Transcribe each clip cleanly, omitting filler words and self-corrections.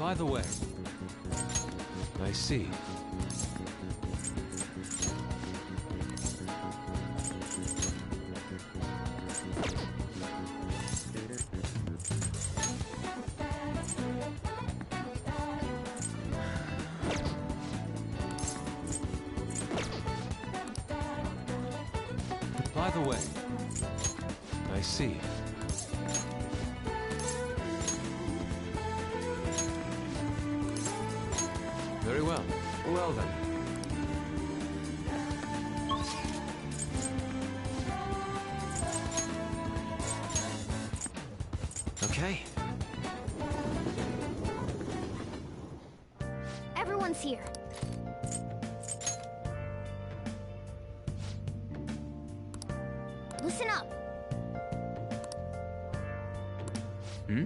By the way, I see. By the way, I see. Very well. Well then. Okay. Everyone's here. Listen up. Hmm?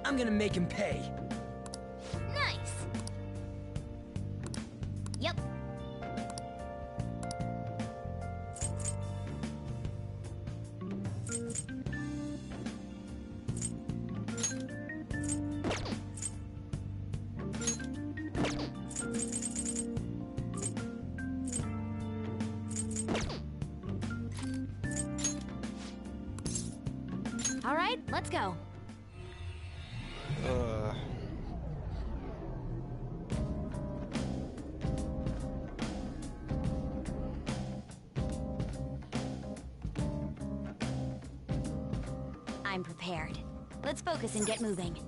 I'm gonna make him pay. Nice. Yep. All right, let's go. I'm prepared. Let's focus and get moving.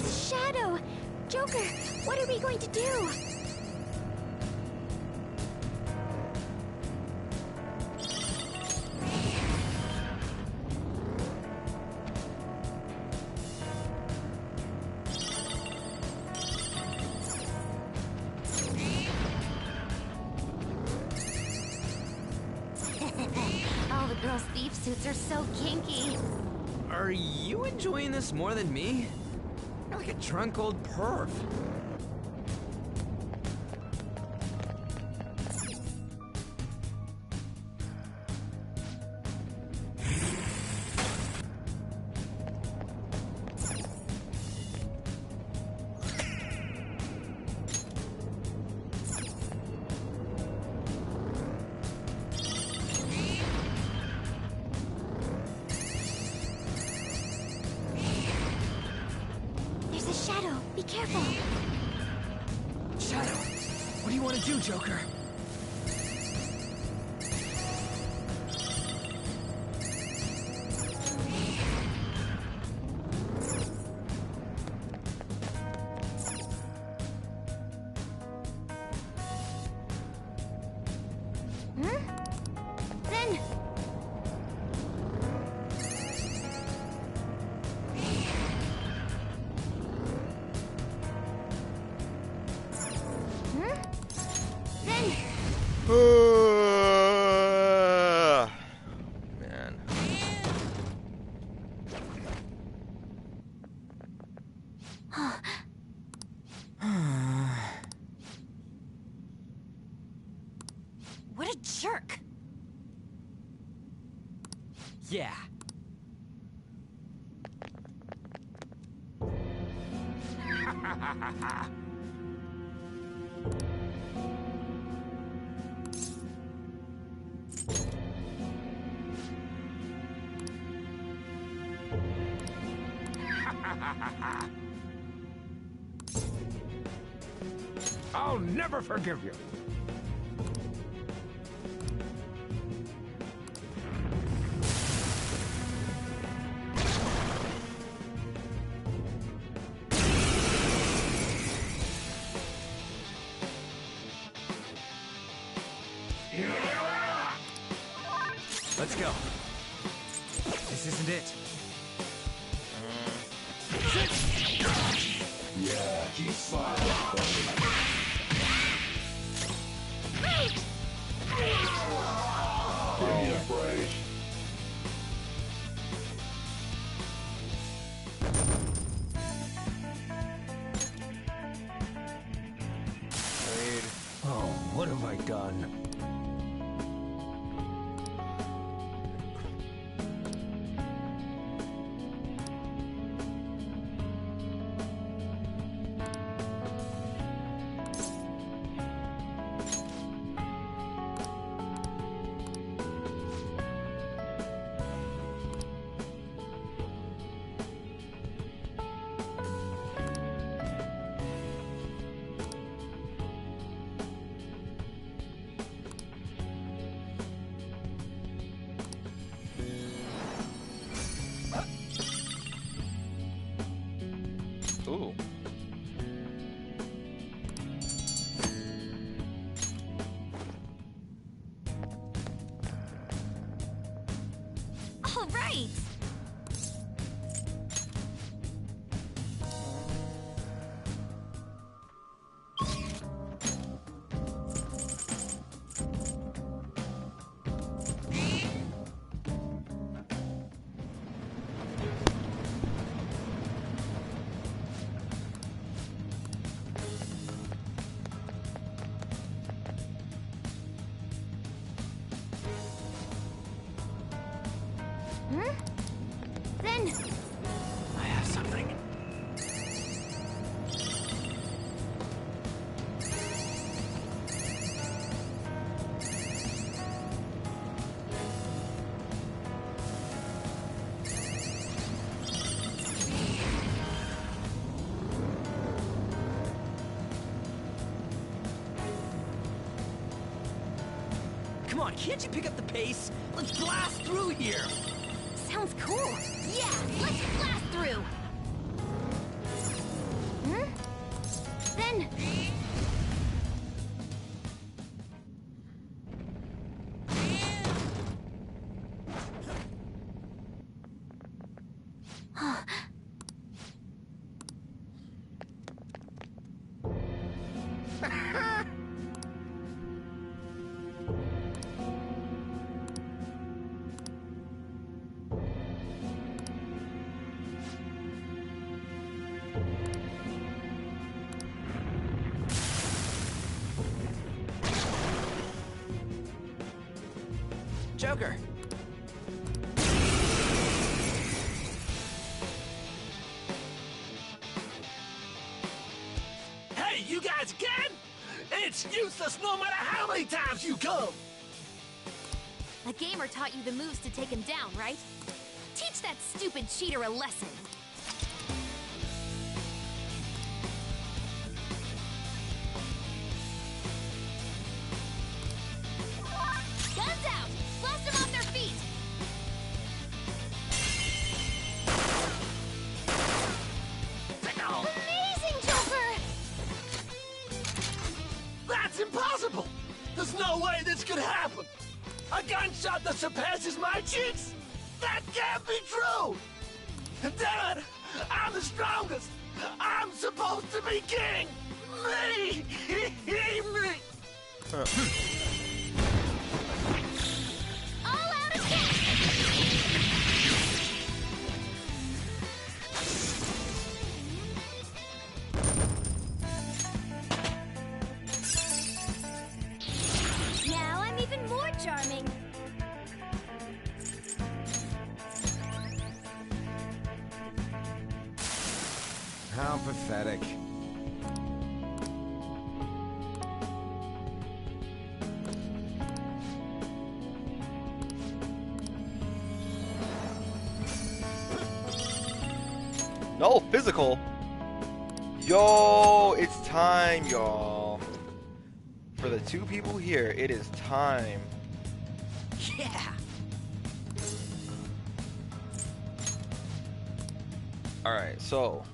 Shadow! Joker, what are we going to do? All the girls' thief suits are so kinky. Are you enjoying this more than me? You're like a drunk old perv. Shadow, be careful. Shadow, what do you want to do, Joker? Then... Man. What a jerk! Yeah. I'll never forgive you. Let's go. This isn't it. Yeah, keep smiling, Give me a break. Oh, what have I done? Ooh. All right. Then I have something. Come on, can't you pick up the pace? Let's blast through here! sounds cool. Yeah, let's blast through. Then Joker! Hey, you guys again? It's useless no matter how many times you come! a gamer taught you the moves to take him down, right? Teach that stupid cheater a lesson. Guns out! Blast them off their feet! Amazing, Joker! That's impossible! There's no way this could happen! A gunshot that surpasses my cheeks? That can't be true! Damn it! I'm the strongest! I'm supposed to be king! Me! Me! All out attack! Now I'm even more charming. How pathetic. No, physical. Yo, it's time, y'all. For the two people here, it is time. Yeah! Alright, so.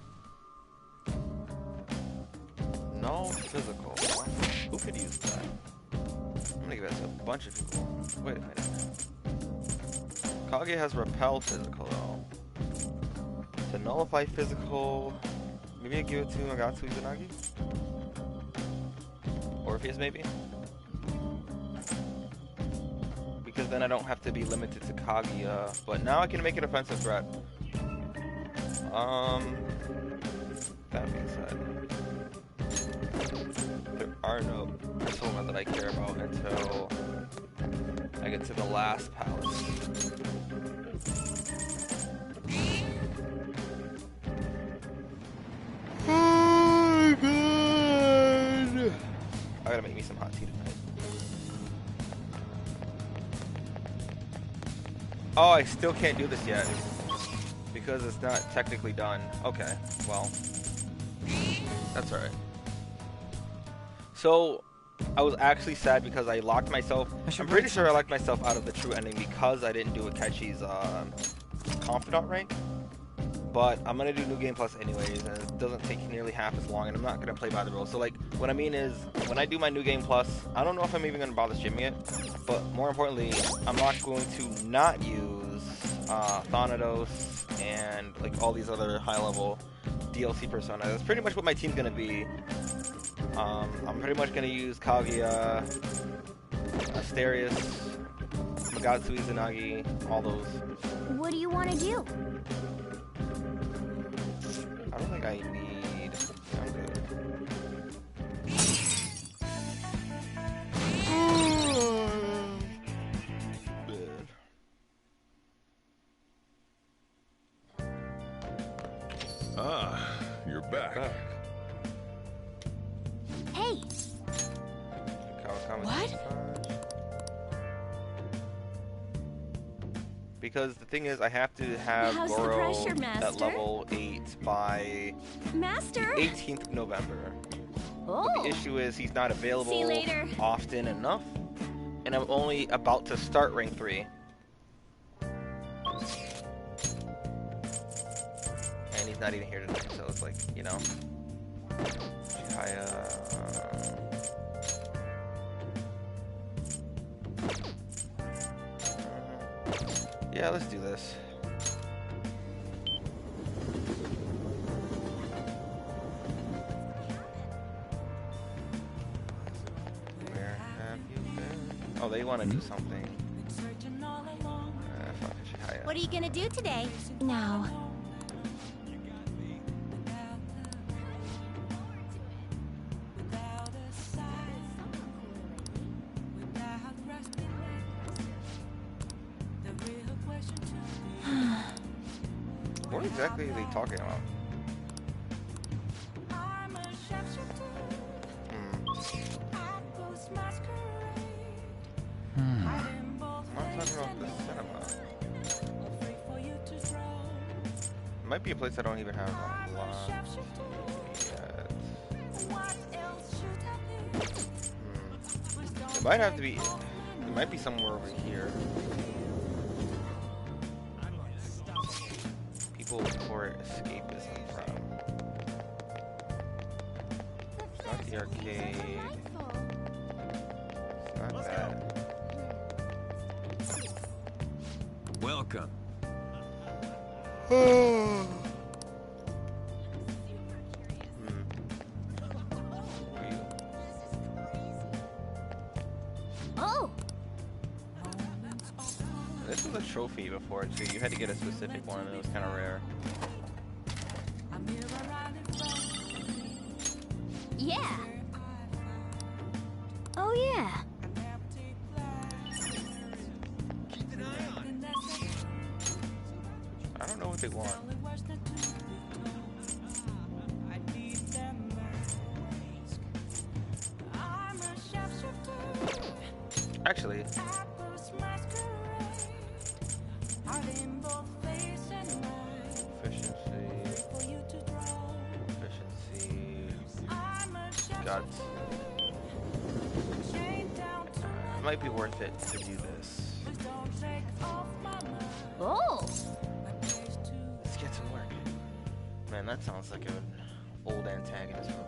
No physical. Who could use that? I'm gonna give that to a bunch of people. Wait a minute. Kage has repel physical though. To nullify physical, maybe I give it to Magatsu Izanagi? Orpheus maybe? Because then I don't have to be limited to Kaguya, but now I can make an offensive threat. That being said, there are no persona that I care about until I get to the last palace. Oh, God. I gotta make me some hot tea tonight. Oh, I still can't do this yet because it's not technically done. Okay, well, that's alright. So, I was actually sad because I locked myself. I'm pretty sure I locked myself out of the true ending because I didn't do Akechi's confidant rank. But I'm gonna do New Game Plus anyways, and it doesn't take nearly half as long, and I'm not gonna play by the rules. So like, what I mean is, when I do my New Game Plus, I don't know if I'm even gonna bother streaming it, but more importantly, I'm not going to not use Thanatos and like all these other high-level DLC personas. That's pretty much what my team's gonna be. I'm pretty much gonna use Kaguya, Asterius, Magatsu Izanagi, all those. What do you want to do? I don't think I need. I'm good. Ah, you're back. Hey, What? Because the thing is, I have to have How's the Goro pressure, at Master? level 8 by Master. 18th of November. Oh, The issue is he's not available See you later. often enough, and I'm only about to start rank 3. And he's not even here tonight, so it's like, you know. Yeah, let's do this. Where have you been? Oh, they want to do something. what are you gonna do today? No. What exactly are they talking about? I'm not talking about the cinema. It might be a place I don't even have unlocked yet. It might have to be. It might be somewhere over here. People for escapism from. It's not the arcade. It's not that. Welcome. Oh, This was a trophy before too. You had to get a specific one, and it was kind of rare. yeah. Oh, yeah. I don't know what they want. Actually, efficiency, guts. It might be worth it to do this. Oh, Let's get to work. Man, that sounds like an old antagonist from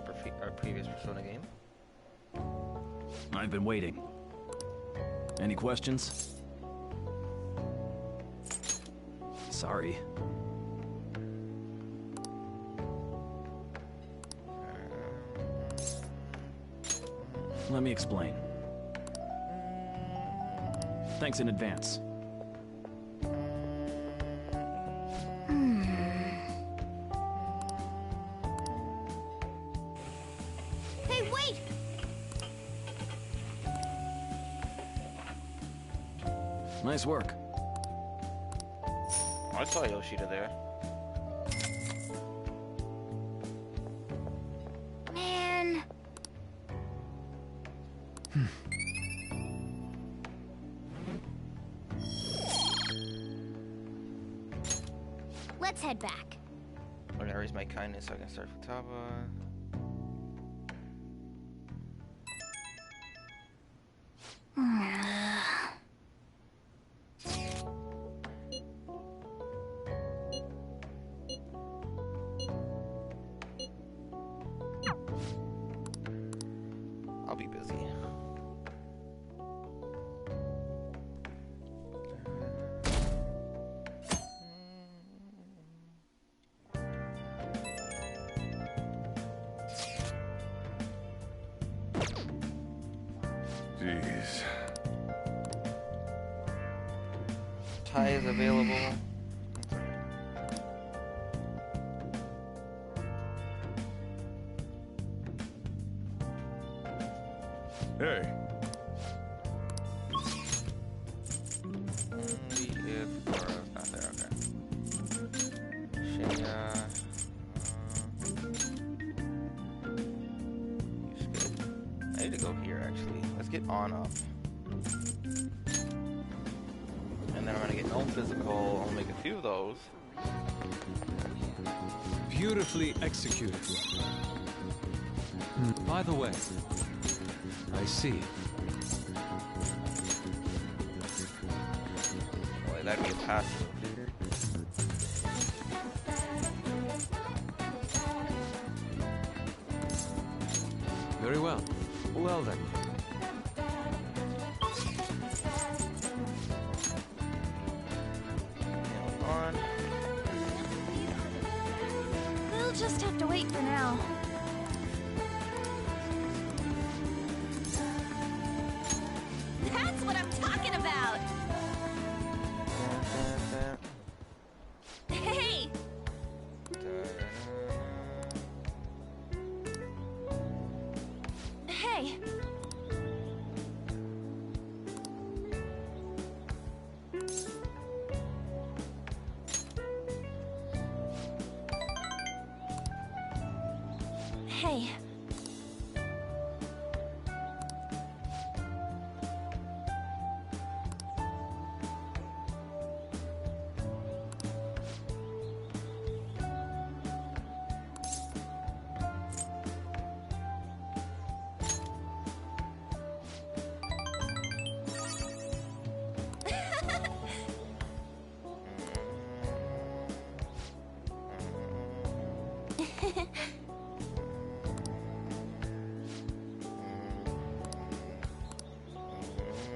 a previous Persona game. I've been waiting. Any questions? Sorry. Let me explain. Thanks in advance. Hey, wait! Nice work. I saw Yoshida there. Man. Let's head back. I'm gonna raise my kindness so I can start Futaba. I'll be busy. Jeez. Tie is available. Hey. Only if Goro's not there, okay. Shinya. You skip. I need to go here actually. Let's get on up. And then I'm gonna get no physical. I'll make a few of those. Beautifully executed. By the way, I see. Boy, that'd be a passive. Very well. Well then. And on. We'll just have to wait for now. That's what I'm talking about! Hey! Hey! Hey.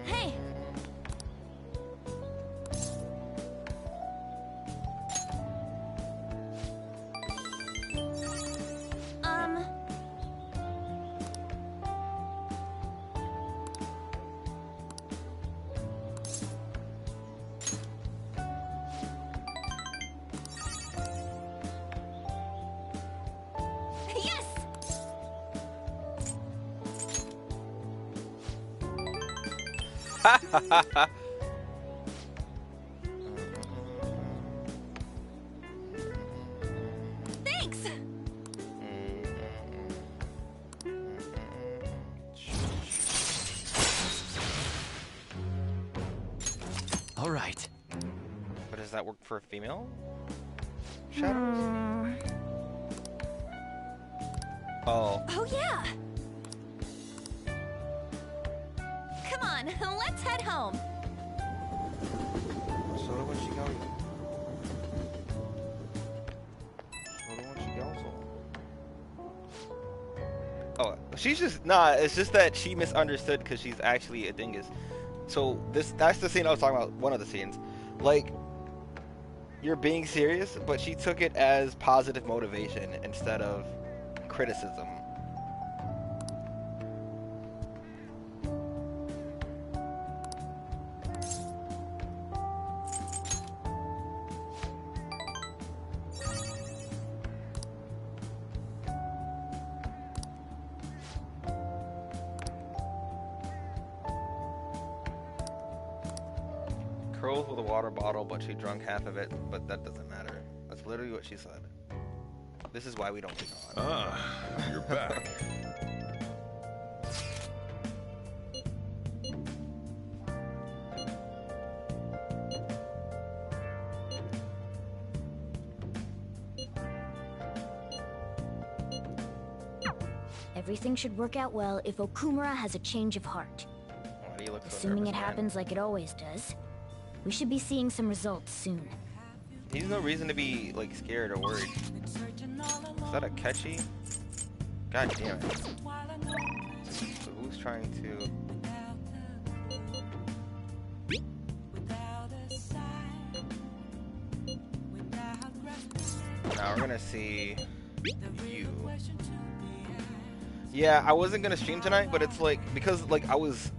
Hey! Yes! Thanks! All right. But does that work for female shadows? Oh. Oh, yeah! Come on, let's head home. Oh, she's just nah. It's just that she misunderstood because she's actually a dingus. So that's the scene I was talking about. One of the scenes, like you're being serious, but she took it as positive motivation instead of criticism. Curls with a water bottle, but she drunk half of it, but that doesn't matter. That's literally what she said. This is why we don't get on. Ah, you're back. Everything should work out well if Okumura has a change of heart. Why do you look so Assuming nervous, it man? happens like it always does, we should be seeing some results soon. There's no reason to be like scared or worried. Is that a catchy? God damn it. So who's trying to... Now we're gonna see you. Yeah, I wasn't gonna stream tonight, but it's like because like I was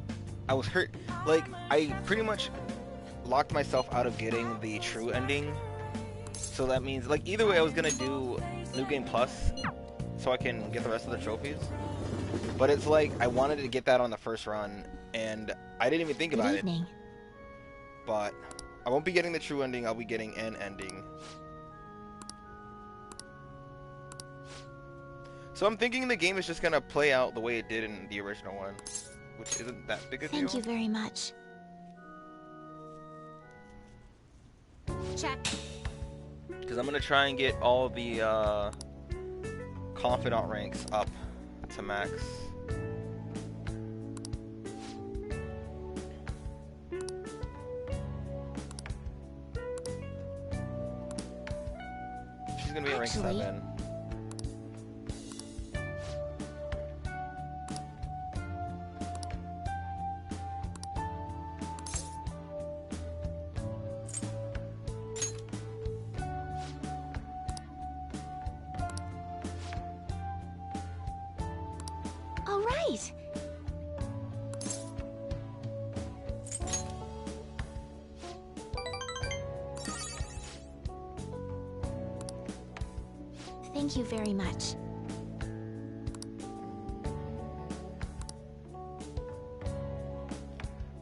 hurt. Like I pretty much locked myself out of getting the true ending. So that means like either way I was gonna do New Game Plus so I can get the rest of the trophies. But it's like I wanted to get that on the first run and I didn't even think about it. But I won't be getting the true ending, I'll be getting an ending. So I'm thinking the game is just gonna play out the way it did in the original one, which isn't that big a deal. Thank you very much. Check. Because I'm gonna try and get all the confidant ranks up to max. She's gonna be at rank 7. All right. Thank you very much.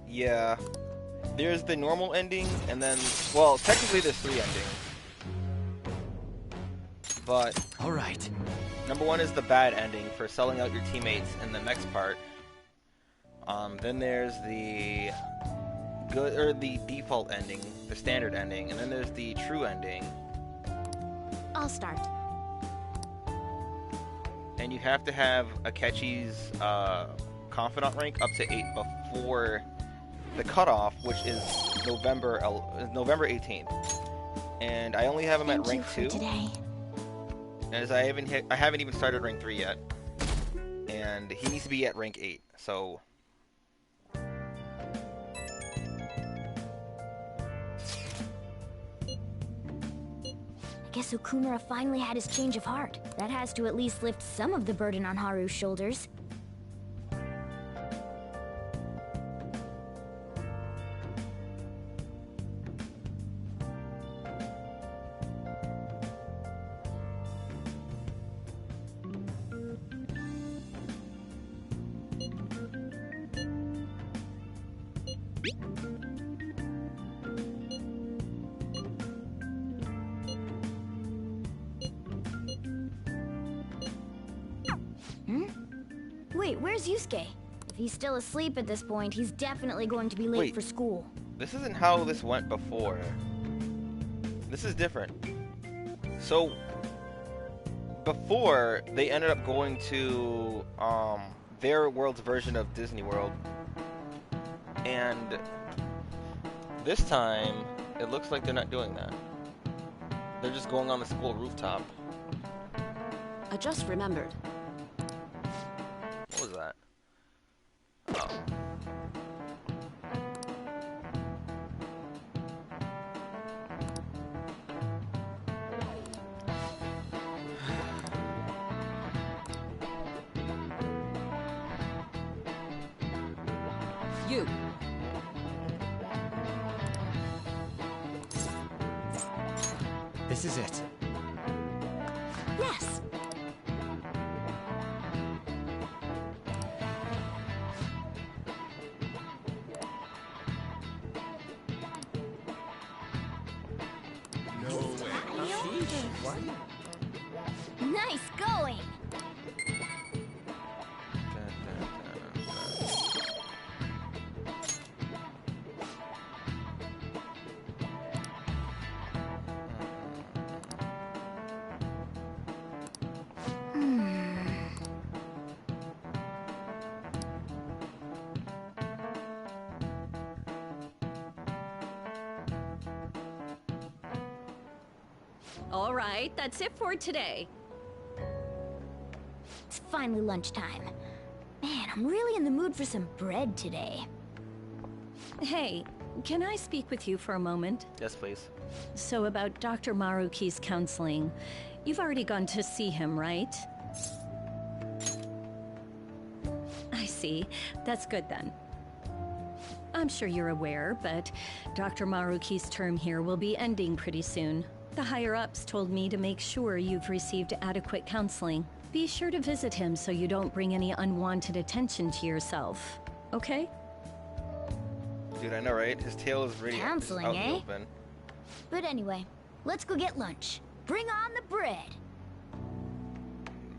Yeah. There's the normal ending, and then, well, technically there's 3 endings. But All right. number 1 is the bad ending for selling out your teammates in the next part. Then there's the good or the default ending, the standard ending, and then there's the true ending. I'll start. And you have to have Akechi's confidant rank up to 8 before the cutoff, which is November 18th. And I only have him at Thank you rank for 2. today. As I haven't even started rank 3 yet. And he needs to be at rank 8. So I guess Okumura finally had his change of heart. That has to at least lift some of the burden on Haru's shoulders. Wait, where's Yusuke? If he's still asleep at this point, he's definitely going to be late Wait. for school. this isn't how this went before. This is different. So before they ended up going to their world's version of Disney World, and this time it looks like they're not doing that. They're just going on the school rooftop. I just remembered. What was that? Oh. You. This is it. Yes. Nice going. All right, that's it for today. It's finally lunchtime. Man, I'm really in the mood for some bread today. Hey, can I speak with you for a moment? Yes, please. So about Dr. Maruki's counseling. You've already gone to see him, right? I see. That's good then. I'm sure you're aware, but Dr. Maruki's term here will be ending pretty soon. The higher-ups told me to make sure you've received adequate counseling. Be sure to visit him so you don't bring any unwanted attention to yourself. Okay? Dude, I know, right? His tail is really Counseling, out in the eh? open. But anyway, let's go get lunch. Bring on the bread.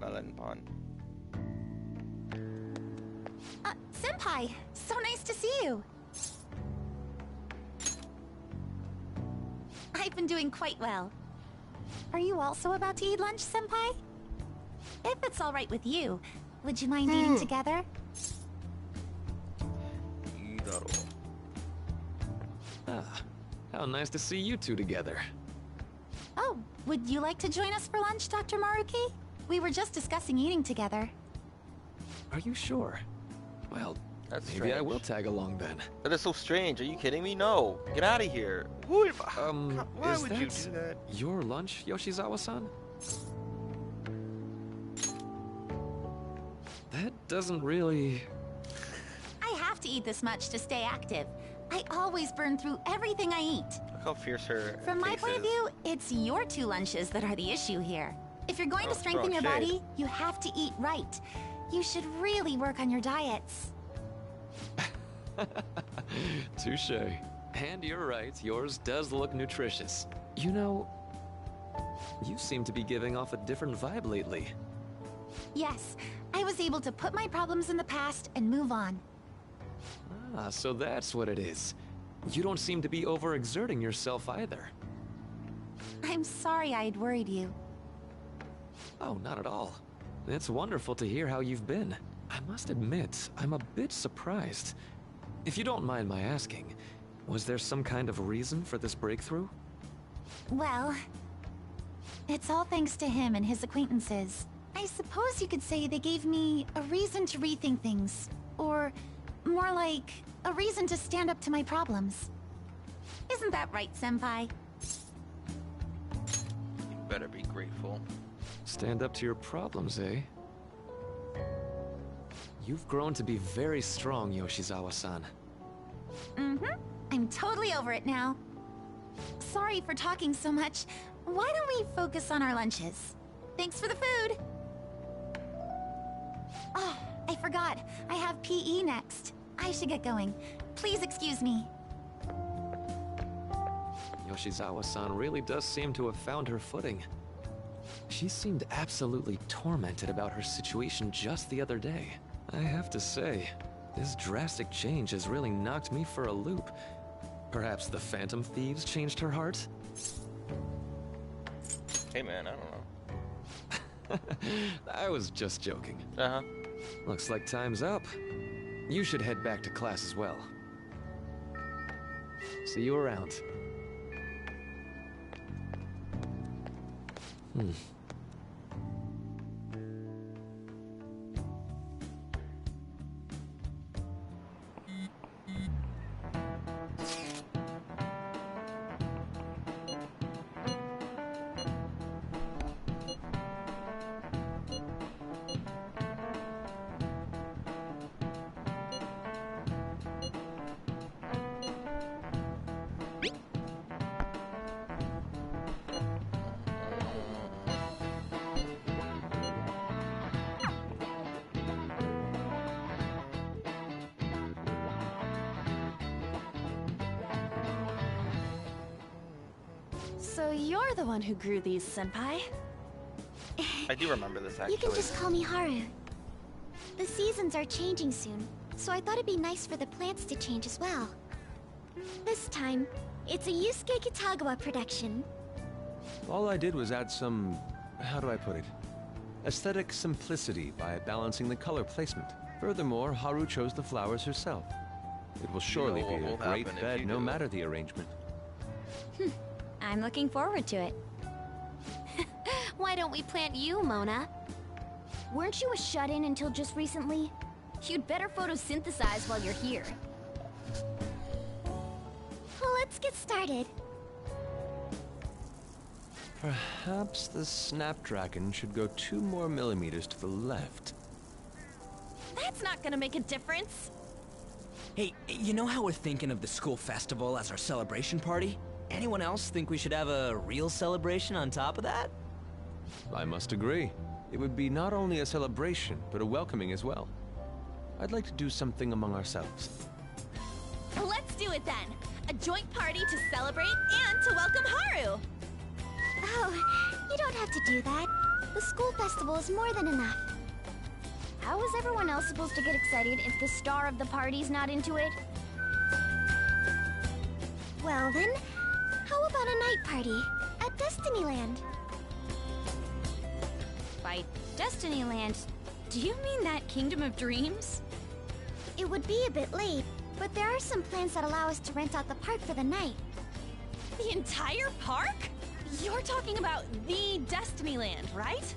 Melon pond. Senpai, so nice to see you. I've been doing quite well. Are you also about to eat lunch, Senpai? If it's all right with you, would you mind eating together? Ah, how nice to see you two together. Oh, would you like to join us for lunch, Dr. Maruki? We were just discussing eating together. Are you sure? Well, That's maybe I strange. will tag along then. That is so strange. Are you kidding me? No. Get out of here. Why Is would you that do that? your lunch, Yoshizawa-san? That doesn't really... I have to eat this much to stay active. I always burn through everything I eat. Look how fierce her From my face point of is. view, it's your 2 lunches that are the issue here. If you're going to strengthen your strong shade. body, you have to eat right. You should really work on your diets. Touche. And you're right, yours does look nutritious. You know, you seem to be giving off a different vibe lately. Yes, I was able to put my problems in the past and move on. Ah, so that's what it is. You don't seem to be overexerting yourself either. I'm sorry I had worried you. Oh, not at all. It's wonderful to hear how you've been. I must admit, I'm a bit surprised. If you don't mind my asking, was there some kind of reason for this breakthrough? Well, it's all thanks to him and his acquaintances. I suppose you could say they gave me a reason to rethink things. Or more like, a reason to stand up to my problems. Isn't that right, Senpai? You better be grateful. Stand up to your problems, eh? You've grown to be very strong, Yoshizawa-san. Mm-hmm. I'm totally over it now. Sorry for talking so much. Why don't we focus on our lunches? Thanks for the food! Oh, I forgot. I have PE next. I should get going. Please excuse me. Yoshizawa-san really does seem to have found her footing. She seemed absolutely tormented about her situation just the other day. I have to say, this drastic change has really knocked me for a loop. Perhaps the Phantom Thieves changed her heart? Hey man, I don't know. I was just joking. Uh-huh. Looks like time's up. You should head back to class as well. See you around. So you're the one who grew these, Senpai? I do remember this actually. You can just call me Haru. The seasons are changing soon, so I thought it'd be nice for the plants to change as well. This time, it's a Yusuke Kitagawa production. All I did was add some, how do I put it? Aesthetic simplicity by balancing the color placement. Furthermore, Haru chose the flowers herself. It will surely what be a will great happen if bed, you no do. matter the arrangement. I'm looking forward to it. Why don't we plant you, Mona? Weren't you a shut-in until just recently? You'd better photosynthesize while you're here. Well, let's get started. Perhaps the Snapdragon should go 2 more millimeters to the left. That's not gonna make a difference. Hey, you know how we're thinking of the school festival as our celebration party? Anyone else think we should have a real celebration on top of that? I must agree. It would be not only a celebration, but a welcoming as well. I'd like to do something among ourselves. Let's do it then. A joint party to celebrate and to welcome Haru. Oh, you don't have to do that. The school festival is more than enough. How is everyone else supposed to get excited if the star of the party's not into it? Well then, how about a night party at Destinyland? By Destinyland, do you mean that Kingdom of Dreams? It would be a bit late, but there are some plans that allow us to rent out the park for the night. The entire park? You're talking about the Destinyland, right?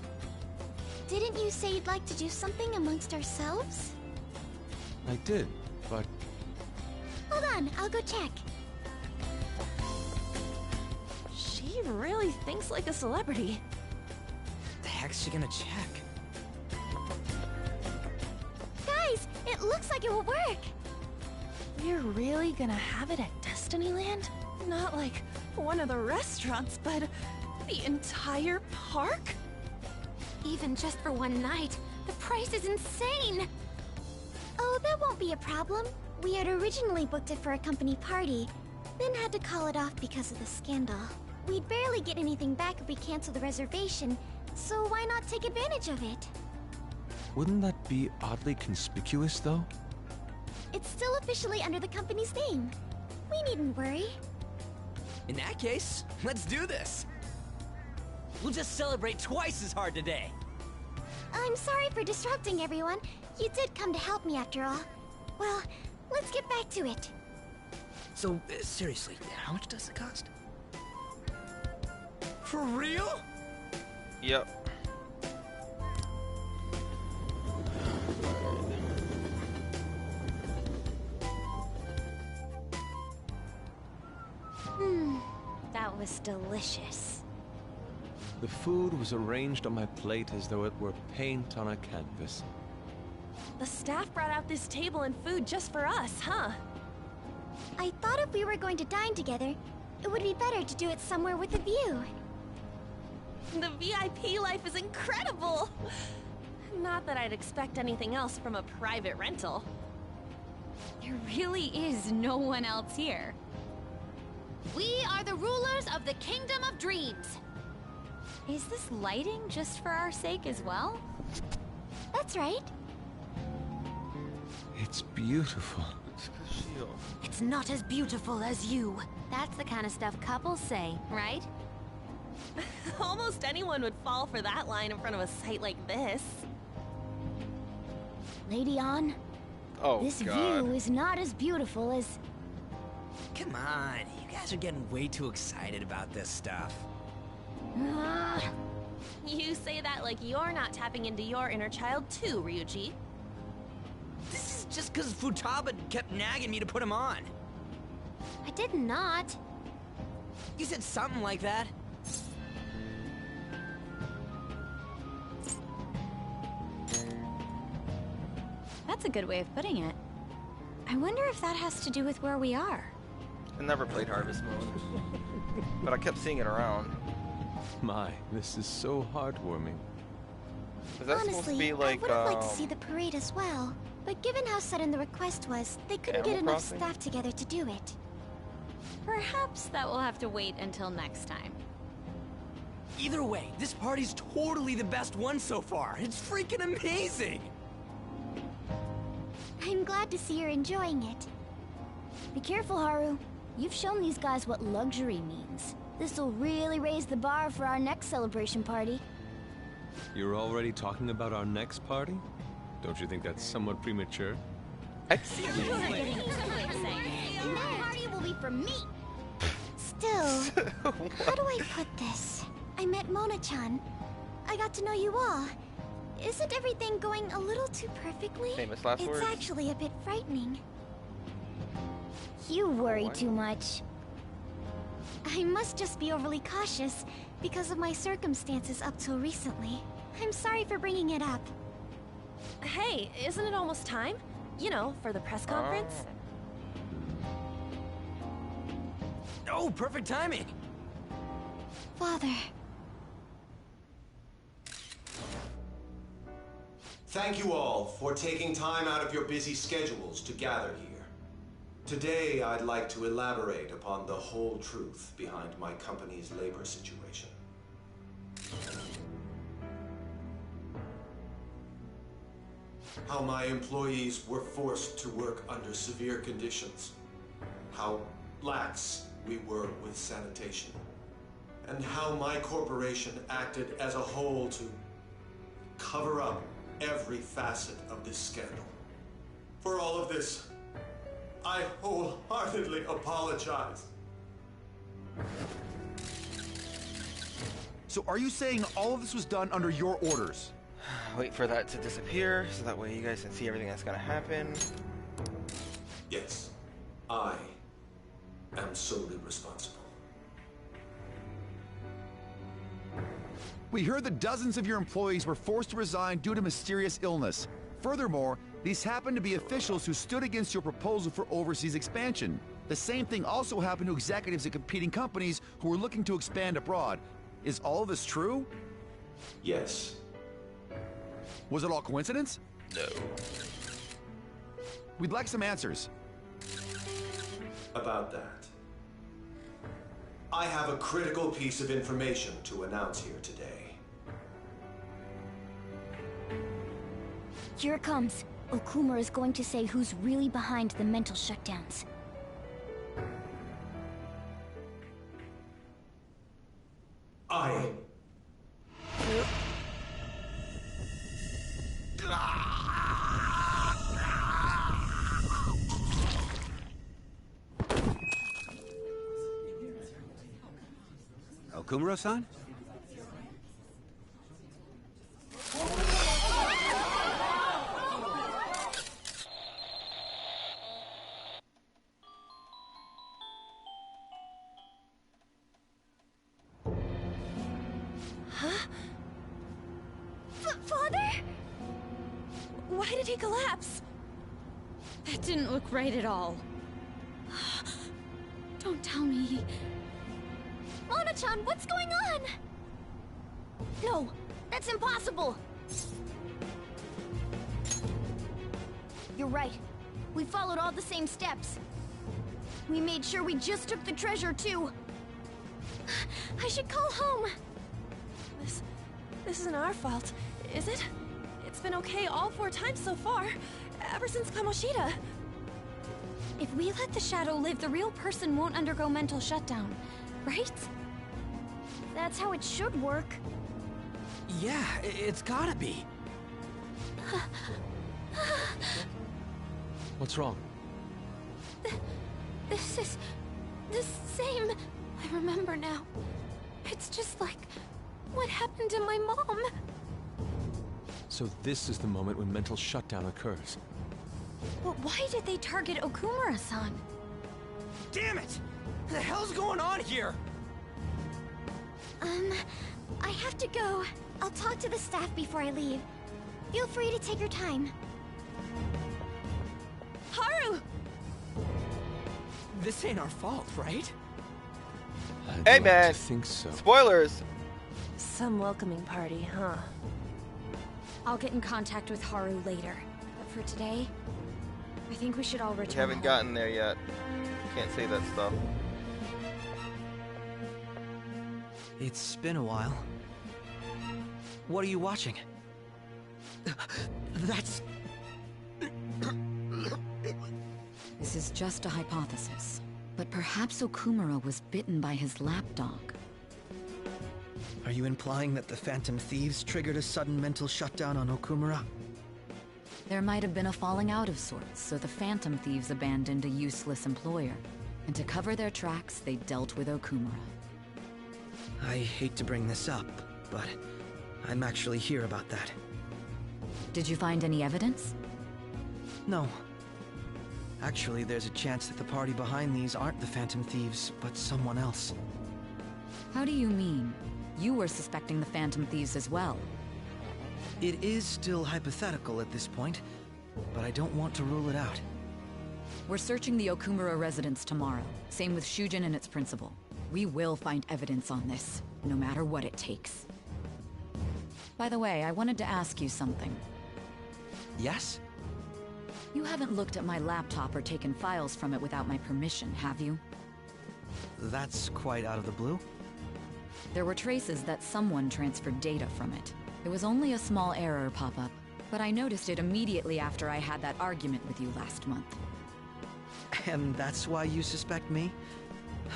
Didn't you say you'd like to do something amongst ourselves? I did, but Hold on, I'll go check. She really thinks like a celebrity. The heck's she gonna check? Guys, it looks like it will work. We're really gonna have it at Destinyland? Not like one of the restaurants, but the entire park? Even just for one night, the price is insane. Oh, that won't be a problem. We had originally booked it for a company party, then had to call it off because of the scandal. We'd barely get anything back if we canceled the reservation, so why not take advantage of it? wouldn't that be oddly conspicuous, though? It's still officially under the company's name. We needn't worry. In that case, let's do this. We'll just celebrate twice as hard today. I'm sorry for disrupting everyone. You did come to help me after all. Well, let's get back to it. So, seriously, how much does it cost? For real? Yep. That was delicious. The food was arranged on my plate as though it were paint on a canvas. The staff brought out this table and food just for us, huh? I thought if we were going to dine together, it would be better to do it somewhere with a view. The VIP life is incredible! Not that I'd expect anything else from a private rental. There really is no one else here. We are the rulers of the Kingdom of Dreams. Is this lighting just for our sake as well? That's right. It's beautiful. It's not as beautiful as you. That's the kind of stuff couples say, right? Almost anyone would fall for that line in front of a site like this. Lady On, Oh, this God. view is not as beautiful as... Come on, you guys are getting way too excited about this stuff. You say that like you're not tapping into your inner child too, Ryuji. This is just because Futaba kept nagging me to put him on. I did not. You said something like that. That's a good way of putting it. I wonder if that has to do with where we are. I never played Harvest Moon, but I kept seeing it around. My, this is so heartwarming. Is that supposed to Honestly, be like, I would have liked to see the parade as well. But given how sudden the request was, they couldn't Animal get enough Crossing? staff together to do it. Perhaps that will have to wait until next time. Either way, this party's totally the best one so far. It's freaking amazing! I'm glad to see you're enjoying it. Be careful, Haru. You've shown these guys what luxury means. This'll really raise the bar for our next celebration party. You're already talking about our next party? Don't you think that's somewhat premature? Excuse me. And that party will be for me! Still, how do I put this? I met Mona-chan. I got to know you all. Isn't everything going a little too perfectly? Famous last It's words. actually a bit frightening. You worry too much. I must just be overly cautious because of my circumstances up till recently. I'm sorry for bringing it up. Hey, isn't it almost time? You know, for the press conference? Oh, perfect timing! Father. Thank you all for taking time out of your busy schedules to gather here. Today, I'd like to elaborate upon the whole truth behind my company's labor situation. How my employees were forced to work under severe conditions. How lax we were with sanitation. And how my corporation acted as a whole to cover up every facet of this scandal. For all of this, I wholeheartedly apologize. So are you saying all of this was done under your orders? Wait for that to disappear, so that way you guys can see everything that's gonna happen. Yes, I am solely responsible. We heard that dozens of your employees were forced to resign due to mysterious illness. Furthermore, these happened to be officials who stood against your proposal for overseas expansion. The same thing also happened to executives at competing companies who were looking to expand abroad. Is all of this true? Yes. Was it all coincidence? No. We'd like some answers. About that, I have a critical piece of information to announce here today. Here it comes. Okuma is going to say who's really behind the mental shutdowns. I... Okumura-san? Father? Why did he collapse? That didn't look right at all. Don't tell me. Mona-chan, what's going on? No, that's impossible. You're right. We followed all the same steps. We made sure we just took the treasure, too. I should call home. This isn't our fault, is it? It's been okay all 4 times so far, ever since Kamoshida. If we let the shadow live, the real person won't undergo mental shutdown, right? That's how it should work. Yeah, it's gotta be. What's wrong? This is the same. I remember now. It's just like what happened to my mom. So this is the moment when mental shutdown occurs. But why did they target Okumura-san? Damn it! What the hell's going on here? I have to go. I'll talk to the staff before I leave. Feel free to take your time. Haru! This ain't our fault, right? Hey, I'd like man. to think so. Spoilers! Some welcoming party, huh? I'll get in contact with Haru later. But for today, I think we should all We return haven't home. gotten there yet. Can't say that stuff. It's been a while. What are you watching? That's... This is just a hypothesis, but perhaps Okumura was bitten by his lapdog. Are you implying that the Phantom Thieves triggered a sudden mental shutdown on Okumura? There might have been a falling out of sorts, so the Phantom Thieves abandoned a useless employer. And to cover their tracks, they dealt with Okumura. I hate to bring this up, but I'm actually here about that. Did you find any evidence? No. Actually, there's a chance that the party behind these aren't the Phantom Thieves, but someone else. How do you mean? You were suspecting the Phantom Thieves as well. It is still hypothetical at this point, but I don't want to rule it out. We're searching the Okumura residence tomorrow. Same with Shujin and its principal. We will find evidence on this, no matter what it takes. By the way, I wanted to ask you something. Yes? You haven't looked at my laptop or taken files from it without my permission, have you? That's quite out of the blue. There were traces that someone transferred data from it. It was only a small error pop-up, but I noticed it immediately after I had that argument with you last month. And that's why you suspect me?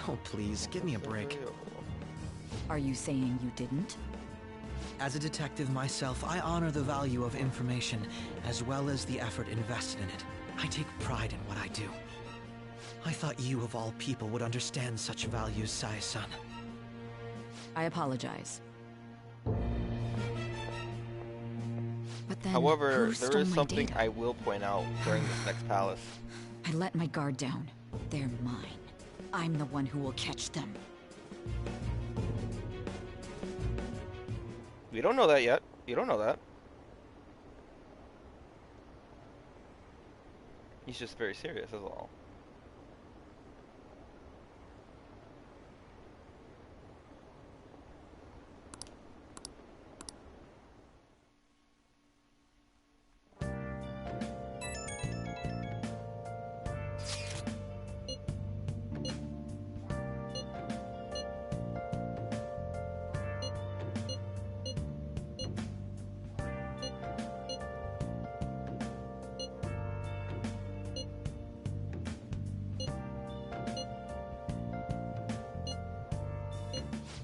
Oh, please, give me a break. Are you saying you didn't? As a detective myself, I honor the value of information, as well as the effort invested in it. I take pride in what I do. I thought you, of all people, would understand such values, Sae-san. I apologize. But then, however, who there stole is my something data? I will point out during this next palace. I let my guard down. They're mine. I'm the one who will catch them. We don't know that yet. You don't know that. He's just very serious, is all.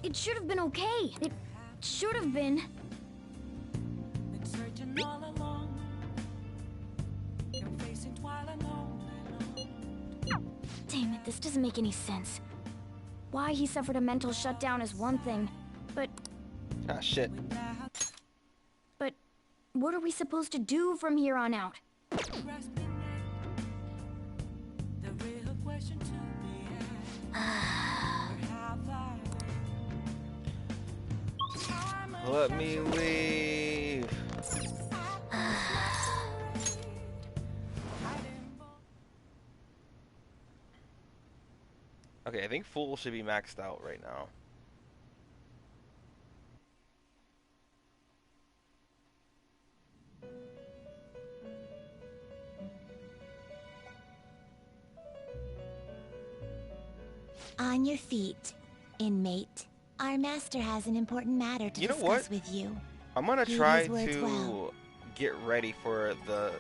It should have been okay. It should have been. Damn it, this doesn't make any sense. Why he suffered a mental shutdown is one thing, but... Ah, shit. But what are we supposed to do from here on out? Let me leave. Okay, I think Fool should be maxed out right now. On your feet, inmate. Our master has an important matter to discuss with you. I'm gonna Heed try his words to well. get ready for the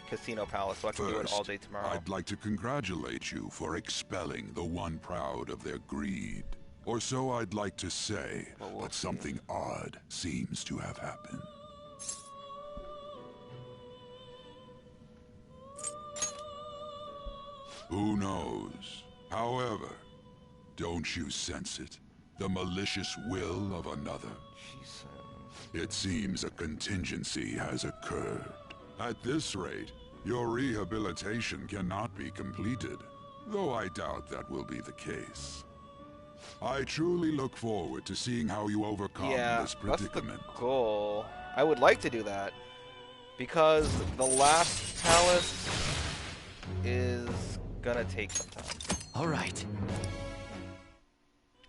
Casino Palace so I can do it all day tomorrow. I'd like to congratulate you for expelling the one proud of their greed. Or so I'd like to say, but something odd seems to have happened. Who knows? However, don't you sense it? The malicious will of another? It seems a contingency has occurred. At this rate, your rehabilitation cannot be completed, though I doubt that will be the case. I truly look forward to seeing how you overcome this predicament. That's the goal. I would like to do that, because the last palace is gonna take some time. All right.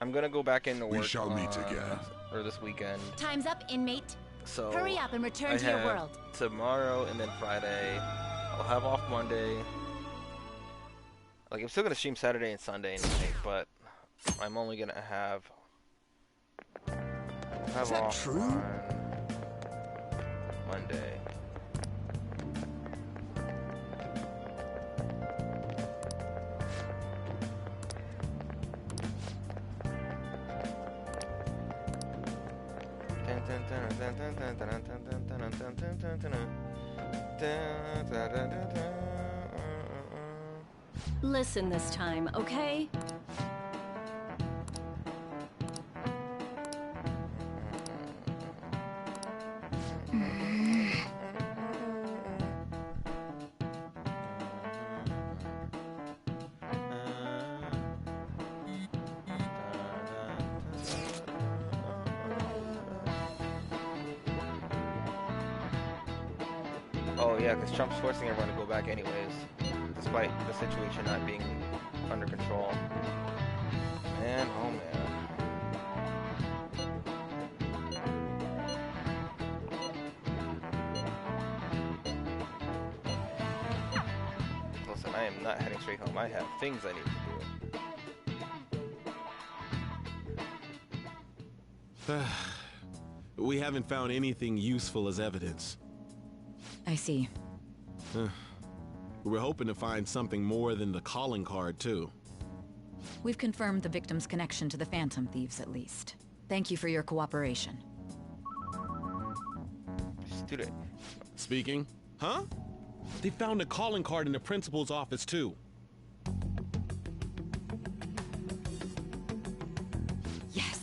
I'm gonna go back into work. We shall meet again. Or this weekend. Time's up, inmate. So hurry up and return I to your have world. Tomorrow and then Friday. I'll have off Monday. Like, I'm still gonna stream Saturday and Sunday night, but I'm only gonna have Is that true? Monday. Listen this time, okay? Oh yeah, because Trump's forcing everyone to go back anyways, despite the situation not being under control. Man, oh man. Listen, I am not heading straight home. I have things I need to do. We haven't found anything useful as evidence. I see. We're hoping to find something more than the calling card, too. We've confirmed the victim's connection to the Phantom Thieves, at least. Thank you for your cooperation. Student. Speaking? Huh? They found a calling card in the principal's office, too. Yes.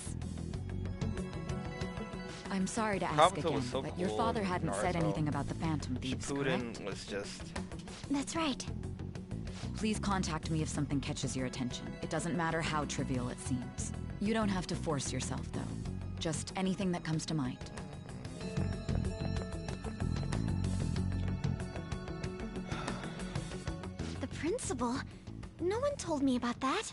I'm sorry to ask Kabuto again, was so but your cool father in hadn't said Naruto. anything about the Phantom Thieves, correct? Shippuden was just... That's right. Please contact me if something catches your attention. It doesn't matter how trivial it seems. You don't have to force yourself, though. Just anything that comes to mind. The principal? No one told me about that.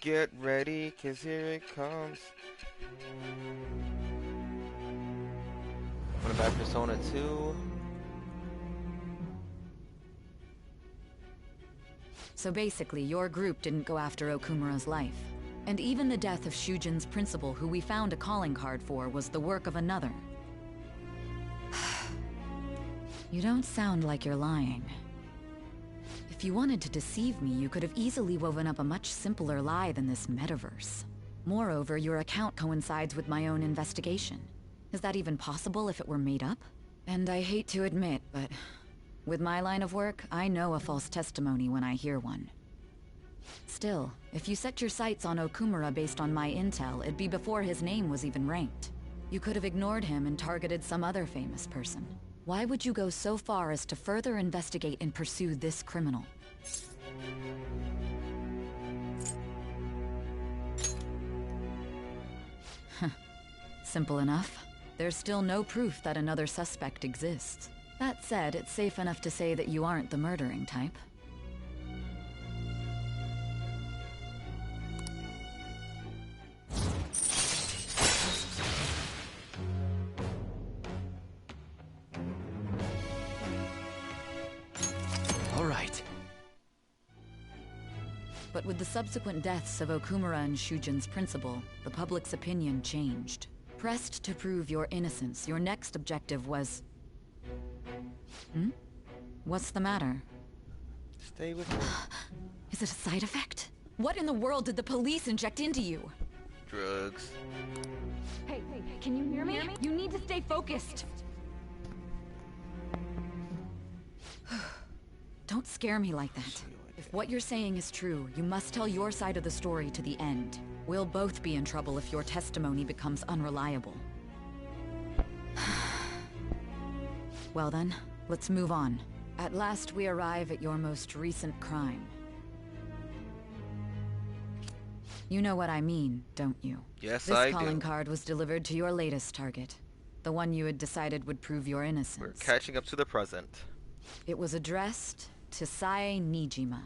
Get ready, cause here it comes. What about Persona 2? So basically, your group didn't go after Okumura's life. And even the death of Shujin's principal, who we found a calling card for, was the work of another. You don't sound like you're lying. If you wanted to deceive me, you could have easily woven up a much simpler lie than this metaverse. Moreover, your account coincides with my own investigation. Is that even possible if it were made up? And I hate to admit, but with my line of work, I know a false testimony when I hear one. Still, if you set your sights on Okumura based on my intel, it'd be before his name was even ranked. You could have ignored him and targeted some other famous person. Why would you go so far as to further investigate and pursue this criminal? Simple enough. There's still no proof that another suspect exists. That said, it's safe enough to say that you aren't the murdering type. All right. But with the subsequent deaths of Okumura and Shujin's principal, the public's opinion changed. Pressed to prove your innocence, your next objective was... What's the matter? Stay with me. Is it a side effect? What in the world did the police inject into you? Drugs. Hey, can you hear me? You need to stay focused. Don't scare me like that. If what you're saying is true, you must tell your side of the story to the end. We'll both be in trouble if your testimony becomes unreliable. Well then, let's move on. At last we arrive at your most recent crime. You know what I mean, don't you? Yes, I do. This calling card was delivered to your latest target. The one you had decided would prove your innocence. We're catching up to the present. It was addressed to Sae Nijima.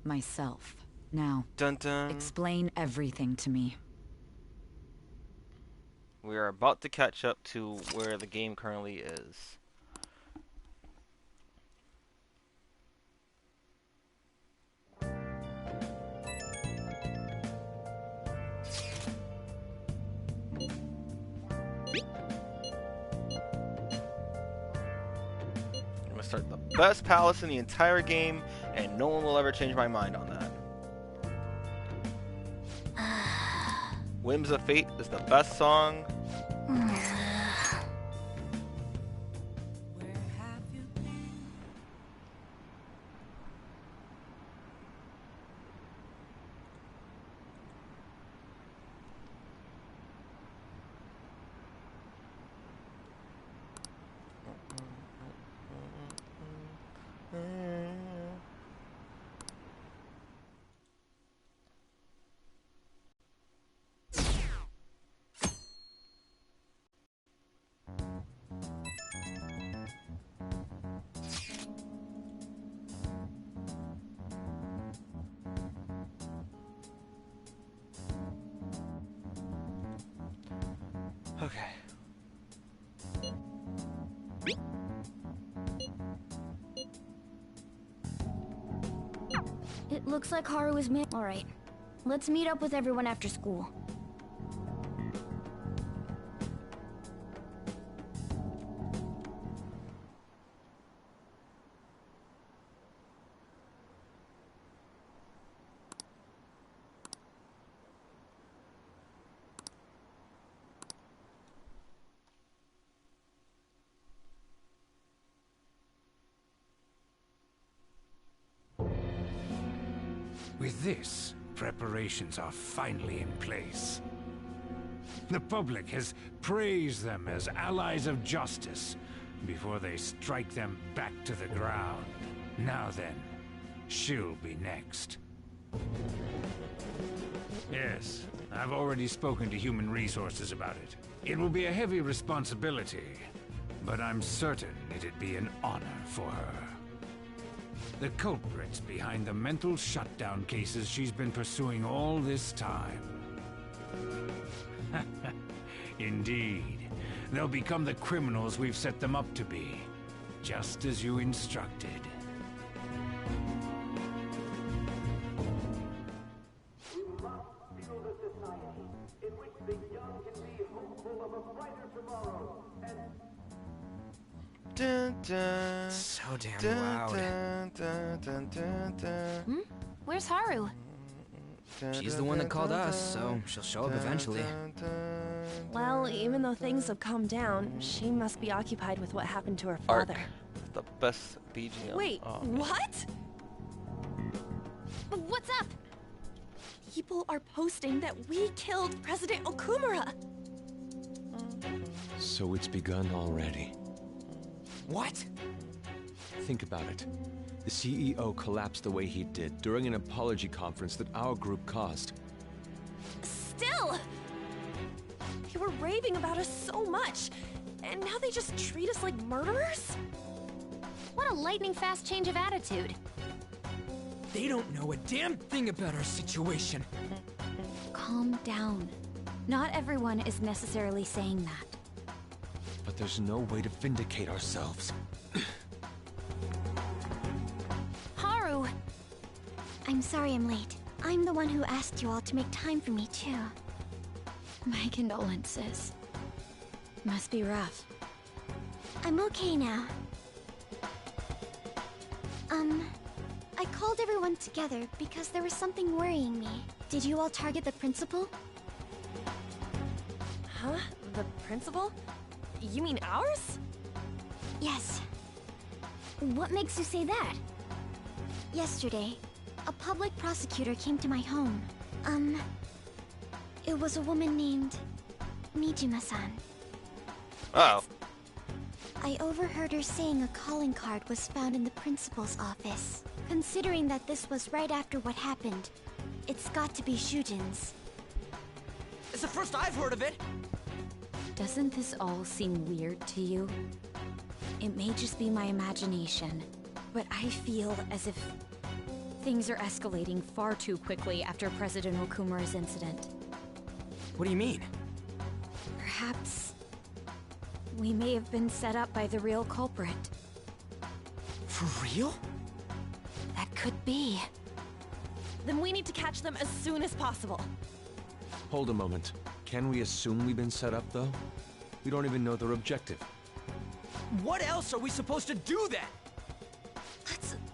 Myself. Now, Dun dun. explain everything to me. We are about to catch up to where the game currently is. gonna start the best palace in the entire game, and no one will ever change my mind on that. Whims of Fate is the best song. Okay. It looks like Haru is Alright. Let's meet up with everyone after school. With this, preparations are finally in place. The public has praised them as allies of justice before they strike them back to the ground. Now then, she'll be next. Yes, I've already spoken to Human Resources about it. It will be a heavy responsibility, but I'm certain it'd be an honor for her. The culprits behind the mental shutdown cases she's been pursuing all this time. Indeed. They'll become the criminals we've set them up to be, just as you instructed. Dun, dun, So damn dun, loud. dun, dun, dun, dun, dun. Hmm? Where's Haru? She's the one that called us, so she'll show up eventually. Well, even though things have calmed down, she must be occupied with what happened to her Arc. father. The best BGM. Wait, Oh. what? What's up? People are posting that we killed President Okumura. So it's begun already. What? Think about it. The CEO collapsed the way he did during an apology conference that our group caused. Still! They were raving about us so much, and now they just treat us like murderers? What a lightning-fast change of attitude. They don't know a damn thing about our situation. Calm down. Not everyone is necessarily saying that. But there's no way to vindicate ourselves. Haru! I'm sorry I'm late. I'm the one who asked you all to make time for me, too. My condolences. Must be rough. I'm okay now. I called everyone together because there was something worrying me. Did you all target the principal? Huh? The principal? You mean ours? Yes. What makes you say that? Yesterday, a public prosecutor came to my home. It was a woman named Mijima-san. Uh-oh. I overheard her saying a calling card was found in the principal's office. Considering that this was right after what happened, it's got to be Shujin's. It's the first I've heard of it! Doesn't this all seem weird to you? It may just be my imagination, but I feel as if things are escalating far too quickly after President Okumura's incident. What do you mean? Perhaps we may have been set up by the real culprit. For real? That could be. Then we need to catch them as soon as possible. Hold a moment. Can we assume we've been set up, though? We don't even know their objective. What else are we supposed to do then?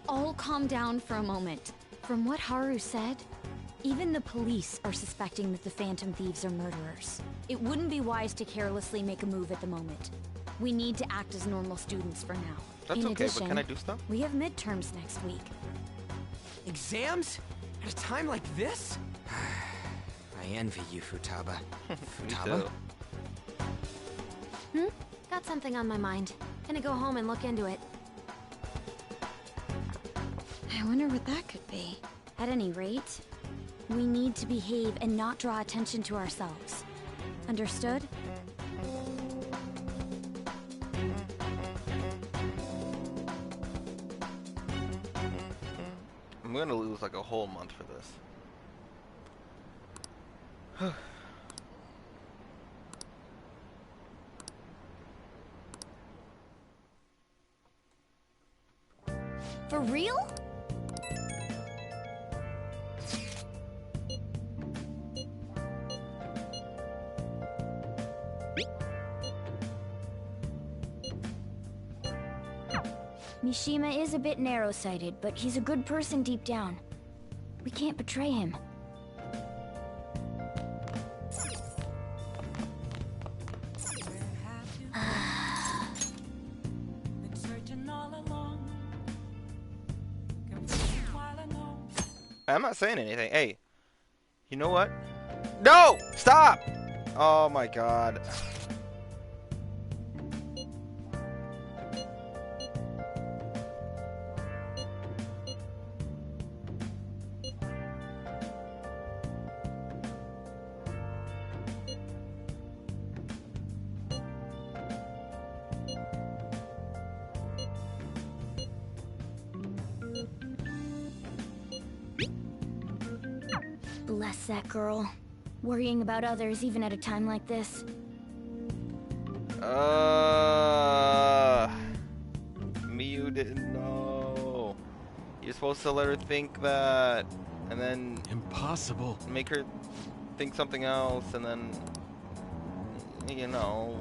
all calm down for a moment. From what Haru said, even the police are suspecting that the Phantom Thieves are murderers. It wouldn't be wise to carelessly make a move at the moment. We need to act as normal students for now. That's In okay, addition, but can I do stuff? We have midterms next week. Exams? At a time like this? I envy you, Futaba. Futaba? Got something on my mind. Gonna go home and look into it. I wonder what that could be. At any rate, we need to behave and not draw attention to ourselves. Understood? I'm gonna lose like a whole month for this. For real? Mishima is a bit narrow-sighted, but he's a good person deep down. We can't betray him. I'm not saying anything. Hey, you know what? No! Stop! Oh my god. Bless that girl. Worrying about others even at a time like this. Miyu didn't know. You're supposed to let her think that, and then impossible. Make her think something else, and then, you know.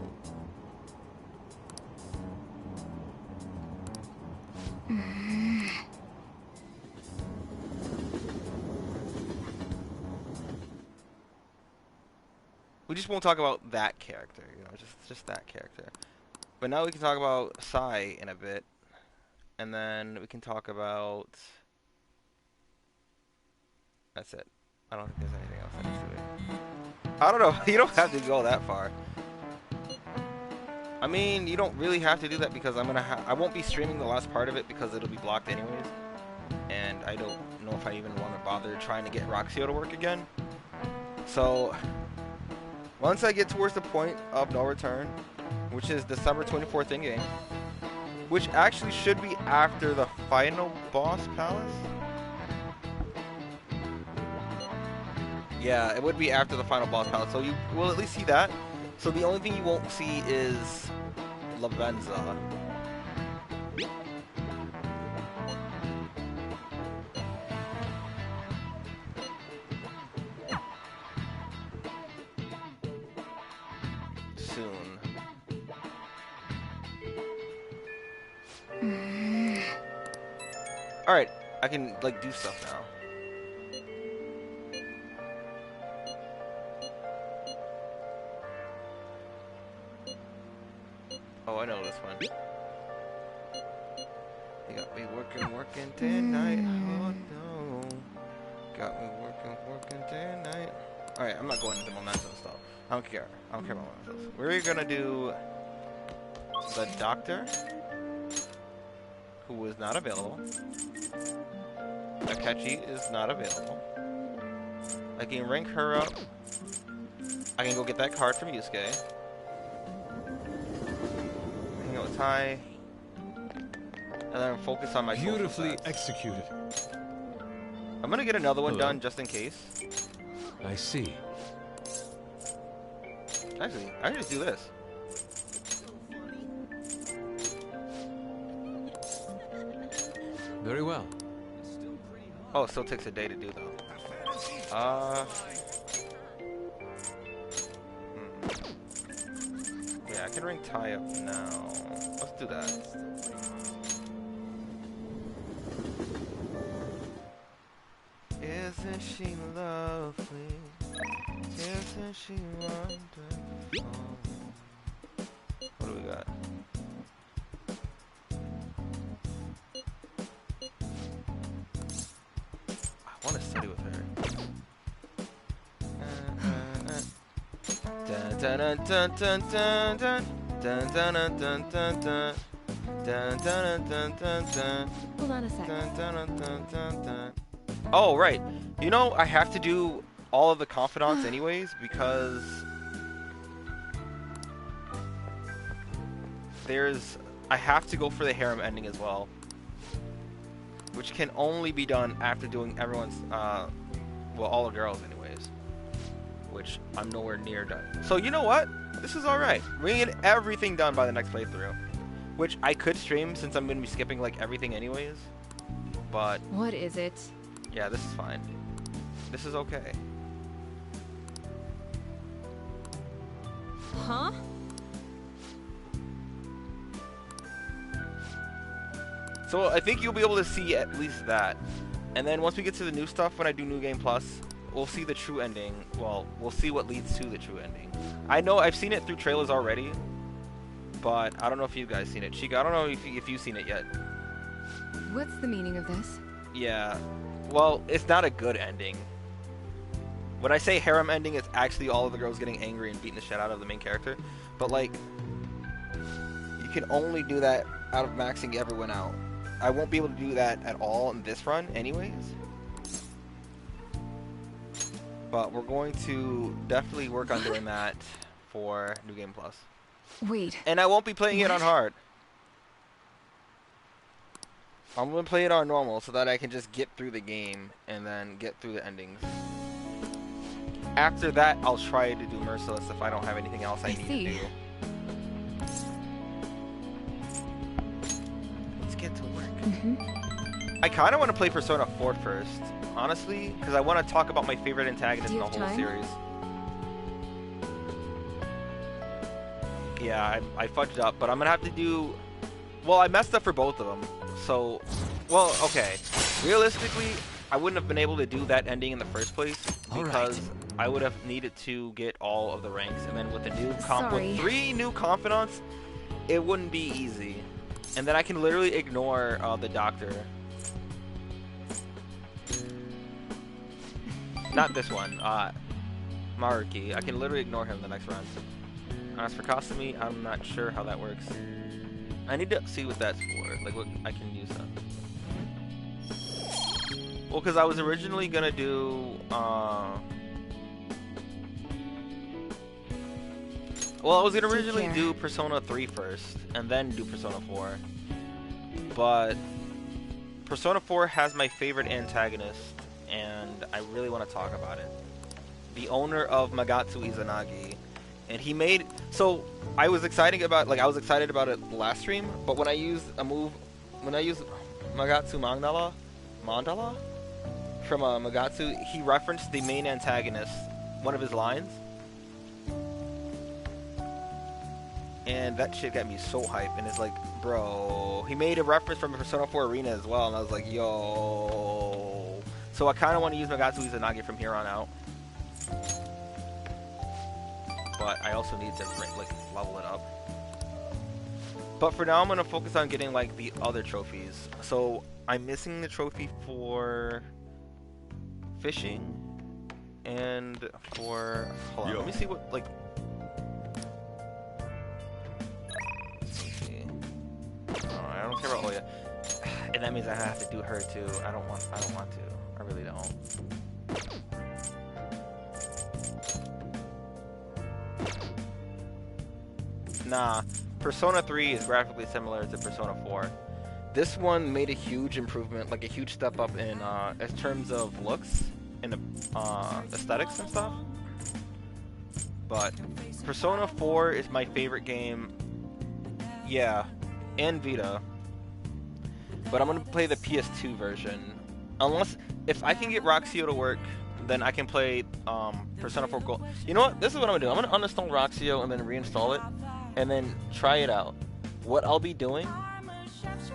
We just won't talk about that character, you know, just that character. But now we can talk about Sai in a bit, and then we can talk about. That's it. I don't think there's anything else that needs to be. I don't know. You don't have to go that far. I mean, you don't really have to do that because I won't be streaming the last part of it because it'll be blocked anyways, and I don't know if I even want to bother trying to get Roxio to work again. So. Once I get towards the point of no return, which is December 24th in-game, which actually should be after the final boss palace. Yeah, it would be after the final boss palace, so you will at least see that. So the only thing you won't see is Lavenza. Alright, I can, like, do stuff now. Oh, I know this one. You got me working tonight. Oh, no. Got me working tonight. Alright, I'm not going into Memento stuff. I don't care. I don't care about Mementos. We're gonna do the Doctor, who was not available. Akechi is not available. I can rank her up. I can go get that card from Yusuke. Hang out with Tai. And then focus on my beautifully executed. I'm gonna get another one done just in case. I see. Actually, I can just do this. Very well. Oh, it still takes a day to do though. Yeah, I can ring tie up now. Let's do that. Isn't she lovely? Isn't she wonderful? What do we got? I want to study with her. Dun dun dun dun dun dun dun dun dun dun dun dun. Dun, dun, dun, dun, dun. Hold on a sec. Dun, dun, dun, dun, dun. Oh, right. You know, I have to do all of the confidants anyways because I have to go for the harem ending as well, which can only be done after doing everyone's, well, all the girls anyways, which I'm nowhere near done. So you know what? This is alright. We get everything done by the next playthrough. Which I could stream since I'm going to be skipping like everything anyways. But... What is it? Yeah, this is fine. This is okay. Huh? So I think you'll be able to see at least that. And then once we get to the new stuff, when I do New Game Plus, we'll see the true ending. Well, we'll see what leads to the true ending. I know I've seen it through trailers already. But I don't know if you guys seen it. Chica, I don't know if you've seen it yet. What's the meaning of this? Yeah. Well, it's not a good ending. When I say harem ending, it's actually all of the girls getting angry and beating the shit out of the main character. But, like, you can only do that out of maxing everyone out. I won't be able to do that at all in this run anyways. But we're going to definitely work on doing that for New Game Plus. Wait. And I won't be playing it on hard. I'm going to play it on normal so that I can just get through the game and then get through the endings. After that, I'll try to do Merciless if I don't have anything else I need to do. Let's get to work. I kind of want to play Persona 4 first, honestly, because I want to talk about my favorite antagonist in the whole series. Yeah, I fudged up, but I'm gonna have to do... Well, I messed up for both of them, so... Well, okay. Realistically, I wouldn't have been able to do that ending in the first place, because I would have needed to get all of the ranks, and then with the new with 3 new confidants, it wouldn't be easy. And then I can literally ignore the doctor. Not this one, Maruki. I can literally ignore him the next run. As for Kasumi, I'm not sure how that works. I need to see what that's for, like what I can use that. Well, because I was originally gonna do, well, I was gonna originally do Persona 3 first, and then do Persona 4. But Persona 4 has my favorite antagonist, and I really want to talk about it. The owner of Magatsu Izanagi. And he made, so I was excited about it last stream, but when I used Magatsu Mandala from Magatsu, he referenced the main antagonist, one of his lines, and that shit got me so hyped. And it's like, bro, he made a reference from Persona 4 Arena as well, and I was like, yo. So I kind of want to use Magatsu Izanagi from here on out. But I also need to like level it up. But for now, I'm gonna focus on getting like the other trophies. So I'm missing the trophy for fishing and for. Hold on, let me see what like. I don't care about Oya, and that means I have to do her too. I don't want to. I really don't. Nah, Persona 3 is graphically similar to Persona 4. This one made a huge improvement, like a huge step up in terms of looks and aesthetics and stuff. But Persona 4 is my favorite game. Yeah, and Vita. But I'm gonna play the PS2 version. If I can get Roxio to work, then I can play Persona 4 Gold. You know what? This is what I'm gonna do. I'm gonna uninstall Roxio and then reinstall it, and then try it out. What I'll be doing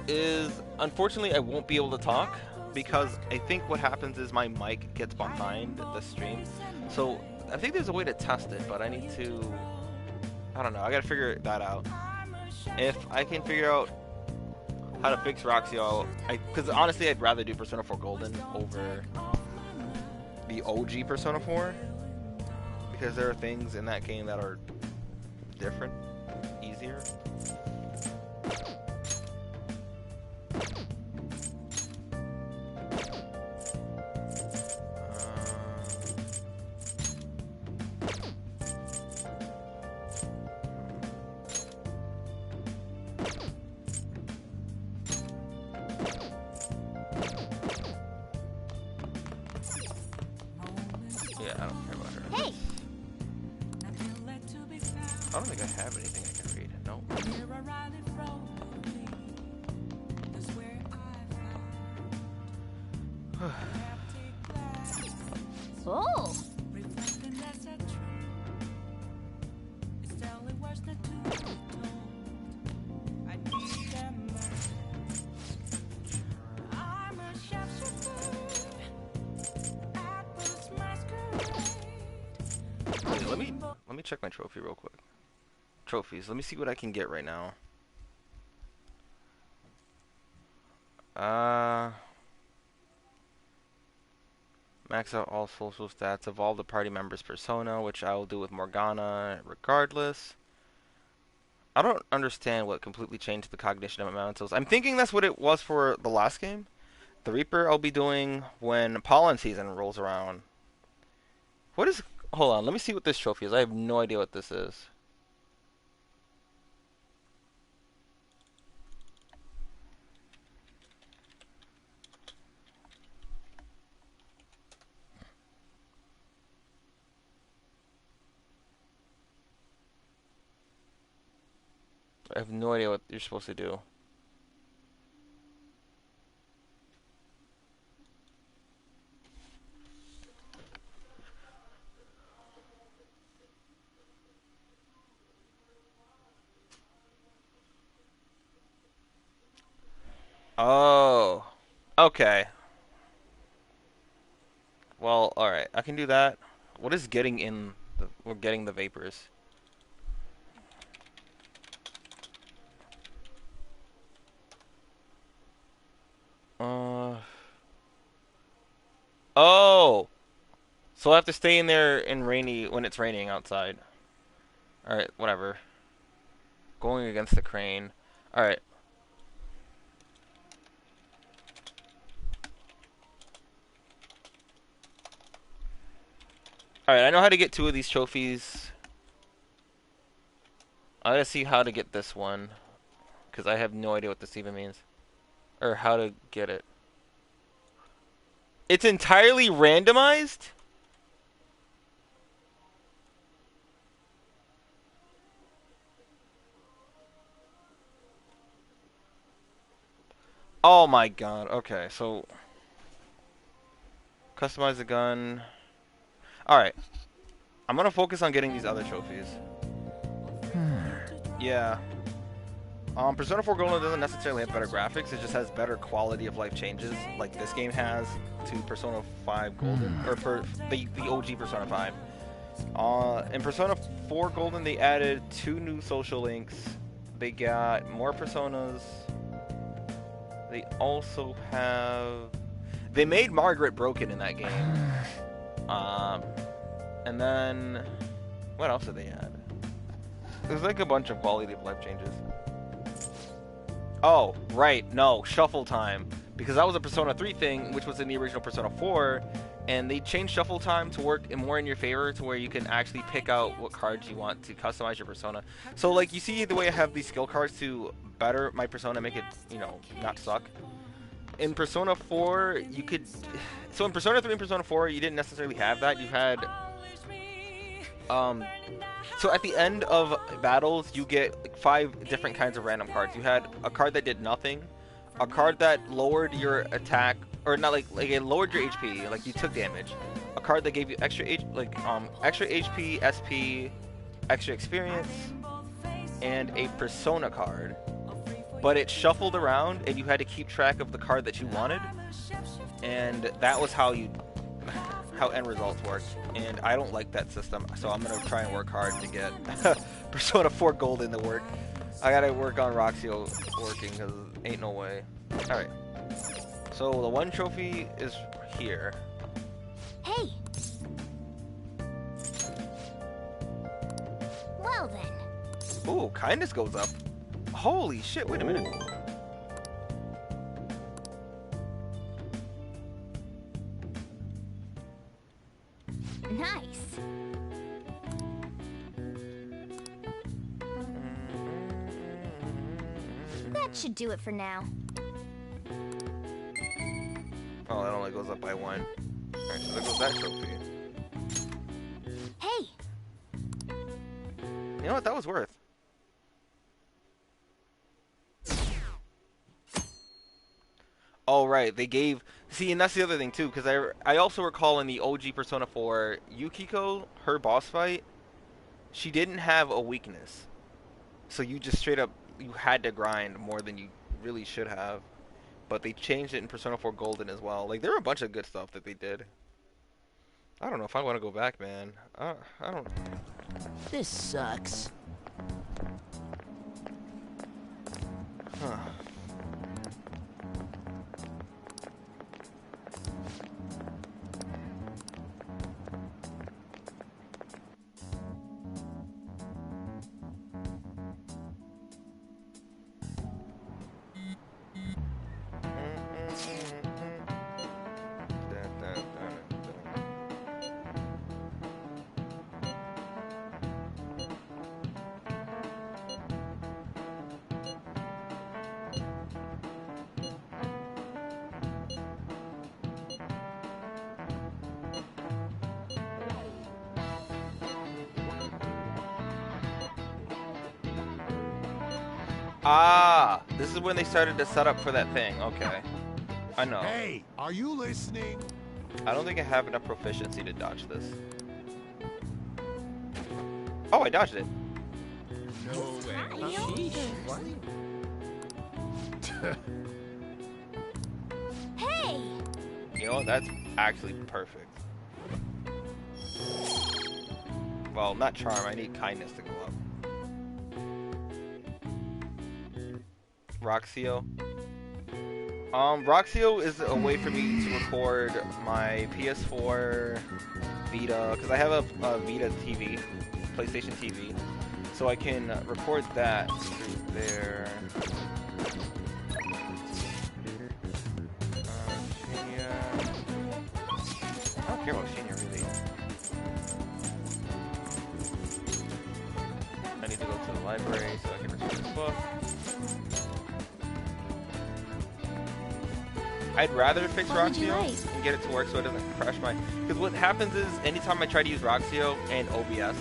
is, unfortunately, I won't be able to talk because I think what happens is my mic gets behind the stream. So I think there's a way to test it, but I need to, I don't know, I gotta figure that out. If I can figure out how to fix Roxy, because honestly I'd rather do Persona 4 Golden over the OG Persona 4, because there are things in that game that are different, easier. Yeah, I don't care about her. Hey! I don't think I have anything I can read. No. Oh! Wait, let me check my trophy real quick. Trophies. Let me see what I can get right now. Max out all social stats. Evolve the party member's persona, which I will do with Morgana regardless. I don't understand what completely changed the cognition of elementals. I'm thinking that's what it was for the last game. The Reaper I'll be doing when pollen season rolls around. What is... Hold on, let me see what this trophy is. I have no idea what this is. I have no idea what you're supposed to do. Oh. Okay. Well, alright. I can do that. What is getting in the... We're getting the vapors. Oh! So I have to stay in there in rainy... when it's raining outside. Alright, whatever. Going against the crane. Alright. Alright, I know how to get 2 of these trophies. I gotta see how to get this one. Because I have no idea what this even means. Or how to get it. It's entirely randomized? Oh my god. Okay, so... Customize the gun. Alright. I'm gonna focus on getting these other trophies. Yeah. Persona 4 Golden doesn't necessarily have better graphics, it just has better quality of life changes, like this game has to Persona 5 Golden, or for the OG Persona 5. In Persona 4 Golden, they added 2 new social links. They got more personas. They also have... They made Margaret broken in that game. And then... What else did they add? There's like a bunch of quality of life changes. Oh, right, no, shuffle time. Because that was a Persona 3 thing, which was in the original Persona 4, and they changed shuffle time to work more in your favor, to where you can actually pick out what cards you want to customize your persona. So, like, you see the way I have these skill cards to better my persona, make it, you know, not suck? In Persona 4, you could... So in Persona 3 and Persona 4, you didn't necessarily have that. You had... So at the end of battles, you get like 5 different kinds of random cards. You had a card that did nothing, a card that lowered your attack, or not like it lowered your HP, like you took damage. A card that gave you extra extra HP, SP, extra experience, and a persona card. but it shuffled around, and you had to keep track of the card that you wanted, and that was how end results worked. And I don't like that system, so I'm gonna try and work hard to get Persona 4 Golden to work. I gotta work on Roxio working, because ain't no way. All right. So the one trophy is here. Hey. Well then. Ooh, kindness goes up. Holy shit, wait a minute. Nice. That should do it for now. Oh, that only goes up by 1. Alright, so there goes that trophy. Hey! You know what? That was worth. Oh, right. They gave... See, and that's the other thing, too, because I also recall in the OG Persona 4, Yukiko, her boss fight, she didn't have a weakness. So you just straight up... You had to grind more than you really should have. But they changed it in Persona 4 Golden as well. Like, there were a bunch of good stuff that they did. I don't know if I want to go back, man. I don't... This sucks. Huh. Ah, this is when they started to set up for that thing. Okay. I know. Hey, are you listening? I don't think I have enough proficiency to dodge this. Oh, I dodged it. No way. Hey! You know what? That's actually perfect. Well, not charm. I need kindness to go up. Roxio. Roxio is a way for me to record my PS4, Vita, because I have a Vita TV, PlayStation TV, so I can record that through there. I don't care about Shinya, really. I need to go to the library so I can return this book. I'd rather fix Roxio and get it to work so it doesn't crash my... Because what happens is, anytime I try to use Roxio and OBS,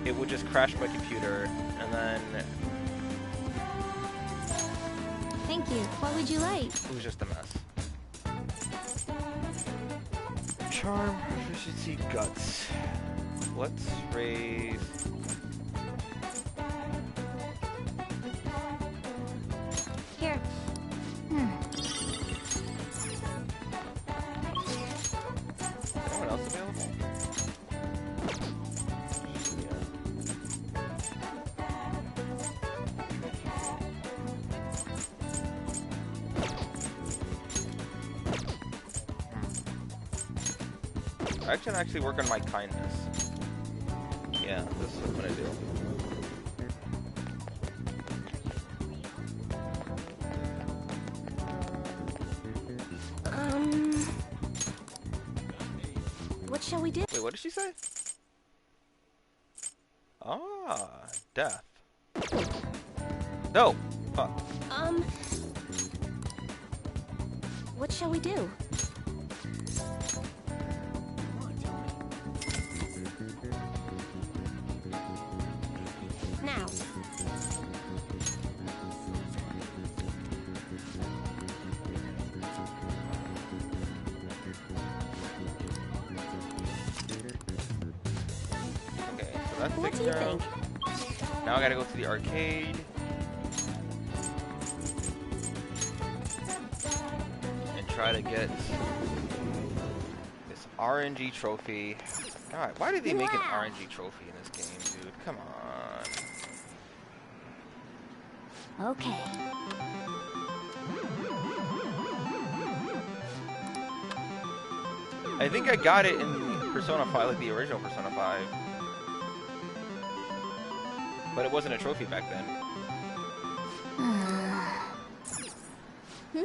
it would just crash my computer, and then... Thank you. What would you like? It was just a mess. Charm, proficiency, guts. Let's raise... Here. Anyone else available? I can actually work on my kindness. Yeah, this is what I'm gonna do. What shall we do? Wait, what did she say? Ah, death. No! Fuck. What shall we do? Now. Okay, so that's What taken do you care of. think? Now I gotta go to the arcade. try to get this RNG trophy. God, why did they make an RNG trophy in this game, dude? Come on. Okay. I think I got it in Persona 5, like the original Persona 5. But it wasn't a trophy back then.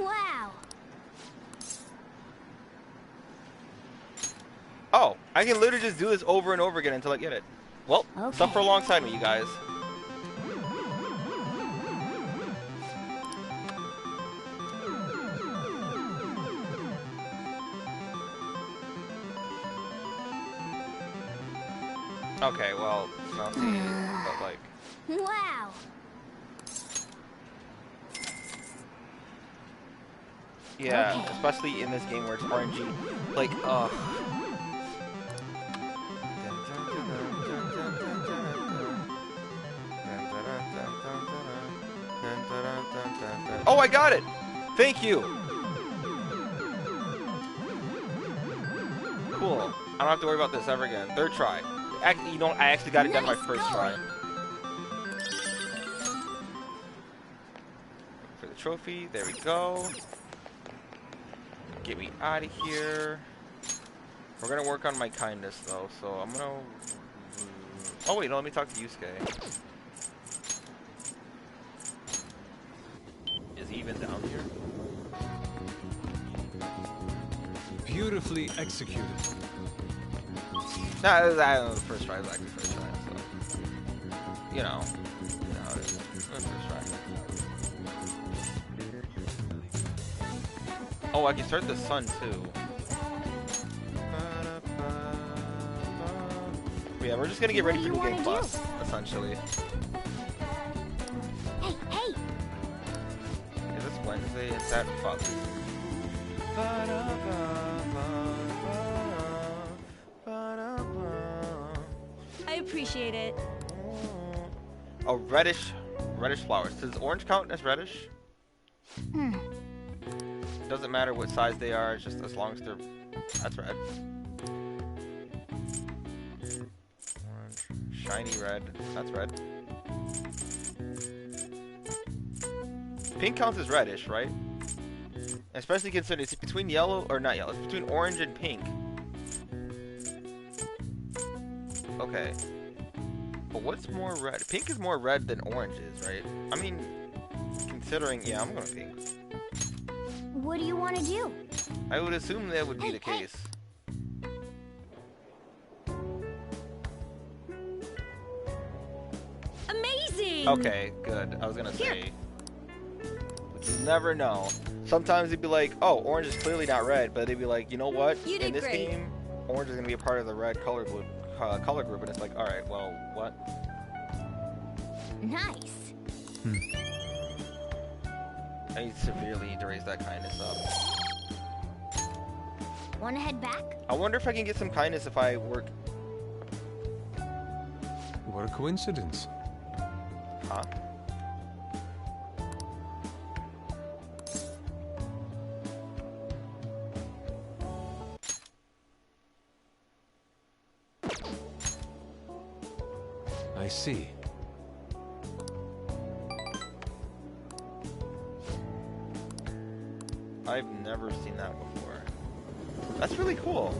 Wow. Oh, I can literally just do this over and over again until I get it. Well, suffer alongside me, you guys. Okay, well, it's not the, but like... Wow. Yeah, especially in this game where it's RNG. Like, oh, I got it! Thank you! Cool. I don't have to worry about this ever again. Third try. Actually, you know, I actually got it done my first try. For the trophy, there we go. Get me out of here. We're gonna work on my kindness though, so I'm gonna... Oh wait, no, let me talk to Yusuke. Is he even down here? Beautifully executed. Nah, that was the first try. It was actually the first try, so... You know how it is. It was the first try. Oh, I can start the sun too. But yeah, we're just gonna get ready for New Game Plus, essentially. Hey, hey! Is this Wednesday? Is that fuck? I appreciate it. Oh, reddish flowers. Does orange count as reddish? Doesn't matter what size they are, it's just as long as they're... That's red. Orange. Shiny red. That's red. Pink counts as reddish, right? Especially considering it's between yellow, or not yellow, it's between orange and pink. Okay. But what's more red? Pink is more red than orange is, right? I mean, considering... Yeah, I'm going pink. What do you want to do? I would assume that would be the case. Amazing! Okay, good. I was gonna say... But you never know. Sometimes they'd be like, oh, orange is clearly not red, but they'd be like, you know what? You did in this great. game, orange is gonna be a part of the red color group, and it's like, alright, well, what? Nice. I severely need to raise that kindness up. Want to head back? I wonder if I can get some kindness if I work... What a coincidence. Huh? I see. I've never seen that before. That's really cool.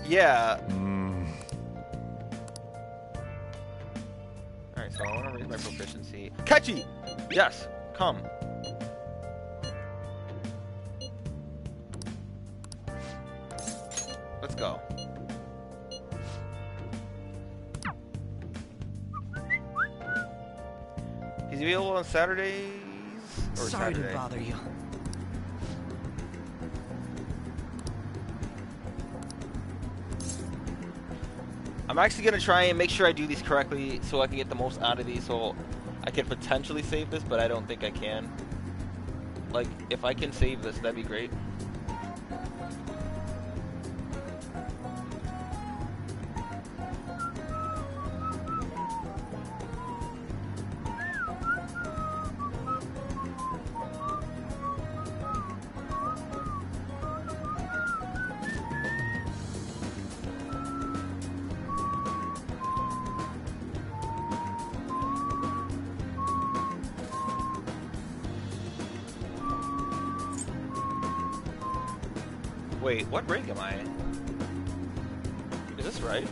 Yeah. Alright, so I want to raise my proficiency. Catchy! Yes, come. Let's go. He's available on Saturdays or Sorry Saturday. to bother you. I'm actually gonna try and make sure I do these correctly so I can get the most out of these, so I can potentially save this, but I don't think I can. Like, if I can save this, that'd be great. Wait, what rank am I? Is this right?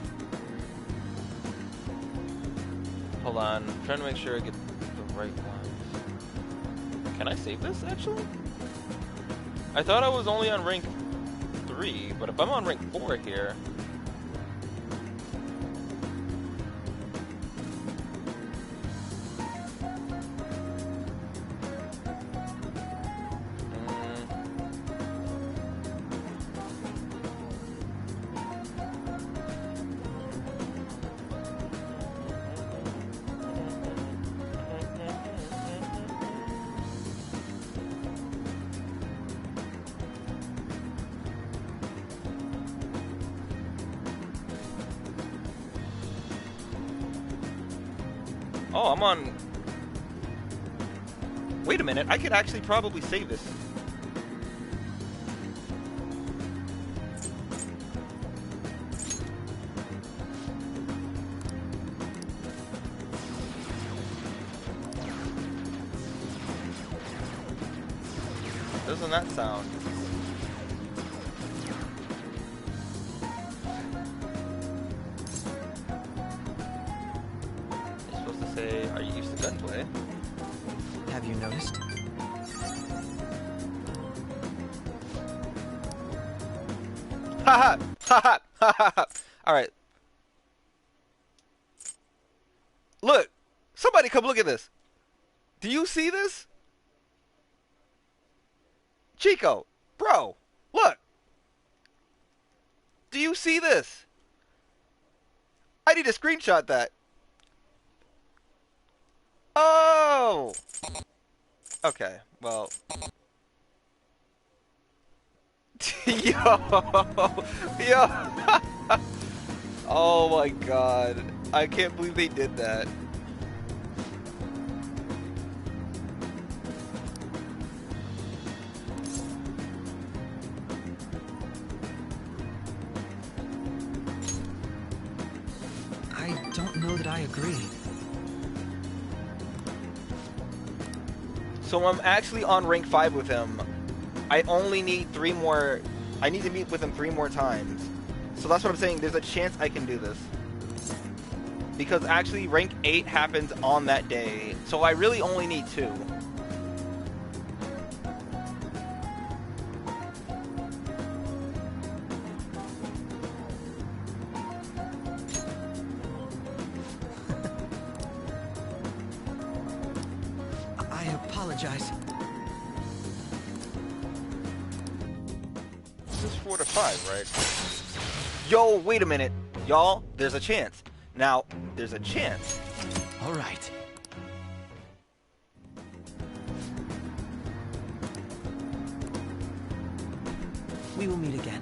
Hold on, I'm trying to make sure I get the right ones. Can I save this, actually? I thought I was only on rank 3, but if I'm on rank 4 here... Oh, I'm on... Wait a minute, I could actually probably save this. Doesn't that sound? Say, are you used to gunplay? Have you noticed? Haha! Haha! Haha! Alright. Look! Somebody come look at this! Do you see this? Chico! Bro! Look! Do you see this? I need to screenshot that. Oh! Okay, well... Yo! Yo! Oh my god. I can't believe they did that. I don't know that I agree. So I'm actually on rank 5 with him. I only need 3 more... I need to meet with him 3 more times. So that's what I'm saying. There's a chance I can do this. Because actually rank 8 happens on that day. So I really only need 2. I apologize. This is 4 to 5, right? Yo, wait a minute. Y'all, there's a chance. Now, there's a chance. All right. We will meet again.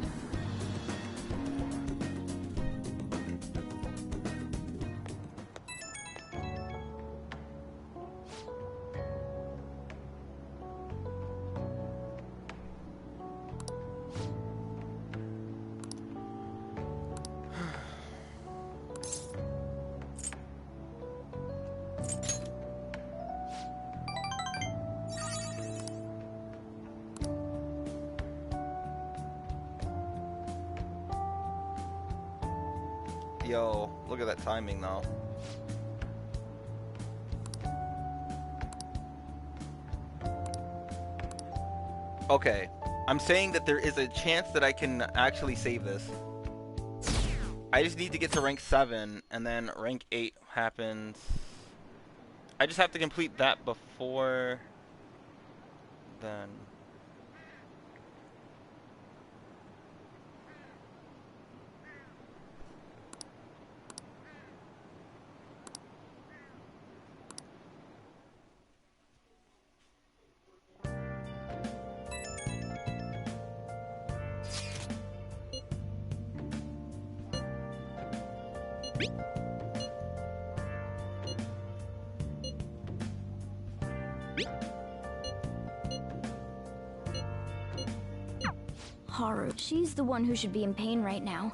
Yo, look at that timing though. Okay, I'm saying that there is a chance that I can actually save this. I just need to get to rank 7, and then rank 8 happens. I just have to complete that before then. Haru, she's the one who should be in pain right now.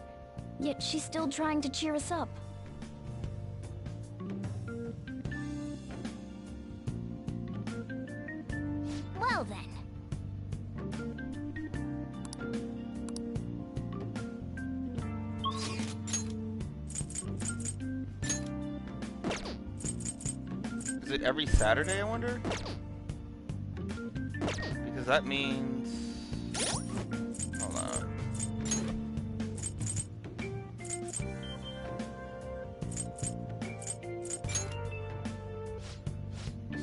Yet she's still trying to cheer us up. Well then. Is it every Saturday, I wonder? Because that means... Hold on.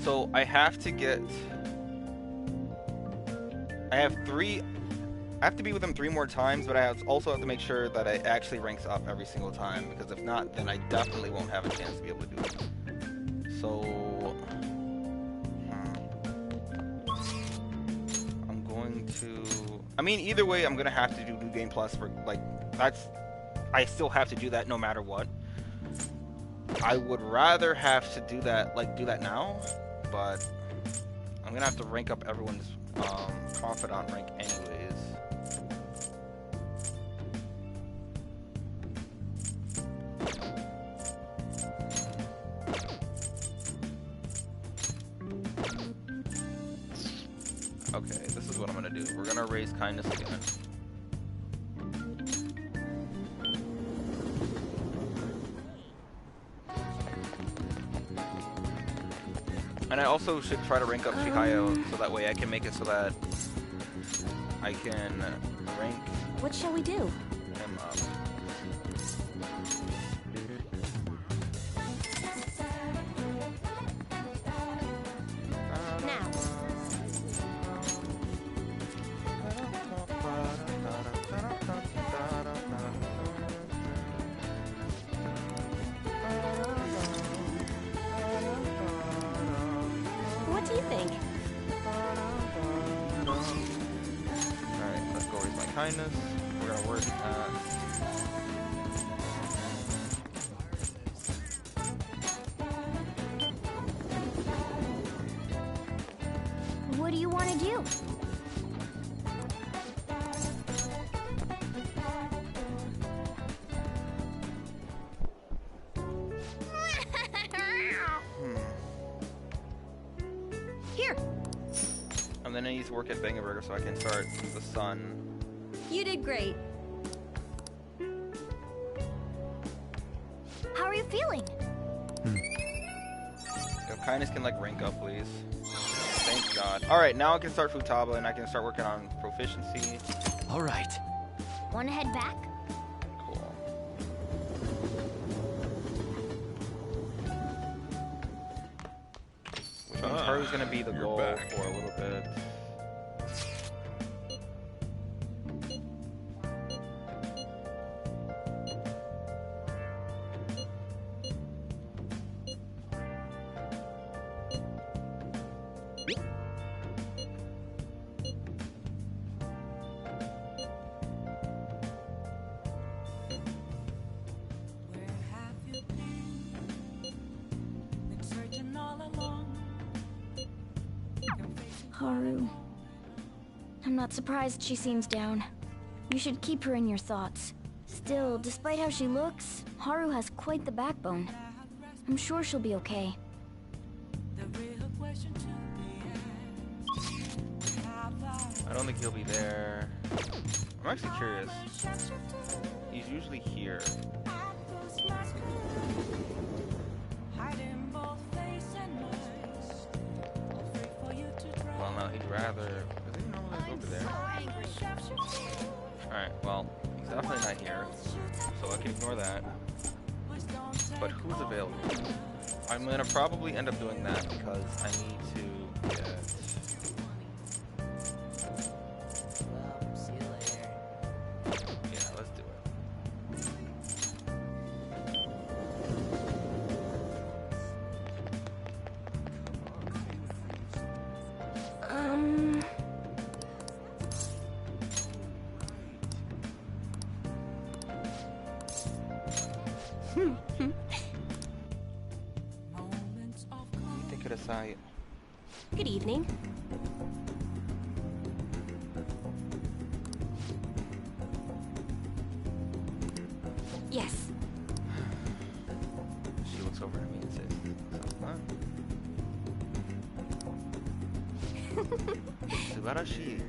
So I have to get... I have to be with them 3 more times, but I also have to make sure that it actually ranks up every single time, because if not, then I definitely won't have a chance to be able to do it. So... I'm going to... I mean, either way, I'm going to have to do New Game Plus for, like, that's... I still have to do that no matter what. I would rather have to do that, like, do that now, but I'm going to have to rank up everyone's confidant rank anyways. Okay, this is what I'm gonna do. We're gonna raise kindness again. And I also should try to rank up Shihayo so that way I can make it so that I can rank What shall we do? him up. Now. What do you think? Alright, let's go raise my kindness. We're gonna work at... What do you want to do? Here. And then I need to work at Bangerberger so I can start the sun. You did great. How are you feeling? If kindness can like rank up, please. Thank God. Alright, now I can start Futaba and I can start working on proficiency. Alright. Want to head back? Cool. Which means Haru's gonna be the goal for a little bit. Haru. I'm not surprised she seems down. You should keep her in your thoughts. Still, despite how she looks, Haru has quite the backbone. I'm sure she'll be okay. I don't think he'll be there. I'm actually curious. He's usually here. Well, no, he'd rather... Does he normally go over there? Alright, well, he's definitely not here. So I can ignore that. But who's available? I'm gonna probably end up doing that because I need to get... Yeah, let's do it. Think it aside. Good evening. Yes. She looks over at me and says, Subarashi.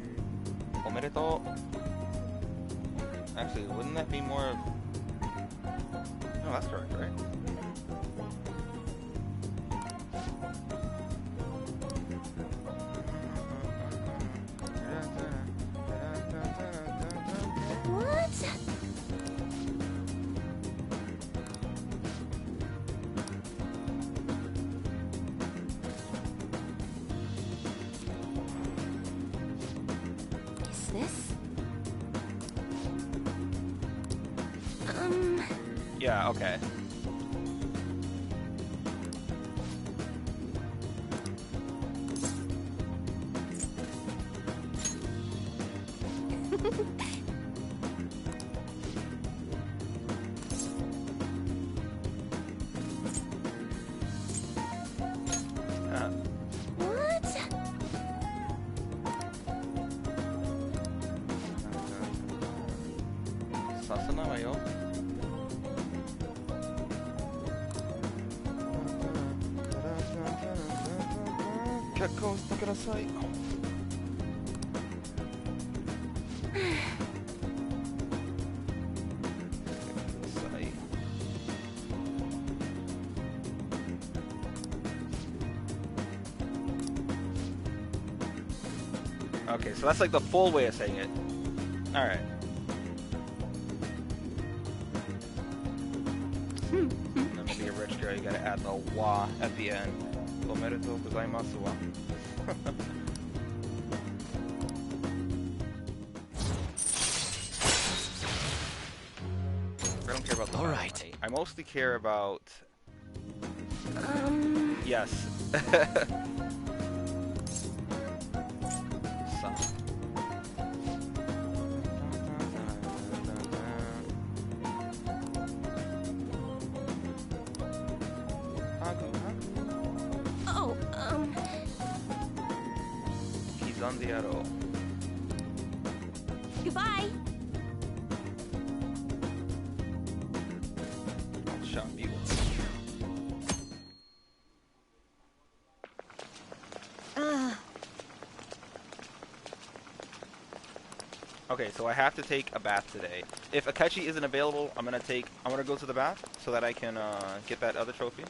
Omedetou. Actually, wouldn't that be more of... No, that's correct, right? this? Yeah, okay. Okay, so that's like the full way of saying it. Alright. Let me be a rich girl, you gotta add the wa at the end. Omedetou gozaimasu wa. I don't care about the money. I mostly care about... Yes. He's on the arrow. Goodbye. I'll shop you. Okay, so I have to take a bath today. If Akechi isn't available, I'm gonna go to the bath so that I can get that other trophy.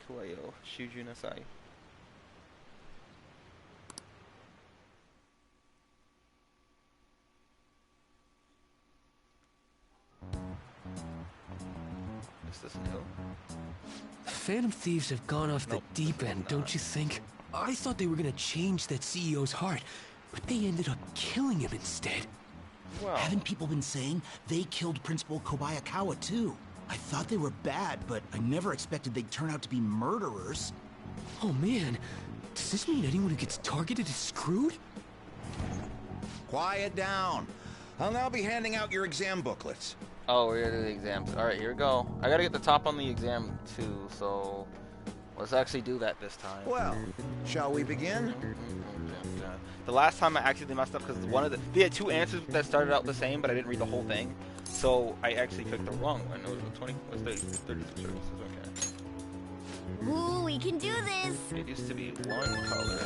Kuayo Shuju Nasai. Is this new? Phantom Thieves have gone off the deep end, don't you think? I thought they were gonna change that CEO's heart, but they ended up killing him instead. Well, haven't people been saying they killed Principal Kobayakawa too? I thought they were bad, but I never expected they'd turn out to be murderers. Oh man, does this mean anyone who gets targeted is screwed? Quiet down. I'll now be handing out your exam booklets. Oh, we're gonna do the exams. Alright, here we go. I gotta get the top on the exam too, so let's actually do that this time. Well, shall we begin? The last time I actually messed up because they had two answers that started out the same, but I didn't read the whole thing. So I actually picked the wrong one. It was 32 services, okay. Ooh, we can do this. It used to be one color.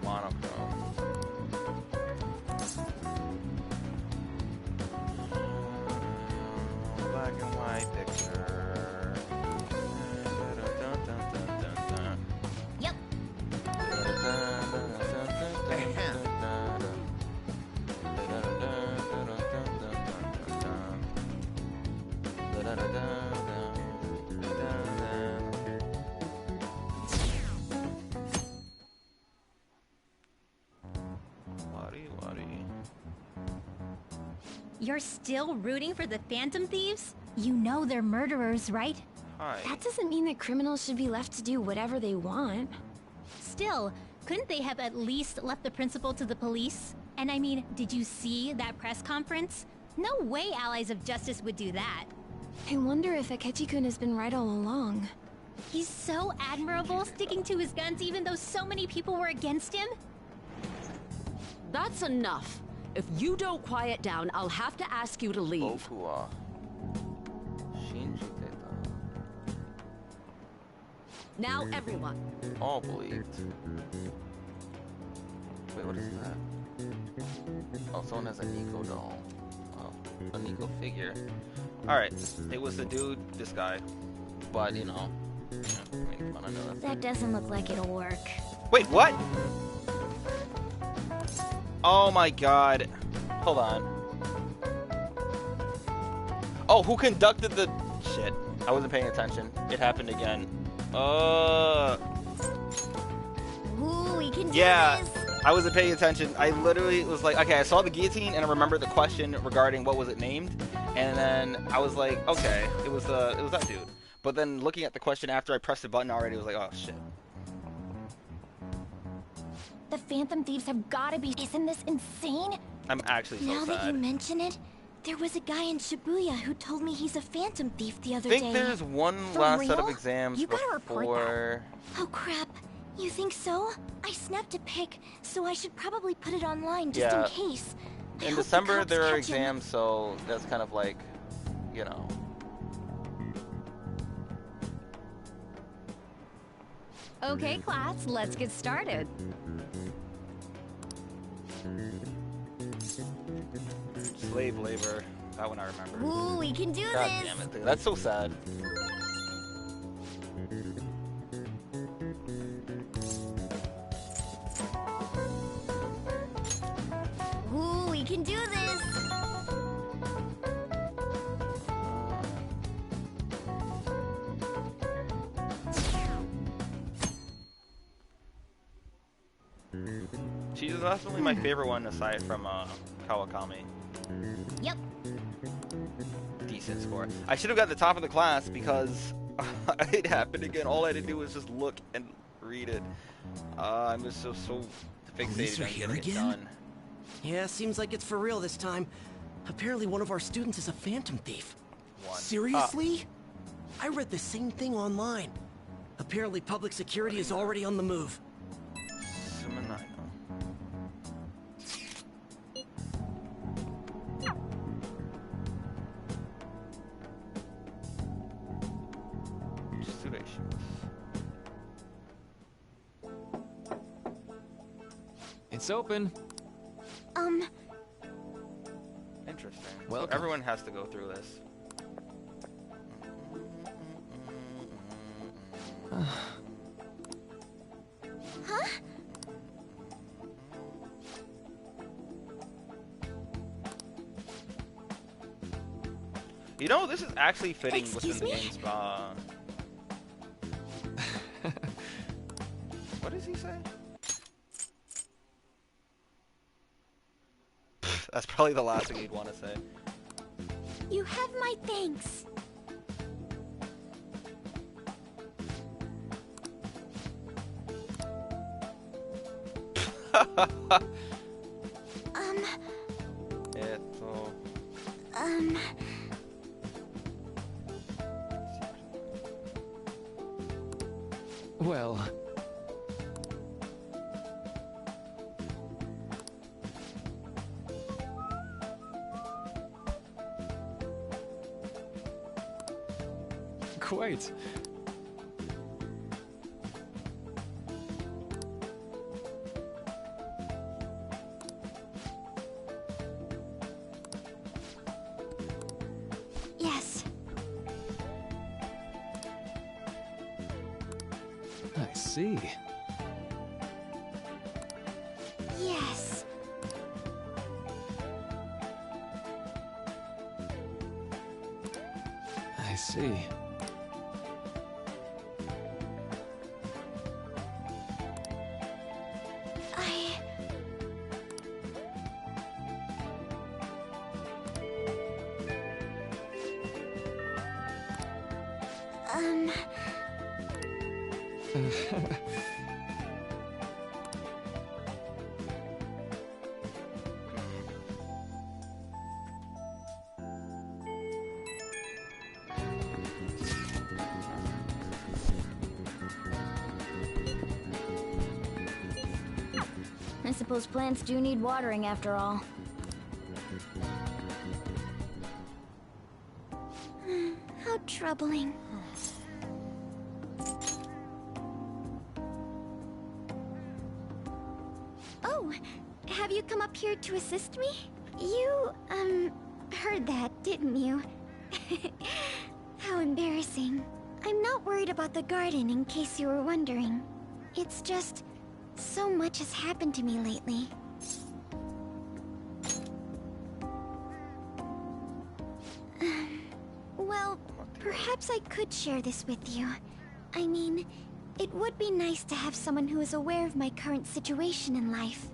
Monochrome. Black and white picture. Yep. You're still rooting for the Phantom Thieves? You know they're murderers, right? Hi. That doesn't mean that criminals should be left to do whatever they want. Still, couldn't they have at least left the principal to the police? And I mean, did you see that press conference? No way Allies of Justice would do that. I wonder if Akechi-kun has been right all along. He's so admirable, sticking to his guns even though so many people were against him. That's enough. If you don't quiet down, I'll have to ask you to leave. Now, everyone. All believed. Wait, what is that? Oh, someone has a Nico doll. Oh, a Nico figure. Alright, it was the dude, this guy. But, you know, Come on, I know That doesn't look like it'll work. Wait, what? Oh my god. Hold on. Oh, who conducted the... Shit. I wasn't paying attention. It happened again. Ooh, we can do Yeah, this. I wasn't paying attention. I literally was like, okay, I saw the guillotine and I remembered the question regarding what was it named, and then I was like, okay, it was that dude. But then looking at the question after I pressed the button already, I was like, oh shit. The Phantom Thieves have gotta be. Isn't this insane? I'm actually so Now that you sad. mention it, there was a guy in Shibuya who told me he's a Phantom Thief the other I day. think there's one For last set of real? exams You gotta report before. Oh crap. You think so? I snapped a pic, so I should probably put it online just Yeah. in case. I In hope the December cops there are catch him. exams, so that's kind of like, you know. Okay, class, let's get started. Slave labor. That one I remember. Ooh, we can do God this. damn it, dude. That's so sad. Ooh, we can do this. She's definitely my favorite one aside from Kawakami. Yep. Decent score. I should have got the top of the class because it happened again. All I had to do was just look and read it. I'm just so Police fixated are on here getting it again? done. Yeah, seems like it's for real this time. Apparently one of our students is a Phantom Thief. Seriously? I read the same thing online. Apparently public security is already on the move. It's open. Interesting. Well, So everyone has to go through this. Huh? You know, this is actually fitting Excuse within the me? game's What does he say? That's probably the last thing you'd want to say. You have my thanks. Eto. Well, quite. Yes. I see. Yes. I see. I suppose plants do need watering after all. How troubling. Oh, have you come up here to assist me? You, heard that, didn't you? How embarrassing. I'm not worried about the garden, in case you were wondering. It's just... so much has happened to me lately. Well, perhaps I could share this with you. I mean, it would be nice to have someone who is aware of my current situation in life.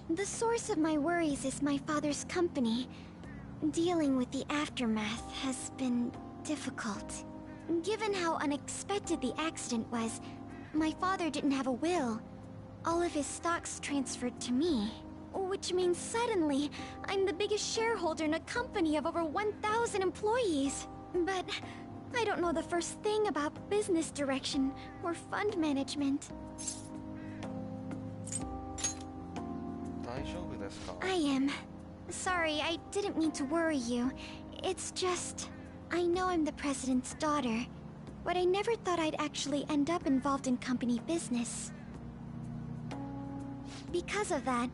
The source of my worries is my father's company. Dealing with the aftermath has been difficult. Given how unexpected the accident was, my father didn't have a will. All of his stocks transferred to me. Which means suddenly, I'm the biggest shareholder in a company of over 1,000 employees. But I don't know the first thing about business direction or fund management. I am. Sorry, I didn't mean to worry you. It's just... I know I'm the president's daughter, but I never thought I'd actually end up involved in company business. Because of that,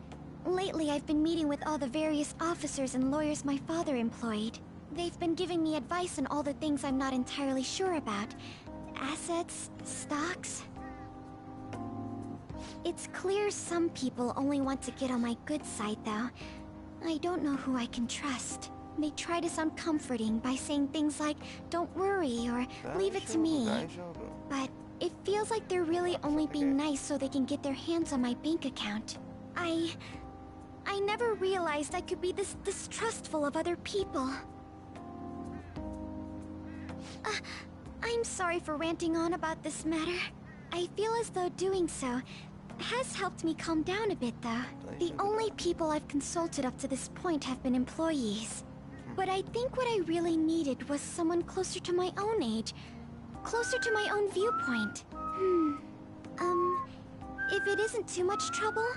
lately I've been meeting with all the various officers and lawyers my father employed. They've been giving me advice on all the things I'm not entirely sure about. Assets, stocks... It's clear some people only want to get on my good side, though. I don't know who I can trust. They try to sound comforting by saying things like, don't worry, or leave it to me. But it feels like they're really only being nice so they can get their hands on my bank account. I never realized I could be this distrustful of other people. I'm sorry for ranting on about this matter. I feel as though doing so has helped me calm down a bit, though. The only people I've consulted up to this point have been employees. But I think what I really needed was someone closer to my own age. Closer to my own viewpoint. If it isn't too much trouble,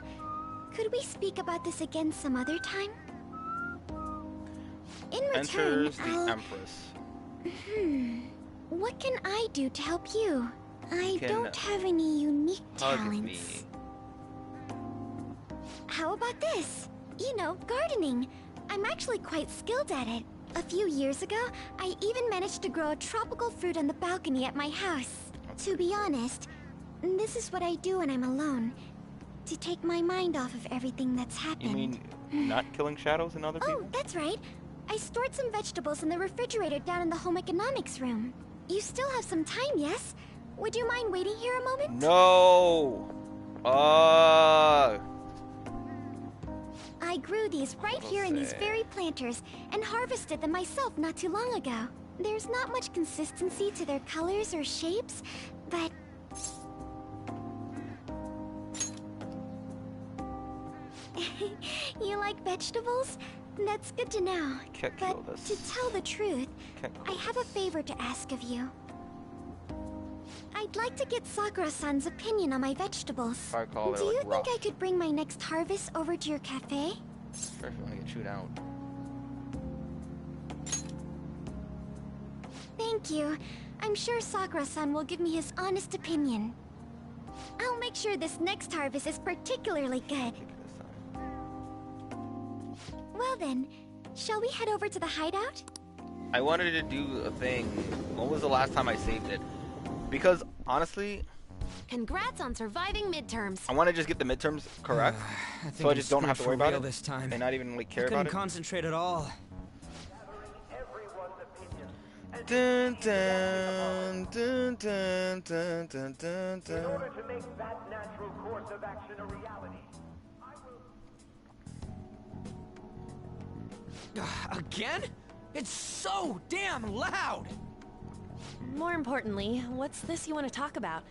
could we speak about this again some other time? In return, Enters the Empress. What can I do to help you? I don't have any unique talents. How about this? You know, gardening. I'm actually quite skilled at it. A few years ago, I even managed to grow a tropical fruit on the balcony at my house. To be honest, this is what I do when I'm alone. To take my mind off of everything that's happened. You mean not killing shadows and other people? Oh, that's right. I stored some vegetables in the refrigerator down in the home economics room. You still have some time, yes? Would you mind waiting here a moment? No! I grew these right here in these very planters and harvested them myself not too long ago. There's not much consistency to their colors or shapes, but... You like vegetables? That's good to know. But to tell the truth, I have a favor to ask of you. I'd like to get Sakura-san's opinion on my vegetables. Do you think I could bring my next harvest over to your cafe? Sure, if you want to get chewed out. Thank you. I'm sure Sakura-san will give me his honest opinion. I'll make sure this next harvest is particularly good. Well then, shall we head over to the hideout? I wanted to do a thing. When was the last time I saved it? Because, honestly... Congrats on surviving midterms. I want to just get the midterms correct, so I just don't have to worry about it this time. and not even like care about I couldn't it. Concentrate at all. Dun, dun, dun, dun, dun, dun, dun, dun. In order to make that natural course of action a reality, Again? It's so damn loud! More importantly, what's this you want to talk about?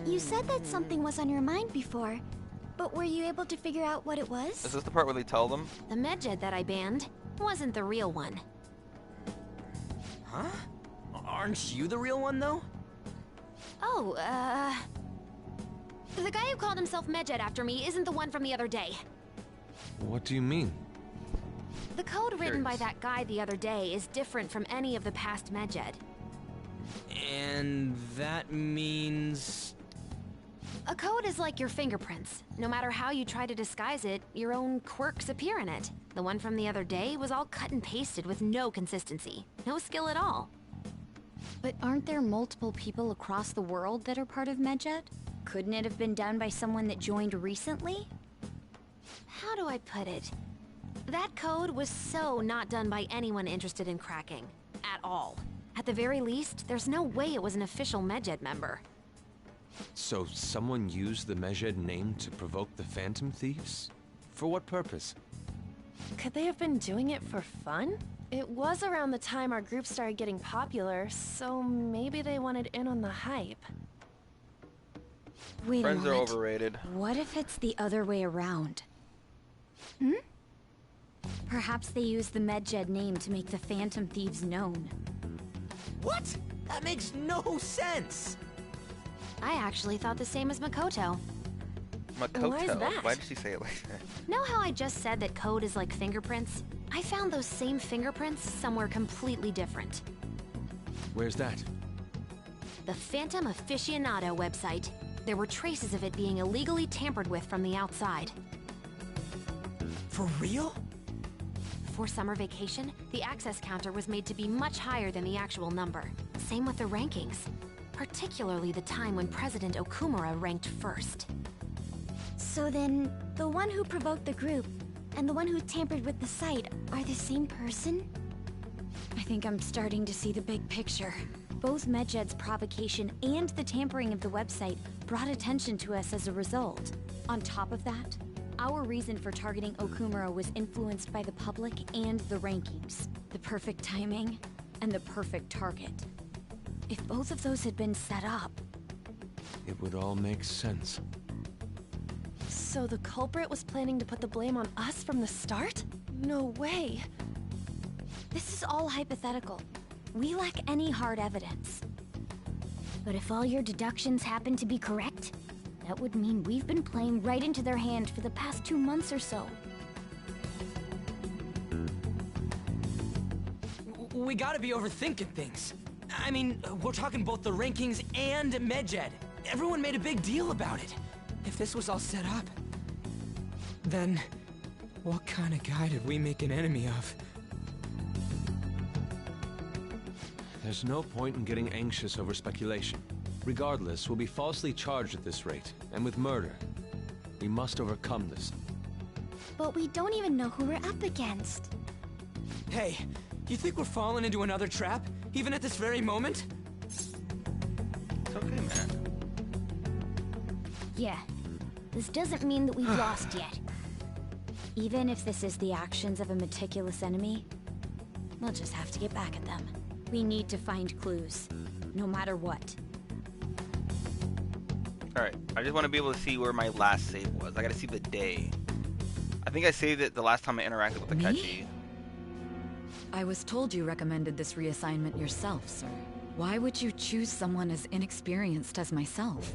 You said that something was on your mind before, but were you able to figure out what it was? Is this the part where they tell them? The medjed that I banned wasn't the real one. Huh? Aren't you the real one, though? Oh, the guy who called himself medjed after me isn't the one from the other day. What do you mean? The code written by that guy the other day is different from any of the past medjed. And that means... A code is like your fingerprints. No matter how you try to disguise it, your own quirks appear in it. The one from the other day was all cut and pasted with no consistency. No skill at all. But aren't there multiple people across the world that are part of Medjed? Couldn't it have been done by someone that joined recently? How do I put it? That code was so not done by anyone interested in cracking. At all. At the very least, there's no way it was an official Medjed member. So someone used the Medjed name to provoke the Phantom Thieves? For what purpose? Could they have been doing it for fun? It was around the time our group started getting popular, so maybe they wanted in on the hype. Wait Friends a are moment. overrated. What if it's the other way around? Hmm? Perhaps they used the Medjed name to make the Phantom Thieves known. What? That makes no sense! I actually thought the same as Makoto. Makoto? Why is that? Why did she say it like that? Know how I just said that code is like fingerprints? I found those same fingerprints somewhere completely different. Where's that? The Phantom Aficionado website. There were traces of it being illegally tampered with from the outside. For real? For summer vacation, the access counter was made to be much higher than the actual number. Same with the rankings. Particularly the time when President Okumura ranked first. So then, the one who provoked the group and the one who tampered with the site are the same person? I think I'm starting to see the big picture. Both Medjed's provocation and the tampering of the website brought attention to us as a result. On top of that, our reason for targeting Okumura was influenced by the public and the rankings. The perfect timing and the perfect target. If both of those had been set up... It would all make sense. So the culprit was planning to put the blame on us from the start? No way. This is all hypothetical. We lack any hard evidence. But if all your deductions happen to be correct, that would mean we've been playing right into their hand for the past 2 months or so. We gotta be overthinking things. I mean, we're talking both the rankings and Medjed. Everyone made a big deal about it. If this was all set up, then what kind of guy did we make an enemy of? There's no point in getting anxious over speculation. Regardless, we'll be falsely charged at this rate, and with murder. We must overcome this. But we don't even know who we're up against. Hey, you think we're falling into another trap, even at this very moment? It's okay, man. Yeah. This doesn't mean that we've lost yet. Even if this is the actions of a meticulous enemy, we'll just have to get back at them. We need to find clues, no matter what. Alright, I just want to be able to see where my last save was. I gotta see the day. I think I saved it the last time I interacted with Akechi. I was told you recommended this reassignment yourself, sir. Why would you choose someone as inexperienced as myself?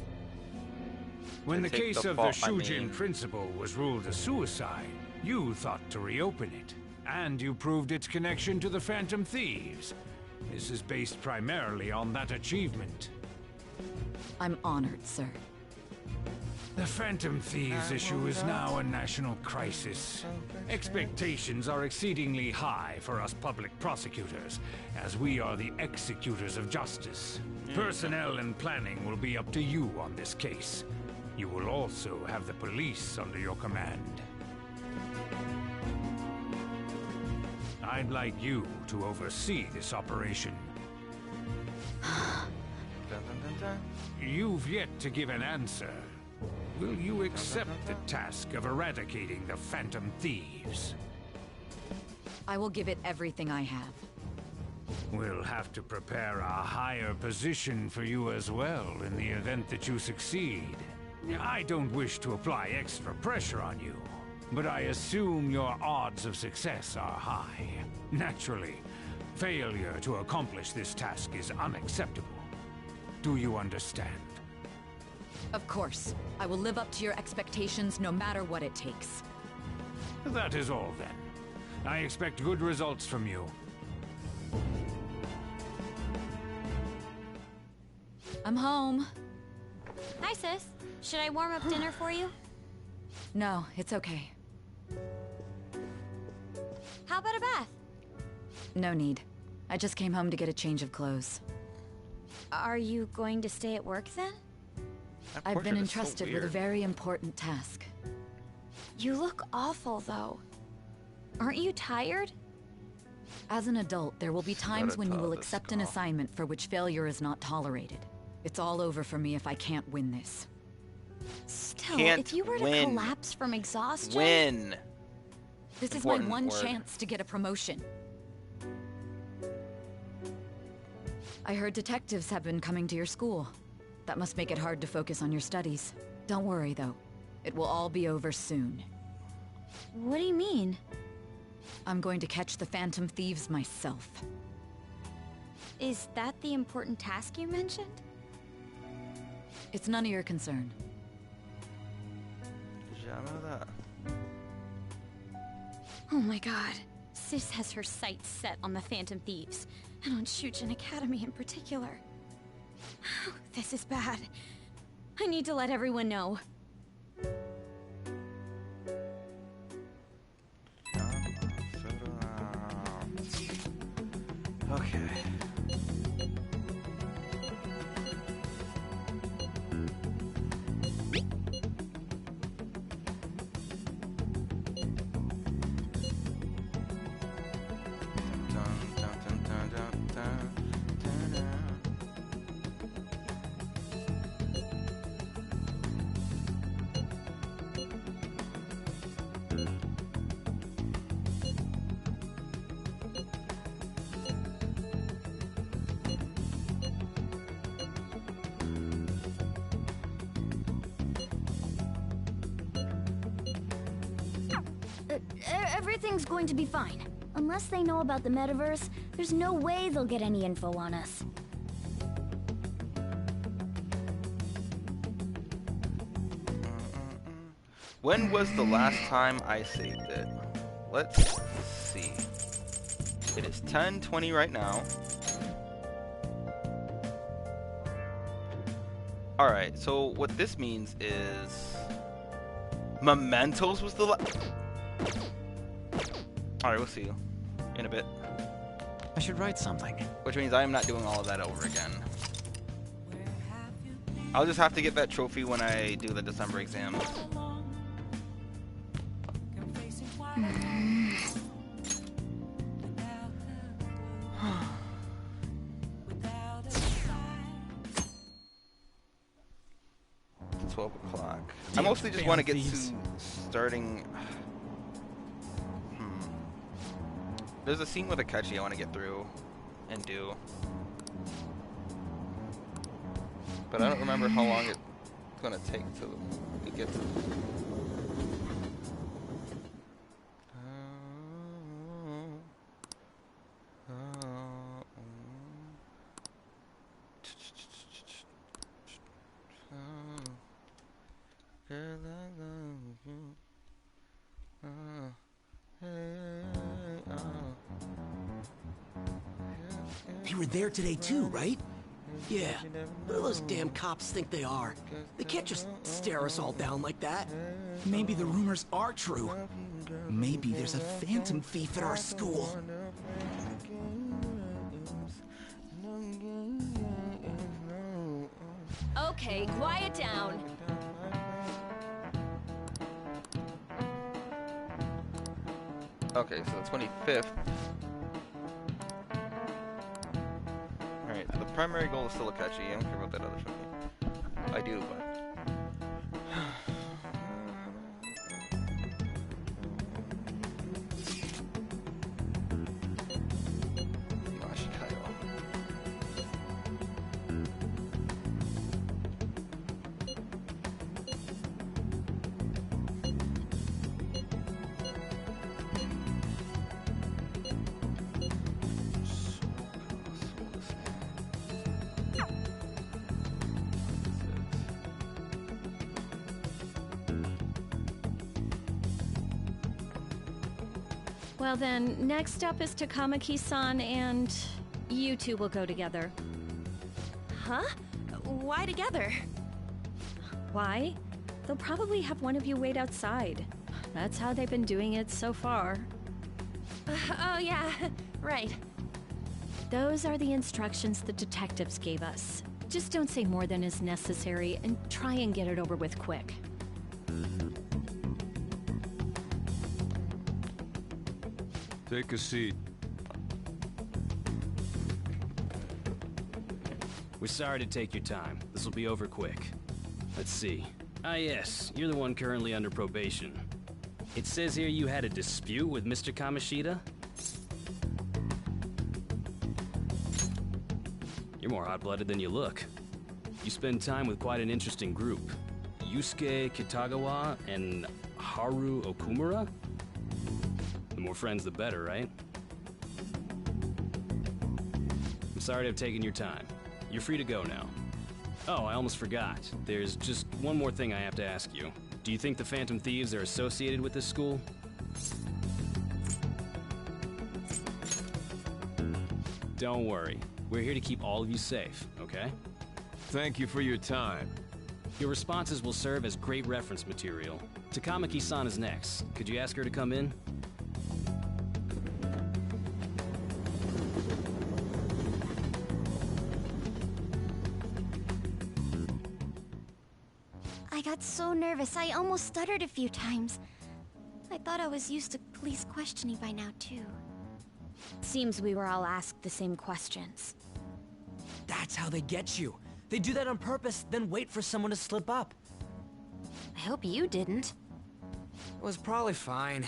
When the To take case the of fall- the Shujin principal was ruled a suicide, you thought to reopen it. And you proved its connection to the Phantom Thieves. This is based primarily on that achievement. I'm honored, sir. The Phantom Thieves issue is now a national crisis. Expectations are exceedingly high for us public prosecutors, as we are the executors of justice. Personnel and planning will be up to you on this case. You will also have the police under your command. I'd like you to oversee this operation. You've yet to give an answer. Will you accept the task of eradicating the Phantom Thieves? I will give it everything I have. We'll have to prepare a higher position for you as well in the event that you succeed. I don't wish to apply extra pressure on you, but I assume your odds of success are high. Naturally, failure to accomplish this task is unacceptable. Do you understand? Of course. I will live up to your expectations no matter what it takes. That is all then. I expect good results from you. I'm home. Hi, sis. Should I warm up dinner for you? No, it's okay. How about a bath? No need. I just came home to get a change of clothes. Are you going to stay at work then? I've been entrusted with a very important task. You look awful, though. Aren't you tired? As an adult, there will be times when you will accept an assignment for which failure is not tolerated. It's all over for me if I can't win this. Still, if you were to collapse from exhaustion... Win! This is my one chance to get a promotion. I heard detectives have been coming to your school. That must make it hard to focus on your studies. Don't worry, though. It will all be over soon. What do you mean? I'm going to catch the Phantom Thieves myself. Is that the important task you mentioned? It's none of your concern. Did y'all know that? Oh my god. Sis has her sights set on the Phantom Thieves, and on Shujin Academy in particular. This is bad. I need to let everyone know. Okay. Everything's going to be fine. Unless they know about the metaverse, there's no way they'll get any info on us. When was the last time I saved it? Let's see. It is 10:20 right now. Alright, so what this means is... Mementos was the last... Alright, we'll see you in a bit. I should write something. Which means I am not doing all of that over again. I'll just have to get that trophy when I do the December exams. It's 12 o'clock. I mostly just want to get to starting... There's a scene with Akechi I want to get through and do. But I don't remember how long it's going to take till we get to They were there today too, right? Yeah. What do those damn cops think they are? They can't just stare us all down like that. Maybe the rumors are true. Maybe there's a phantom thief at our school. Okay, quiet down. Okay, so the 25th. Alright, so the primary goal is still Akechi. I don't care about that other trophy. I do, but... Well then, next up is Takamaki-san, and you two will go together. Huh? Why together? Why? They'll probably have one of you wait outside. That's how they've been doing it so far. Oh yeah, right. Those are the instructions the detectives gave us. Just don't say more than is necessary and try and get it over with quick. Take a seat. We're sorry to take your time. This will be over quick. Let's see. Ah yes, you're the one currently under probation. It says here you had a dispute with Mr. Kamoshida? You're more hot-blooded than you look. You spend time with quite an interesting group. Yusuke Kitagawa and Haru Okumura? The more friends, the better, right? I'm sorry to have taken your time. You're free to go now. Oh, I almost forgot. There's just one more thing I have to ask you. Do you think the Phantom Thieves are associated with this school? Don't worry. We're here to keep all of you safe, okay? Thank you for your time. Your responses will serve as great reference material. Takamaki-san is next. Could you ask her to come in? I got so nervous, I almost stuttered a few times. I thought I was used to police questioning by now, too. Seems we were all asked the same questions. That's how they get you. They do that on purpose, then wait for someone to slip up. I hope you didn't. It was probably fine.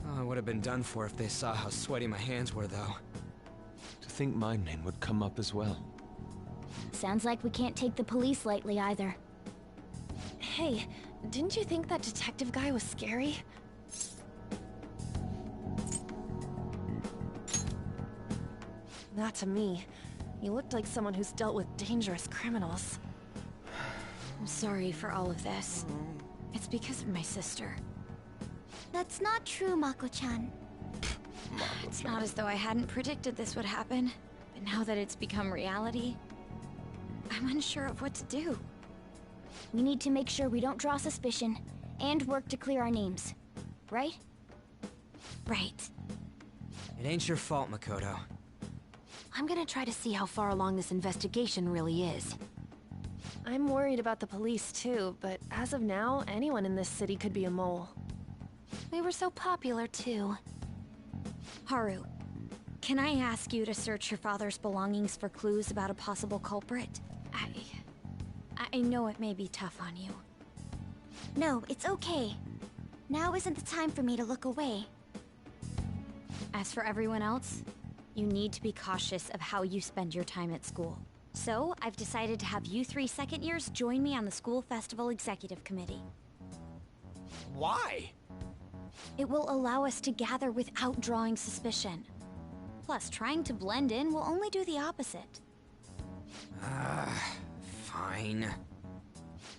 Oh, I would have been done for if they saw how sweaty my hands were, though. To think my name would come up as well. Sounds like we can't take the police lightly either. Hey, didn't you think that detective guy was scary? Not to me. He looked like someone who's dealt with dangerous criminals. I'm sorry for all of this. It's because of my sister. That's not true, Mako-chan. It's not as though I hadn't predicted this would happen, but now that it's become reality, I'm unsure of what to do. We need to make sure we don't draw suspicion, and work to clear our names. Right? Right. It ain't your fault, Makoto. I'm gonna try to see how far along this investigation really is. I'm worried about the police too, but as of now, anyone in this city could be a mole. We were so popular too. Haru, can I ask you to search your father's belongings for clues about a possible culprit? I know it may be tough on you. No, it's okay. Now isn't the time for me to look away. As for everyone else, you need to be cautious of how you spend your time at school. So, I've decided to have you 3 second years join me on the school festival executive committee. Why? It will allow us to gather without drawing suspicion. Plus, trying to blend in will only do the opposite. Fine.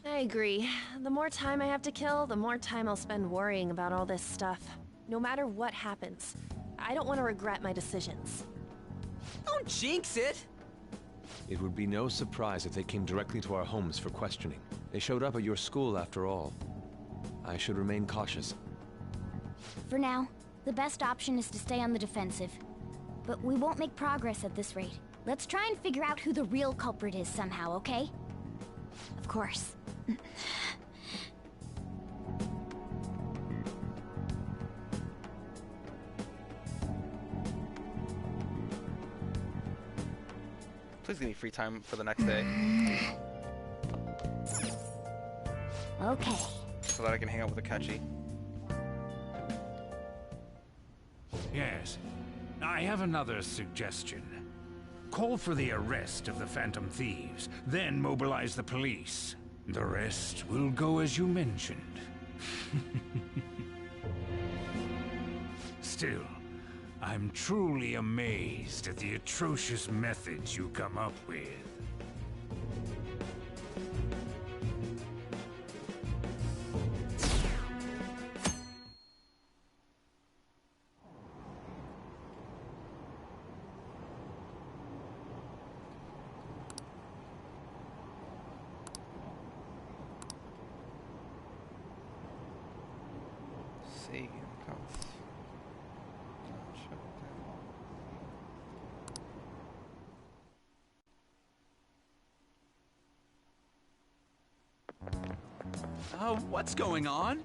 I agree. The more time I have to kill, the more time I'll spend worrying about all this stuff. No matter what happens, I don't want to regret my decisions. Don't jinx it! It would be no surprise if they came directly to our homes for questioning. They showed up at your school after all. I should remain cautious. For now, the best option is to stay on the defensive. But we won't make progress at this rate. Let's try and figure out who the real culprit is somehow, okay? Of course. Please give me free time for the next day. Okay. So that I can hang out with Akechi. Yes. I have another suggestion. Call for the arrest of the Phantom Thieves, then mobilize the police. The rest will go as you mentioned. Still, I'm truly amazed at the atrocious methods you come up with. game accounts. What's going on?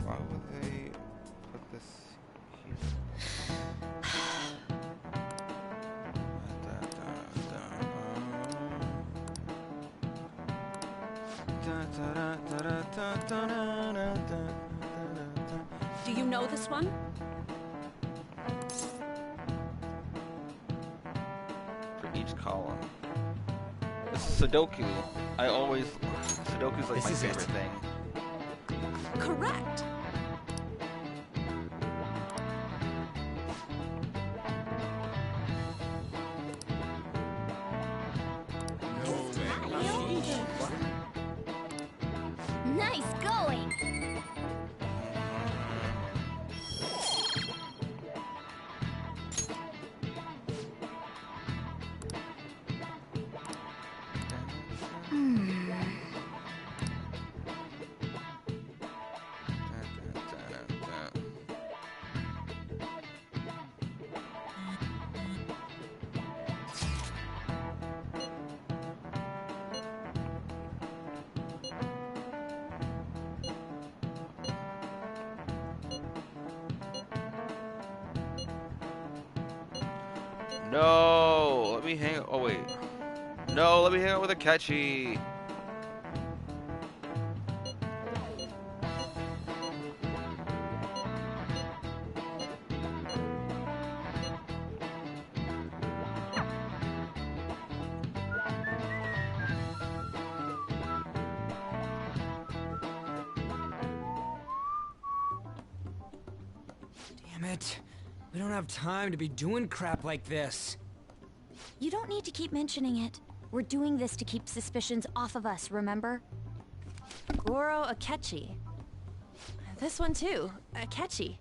Why would they put this here? Do you know this one? For each column. This is Sudoku. Sudoku's like my favorite thing. Correct. Nice going! No, let me hang out. Oh wait. No, let me hang out with Akechi. Damn it. We don't have time to be doing crap like this. You don't need to keep mentioning it. We're doing this to keep suspicions off of us, remember? Goro Akechi. This one too, Akechi.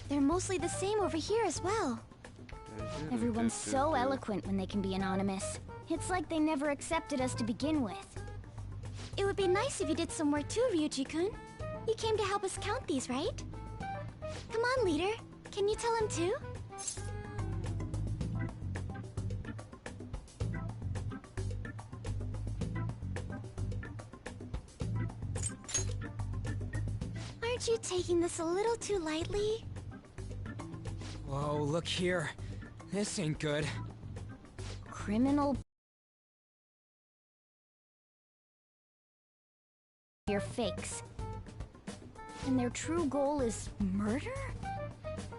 They're mostly the same over here as well. Everyone's so eloquent when they can be anonymous. It's like they never accepted us to begin with. It would be nice if you did some work too, Ryuji-kun. You came to help us count these, right? Come on, leader. Can you tell him too? Aren't you taking this a little too lightly? Whoa, look here. This ain't good. Criminal... You're fakes. And their true goal is murder?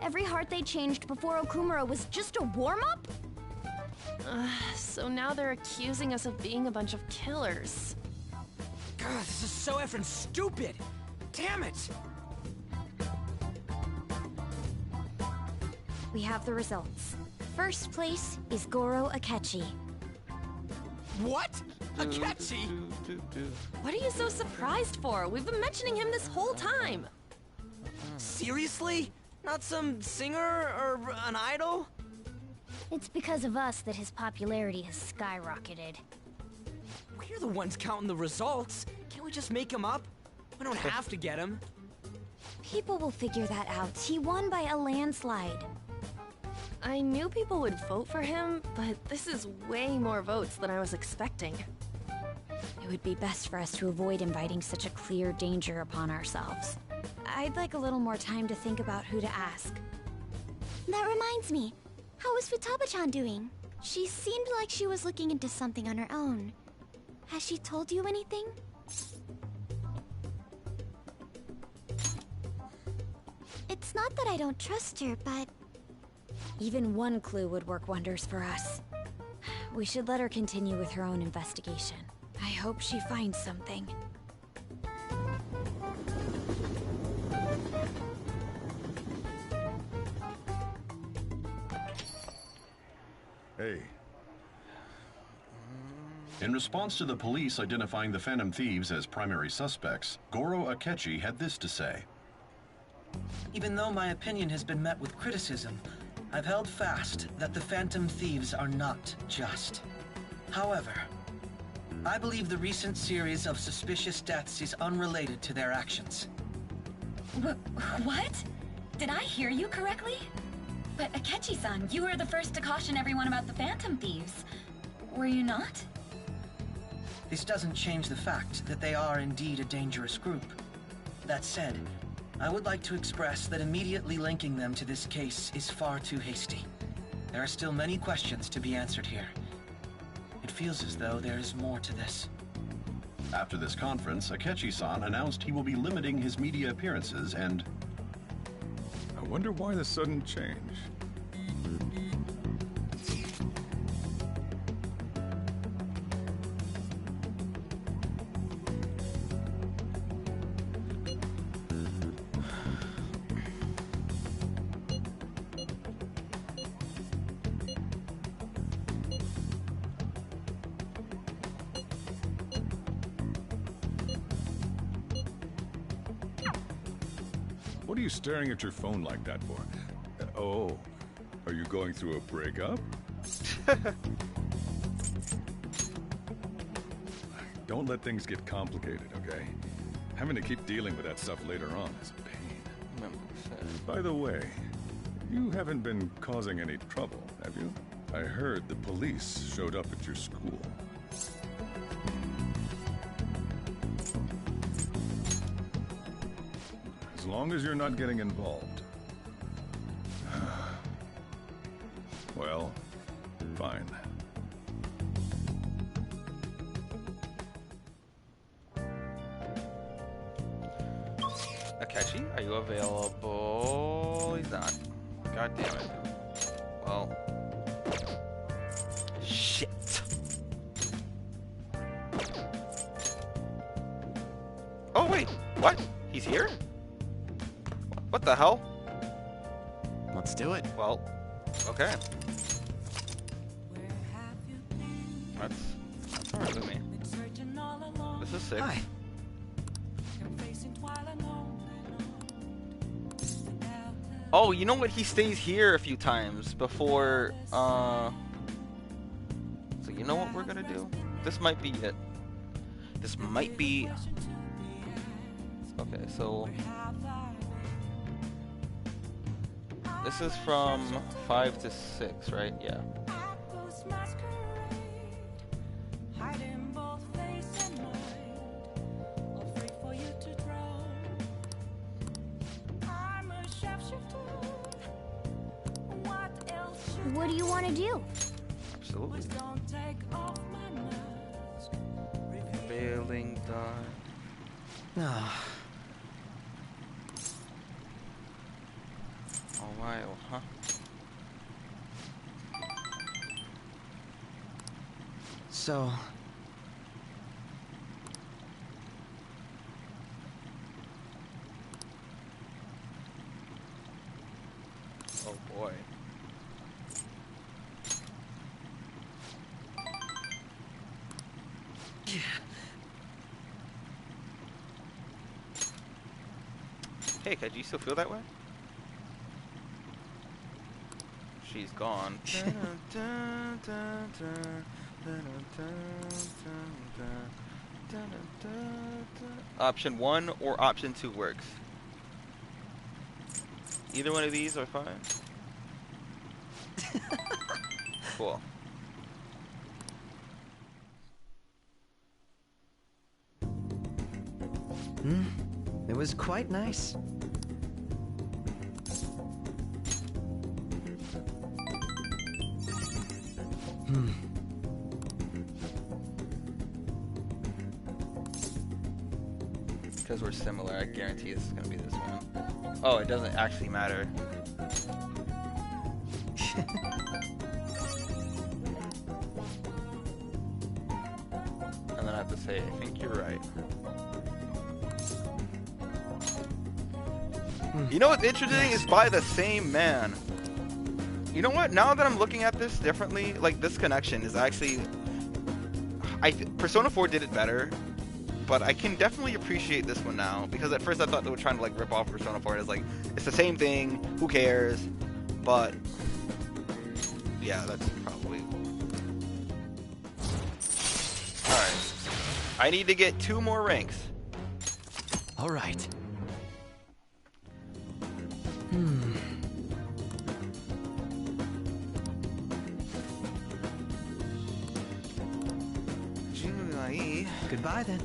Every heart they changed before Okumura was just a warm-up? So now they're accusing us of being a bunch of killers. God, this is so effing stupid! Damn it! We have the results. First place is Goro Akechi. What? Akechi? What are you so surprised for? We've been mentioning him this whole time. Seriously? Not some singer or an idol? It's because of us that his popularity has skyrocketed. We're the ones counting the results. Can't we just make him up? We don't have to get him. People will figure that out. He won by a landslide. I knew people would vote for him, but this is way more votes than I was expecting. It would be best for us to avoid inviting such a clear danger upon ourselves. I'd like a little more time to think about who to ask. That reminds me. How is Futaba-chan doing? She seemed like she was looking into something on her own. Has she told you anything? It's not that I don't trust her, but... Even one clue would work wonders for us. We should let her continue with her own investigation. I hope she finds something. Hey. In response to the police identifying the Phantom Thieves as primary suspects, Goro Akechi had this to say. Even though my opinion has been met with criticism, I've held fast that the Phantom Thieves are not just. However, I believe the recent series of suspicious deaths is unrelated to their actions. What? Did I hear you correctly? But Akechi-san, you were the first to caution everyone about the Phantom Thieves. Were you not? This doesn't change the fact that they are indeed a dangerous group. That said, I would like to express that immediately linking them to this case is far too hasty. There are still many questions to be answered here. It feels as though there is more to this. After this conference, Akechi-san announced he will be limiting his media appearances and... I wonder why the sudden change. What are you staring at your phone like that for? Oh, are you going through a breakup? Don't let things get complicated, okay? Having to keep dealing with that stuff later on is a pain. By the way, you haven't been causing any trouble, have you? I heard the police showed up at your school. As long as you're not getting involved. Well, fine. Akechi, are you available? He's not. God damn it. Well. Shit. Oh wait, what? He's here? What the hell? Let's do it. Well, okay. That's alright with me. This is sick. Hi. Oh, you know what? He stays here a few times before, So you know what we're gonna do? This might be it. This might be... Okay, so... This is from 5 to 6, right? Yeah. What do you want to do? Absolutely. Failing done. Ah. A while, huh? So... Oh boy. Hey, do you still feel that way? She's gone. Option 1 or option 2 works. Either one of these are fine. Cool. It was quite nice. Because we're similar, I guarantee this is gonna be this one. Oh, it doesn't actually matter. And then I have to say, I think you're right. You know what's interesting? It's by the same man. You know what? Now that I'm looking at this differently, like this connection is actually... Persona 4 did it better, but I can definitely appreciate this one now, because at first I thought they were trying to like rip off Persona 4, and it's like, it's the same thing, who cares? But, yeah, that's probably... Alright. I need to get 2 more ranks. Alright. Goodbye then.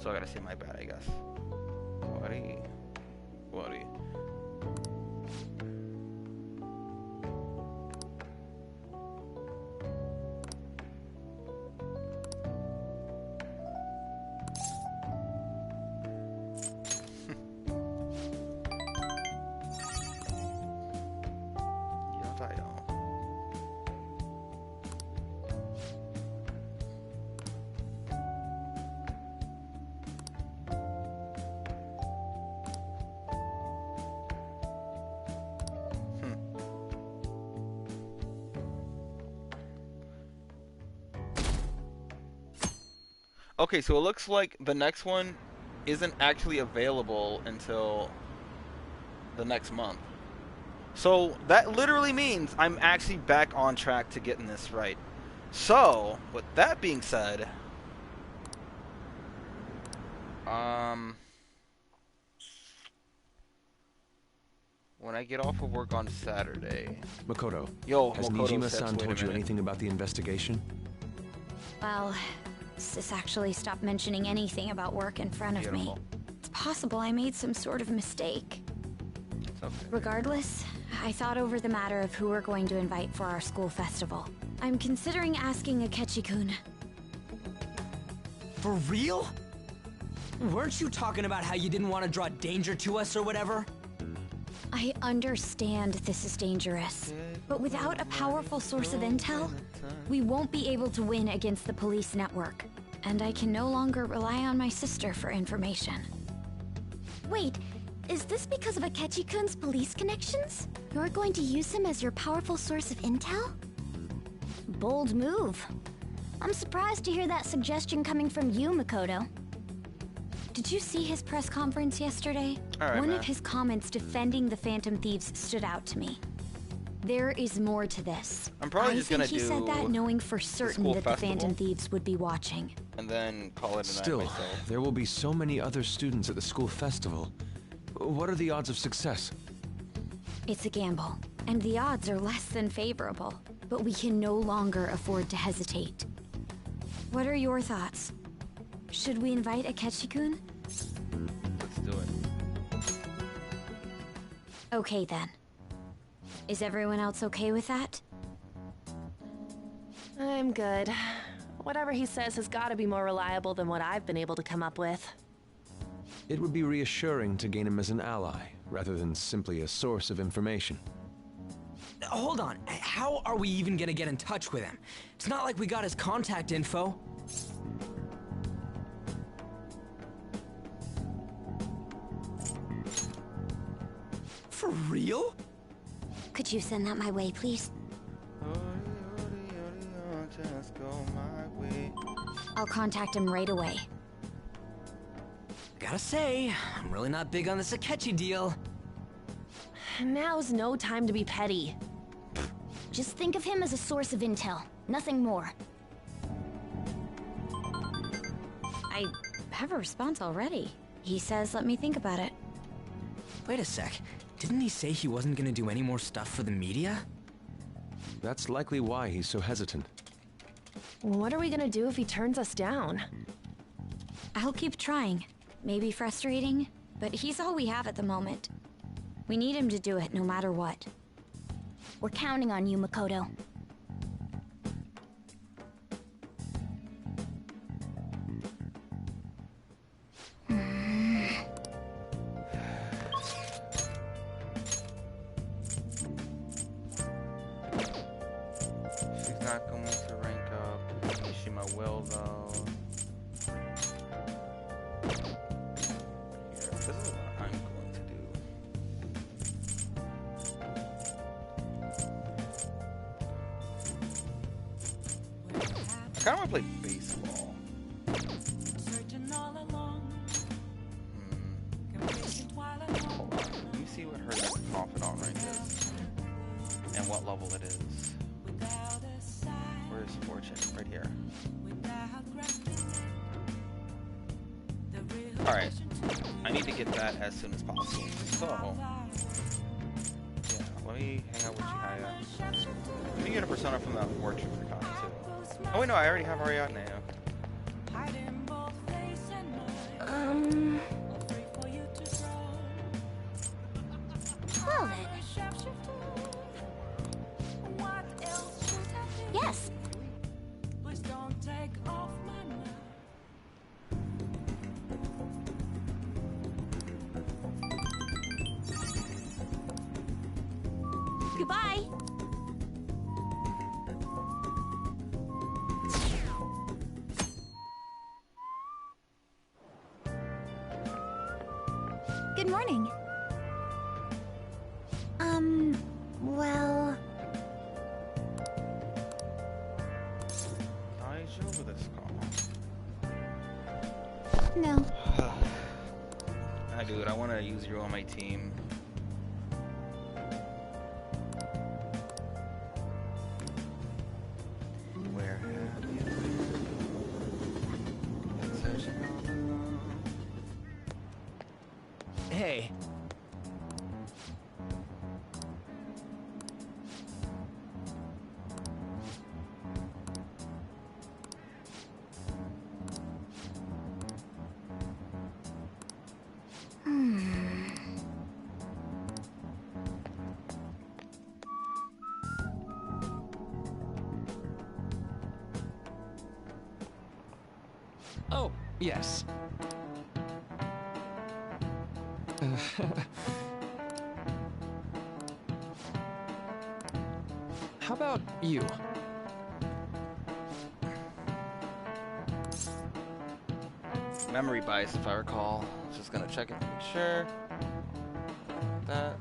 So I gotta say my bad, I guess. Worry. Okay, so it looks like the next one isn't actually available until the next month. So that literally means I'm actually back on track to getting this right. So, with that being said, when I get off of work on Saturday... Makoto, Yo, has Makoto Nijima-san told you anything about the investigation? Well, Sis actually stopped mentioning anything about work in front of me. It's possible I made some sort of mistake. Okay. Regardless, I thought over the matter of who we're going to invite for our school festival. I'm considering asking Akechi-kun. For real? Weren't you talking about how you didn't want to draw danger to us or whatever? I understand this is dangerous, but without a powerful source of intel, we won't be able to win against the police network. And I can no longer rely on my sister for information. Wait, is this because of Akechi-kun's police connections? You're going to use him as your powerful source of intel? Bold move. I'm surprised to hear that suggestion coming from you, Makoto. Did you see his press conference yesterday? One of his comments defending the Phantom Thieves stood out to me. There is more to this. I'm probably just gonna do... I think he said that knowing for certain that the Phantom Thieves would be watching. And then call it a night Still, myself. there will be so many other students at the school festival. What are the odds of success? It's a gamble, and the odds are less than favorable. But we can no longer afford to hesitate. What are your thoughts? Should we invite Akechi-kun? Let's do it. Okay then. Is everyone else okay with that? I'm good. Whatever he says has got to be more reliable than what I've been able to come up with. It would be reassuring to gain him as an ally, rather than simply a source of information. Hold on, how are we even gonna get in touch with him? It's not like we got his contact info. For real? Could you send that my way, please? I'll contact him right away. Gotta say, I'm really not big on this Akechi deal. Now's no time to be petty. Just think of him as a source of intel, nothing more. I have a response already. He says let me think about it. Wait a sec. Didn't he say he wasn't gonna do any more stuff for the media? That's likely why he's so hesitant. What are we gonna do if he turns us down? I'll keep trying. Maybe frustrating, but he's all we have at the moment. We need him to do it no matter what. We're counting on you, Makoto. not going to rank up. Mishima will though. Here, this is what I'm going to do. I kind of want to play baseball. Hold on. Let me see what her next confidant rank is. And what level it is. Where's Fortune? Right here. Alright. I need to get that as soon as possible. So, yeah, let me hang out with Chihaya. Let me get a persona from that Fortune recon too. Oh wait, no, I already have Ariadne. Well then. Yes. Goodbye. Good morning. Well... I over this call. No. Dude, I want to use you on my team. Where have you been? Searching all along. Hey. Oh, yes. How about you? Memory bias, if I recall. Just gonna check it to make sure. That.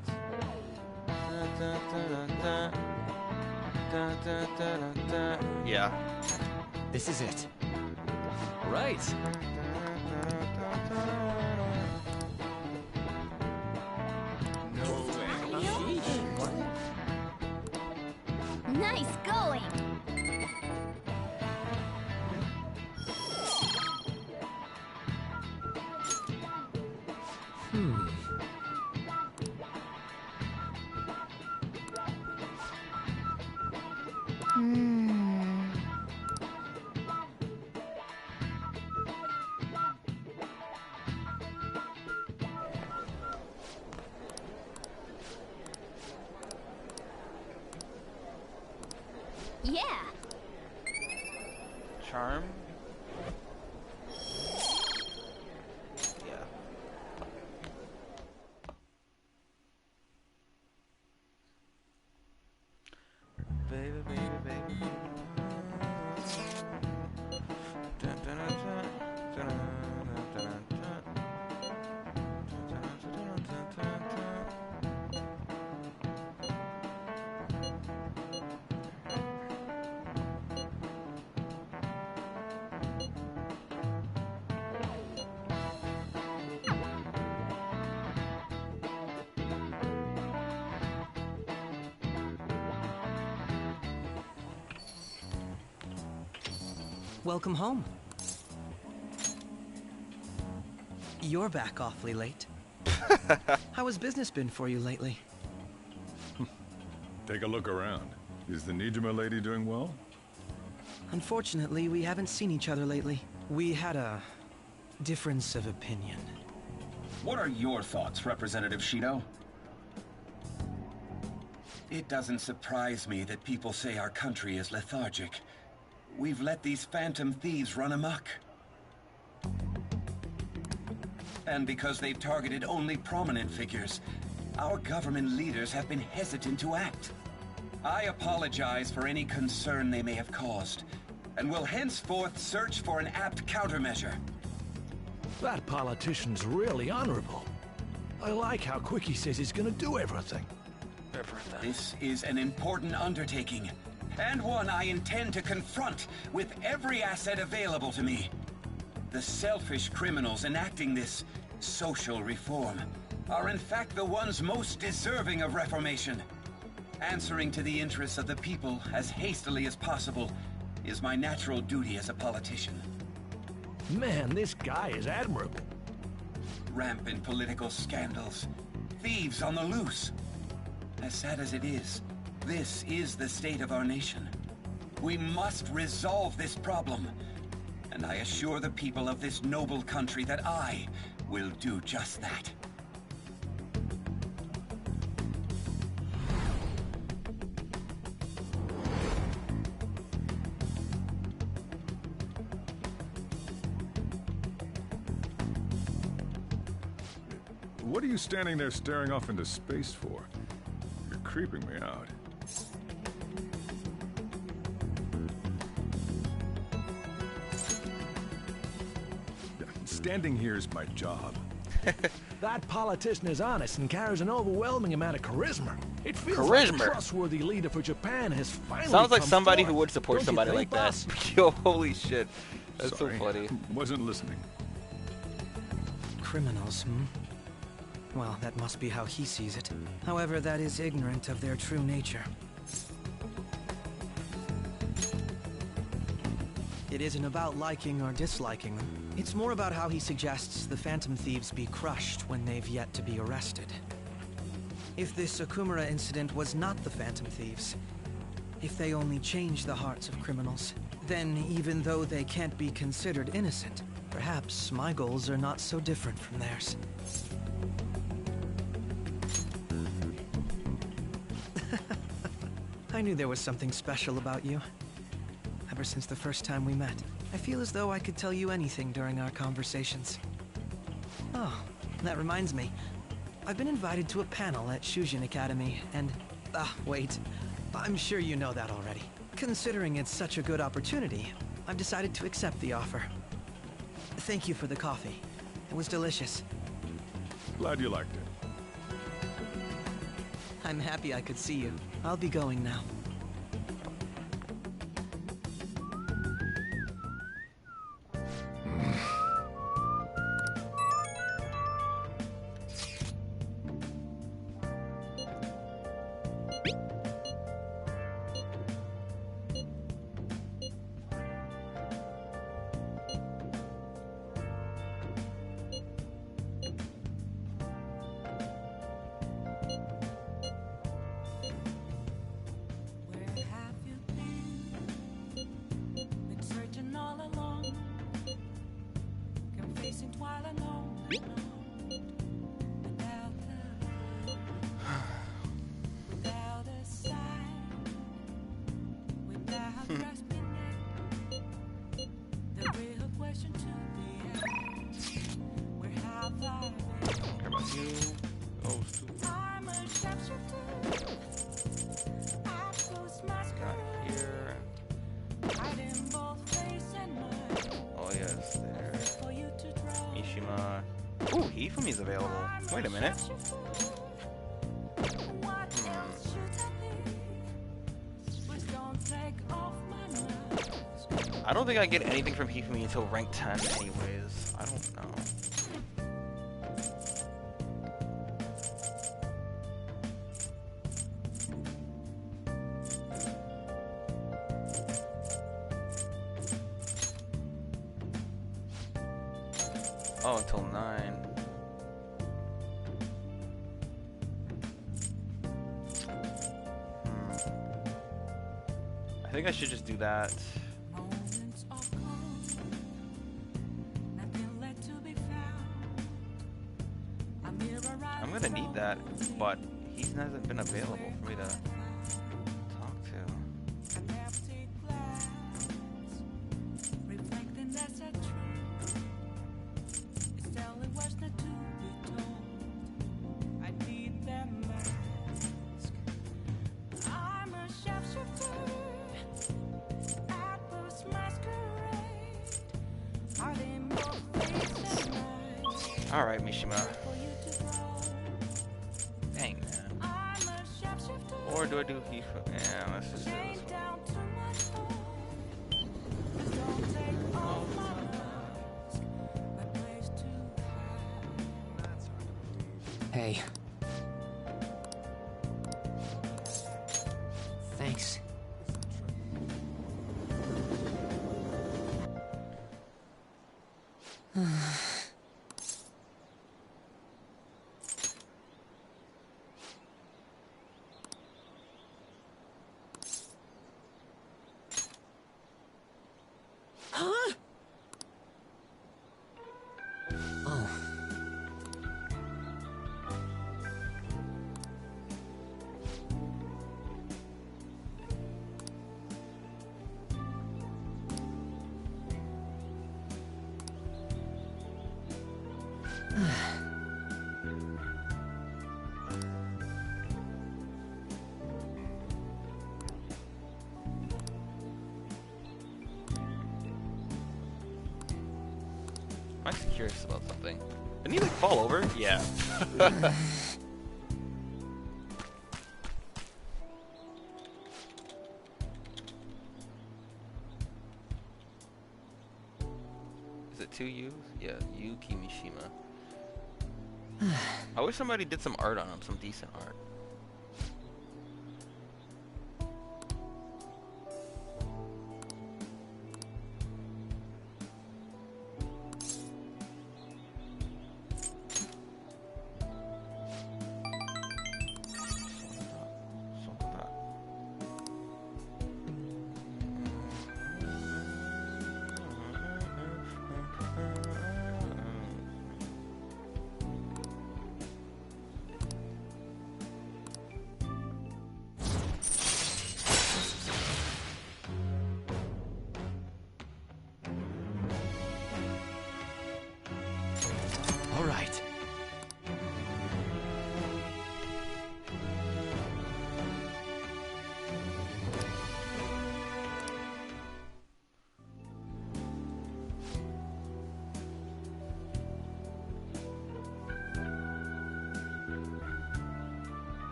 Yeah. This is it. Right. Nice going. Yeah. Charm. Yeah. Baby, baby, baby. Dun, dun, dun, dun, dun, dun, dun, dun. Dun, dun, dun, dun, dun, dun. Welcome home. You're back awfully late. How has business been for you lately? Take a look around. Is the Nijima lady doing well? Unfortunately, we haven't seen each other lately. We had a difference of opinion. What are your thoughts, Representative Shido? It doesn't surprise me that people say our country is lethargic. We've let these phantom thieves run amok. And because they've targeted only prominent figures, our government leaders have been hesitant to act. I apologize for any concern they may have caused, and will henceforth search for an apt countermeasure. That politician's really honorable. I like how quick he says he's gonna do everything. This is an important undertaking, and one I intend to confront with every asset available to me. The selfish criminals enacting this social reform are in fact the ones most deserving of reformation. Answering to the interests of the people as hastily as possible is my natural duty as a politician. Man, this guy is admirable. Rampant political scandals, thieves on the loose. As sad as it is, this is the state of our nation. We must resolve this problem, and I assure the people of this noble country that I will do just that. What are you standing there staring off into space for? You're creeping me out. Standing here is my job. That politician is honest and carries an overwhelming amount of charisma. It feels like a trustworthy leader for Japan has finally Sounds like come somebody forth. who would support Don't somebody you like think, that. boss? Yo, holy shit. That's Sorry, so funny. Wasn't listening. Criminals, Well, that must be how he sees it. However, that is ignorant of their true nature. It isn't about liking or disliking them. It's more about how he suggests the Phantom Thieves be crushed when they've yet to be arrested. If this Okumura incident was not the Phantom Thieves, if they only change the hearts of criminals, then even though they can't be considered innocent, perhaps my goals are not so different from theirs. I knew there was something special about you. Ever since the first time we met, I feel as though I could tell you anything during our conversations. Oh, that reminds me. I've been invited to a panel at Shujin Academy, and... wait. I'm sure you know that already. Considering it's such a good opportunity, I've decided to accept the offer. Thank you for the coffee. It was delicious. Glad you liked it. I'm happy I could see you. I'll be going now. Hifumi's available. Wait a minute. I don't think I get anything from Hifumi until rank 10 anyways. I don't know. Oh, until 9. I think I should just do that. I'm gonna need that, but he hasn't been available for me to talk to. Alright, Mishima. Dang, man. Or do I do Hifa? Yeah, let's just do this one. Hey. Thanks. Huh? Oh. I'm actually curious about something. Didn't he like fall over? Yeah. Is it 2 U's? Yeah, Yuki Mishima. I wish somebody did some art on him, some decent art. All right.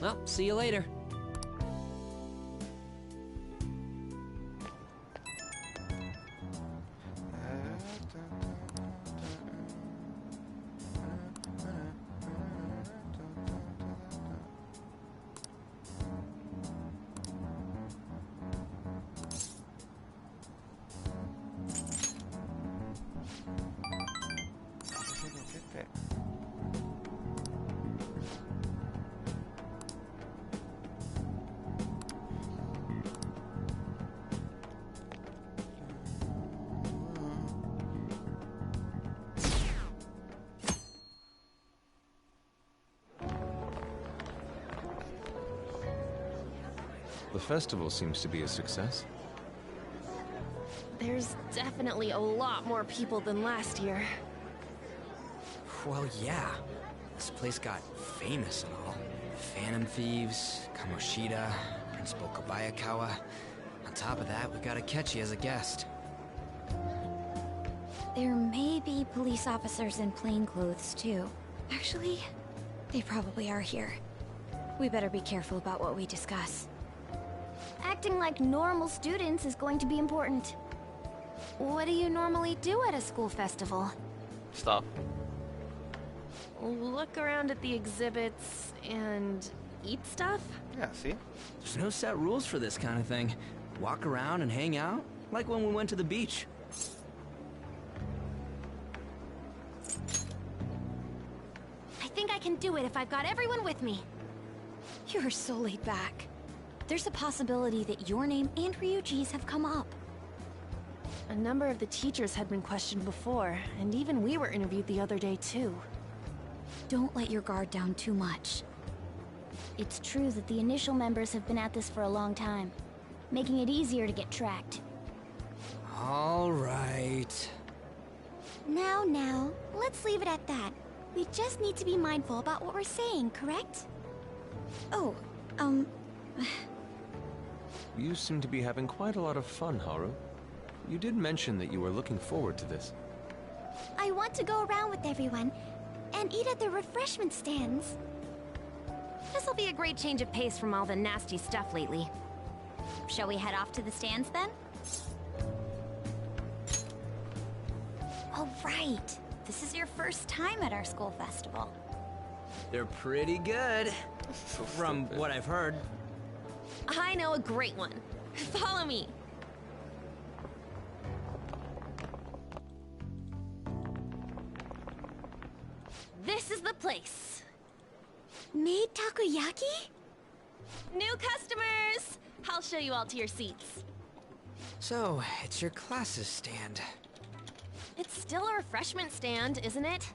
Well, see you later. The festival seems to be a success. There's definitely a lot more people than last year. Well, yeah. This place got famous and all. Phantom Thieves, Kamoshida, Principal Kobayakawa. On top of that, we got Akechi as a guest. There may be police officers in plainclothes, too. Actually, they probably are here. We better be careful about what we discuss. Acting like normal students is going to be important. What do you normally do at a school festival? Stop. Look around at the exhibits and eat stuff? Yeah, see? There's no set rules for this kind of thing. Walk around and hang out, like when we went to the beach. I think I can do it if I've got everyone with me. You're so laid back. There's a possibility that your name and Ryuji's have come up. A number of the teachers had been questioned before, and even we were interviewed the other day too. Don't let your guard down too much. It's true that the initial members have been at this for a long time, making it easier to get tracked. All right. Now, let's leave it at that. We just need to be mindful about what we're saying, correct? Oh, You seem to be having quite a lot of fun, Haru. You did mention that you were looking forward to this. I want to go around with everyone and eat at the refreshment stands. This'll be a great change of pace from all the nasty stuff lately. shall we head off to the stands then? Oh, right. This is your first time at our school festival. They're pretty good, from what I've heard. I know a great one. Follow me. This is the place. Made takoyaki? New customers! I'll show you all to your seats. So, it's your class's stand. It's still a refreshment stand, isn't it?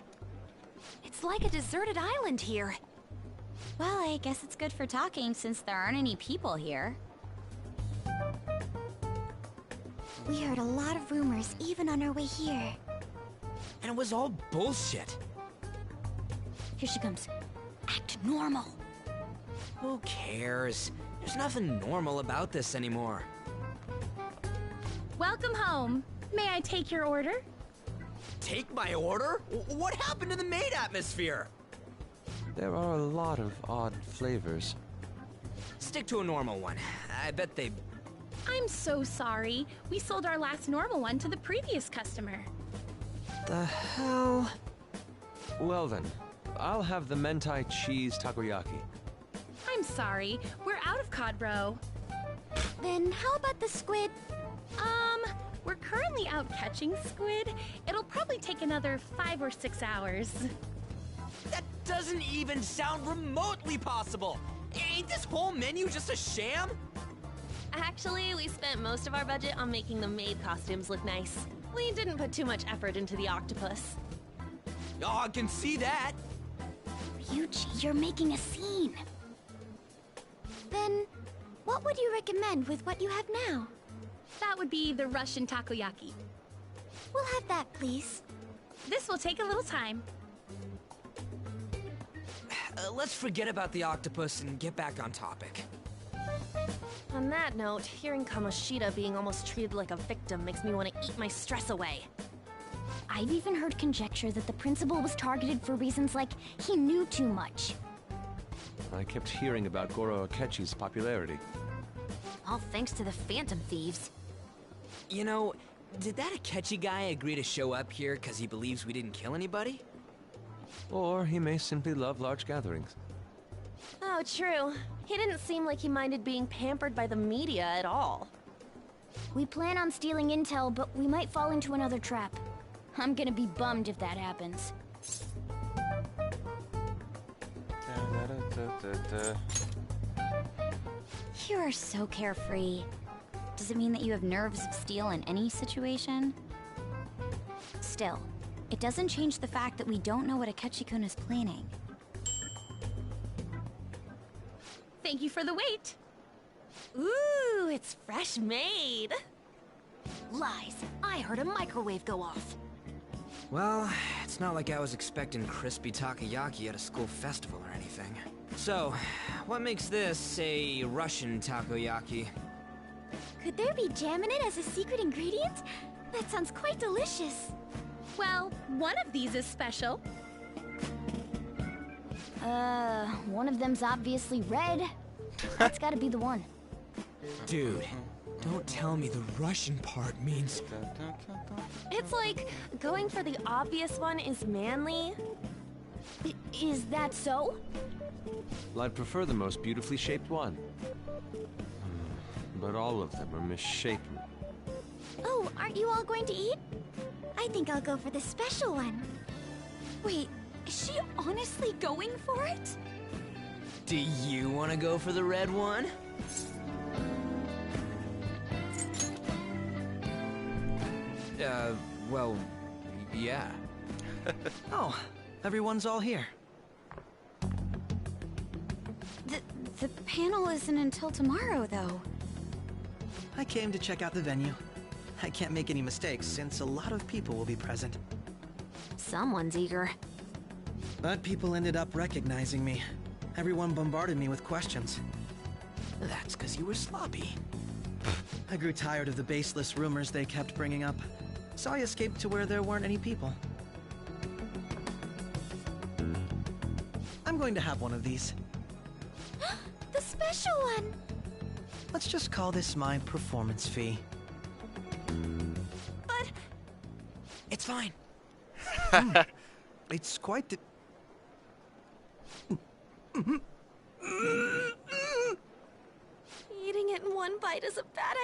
It's like a deserted island here. Well, I guess it's good for talking since there aren't any people here. We heard a lot of rumors even on our way here. And it was all bullshit. Here she comes. Act normal. Who cares? There's nothing normal about this anymore. Welcome home. May I take your order? Take my order? What happened to the maid atmosphere? There are a lot of odd flavors. Stick to a normal one. I bet they... I'm so sorry. We sold our last normal one to the previous customer. The hell? Well then, I'll have the mentai cheese takoyaki. I'm sorry. We're out of cod roe. Then how about the squid? We're currently out catching squid. It'll probably take another 5 or 6 hours. That doesn't even sound remotely possible! Ain't this whole menu just a sham? Actually, we spent most of our budget on making the maid costumes look nice. We didn't put too much effort into the octopus. Oh, I can see that! Ryuji, you're making a scene. Then, what would you recommend with what you have now? That would be the Russian takoyaki. We'll have that, please. This will take a little time. Let's forget about the octopus and get back on topic. On that note, hearing Kamoshida being almost treated like a victim makes me want to eat my stress away. I've even heard conjecture that the principal was targeted for reasons like he knew too much. I kept hearing about Goro Akechi's popularity. All thanks to the Phantom Thieves. You know, did that Akechi guy agree to show up here because he believes we didn't kill anybody? Or he may simply love large gatherings. Oh, true. He didn't seem like he minded being pampered by the media at all. We plan on stealing intel, but we might fall into another trap. I'm gonna be bummed if that happens. You are so carefree. Does it mean that you have nerves of steel in any situation? Still, it doesn't change the fact that we don't know what Akechi-kun is planning. Thank you for the wait. Ooh, it's fresh made. Lies. I heard a microwave go off. Well, it's not like I was expecting crispy takoyaki at a school festival or anything. So, what makes this a Russian takoyaki? Could there be jam in it as a secret ingredient? That sounds quite delicious. Well, one of these is special. One of them's obviously red. That's gotta be the one. Dude, don't tell me the Russian part means... It's like going for the obvious one is manly. Is that so? Well, I'd prefer the most beautifully shaped one. But all of them are misshapen. Oh, aren't you all going to eat? I think I'll go for the special one. Wait, is she honestly going for it? Do you want to go for the red one? Well, yeah. Oh, everyone's all here. The panel isn't until tomorrow, though. I came to check out the venue. I can't make any mistakes since a lot of people will be present. Someone's eager. But people ended up recognizing me. Everyone bombarded me with questions. That's because you were sloppy. I grew tired of the baseless rumors they kept bringing up, so I escaped to where there weren't any people. I'm going to have one of these. The special one! Let's just call this my performance fee. But... It's fine. It's quite the... Eating it in one bite is a bad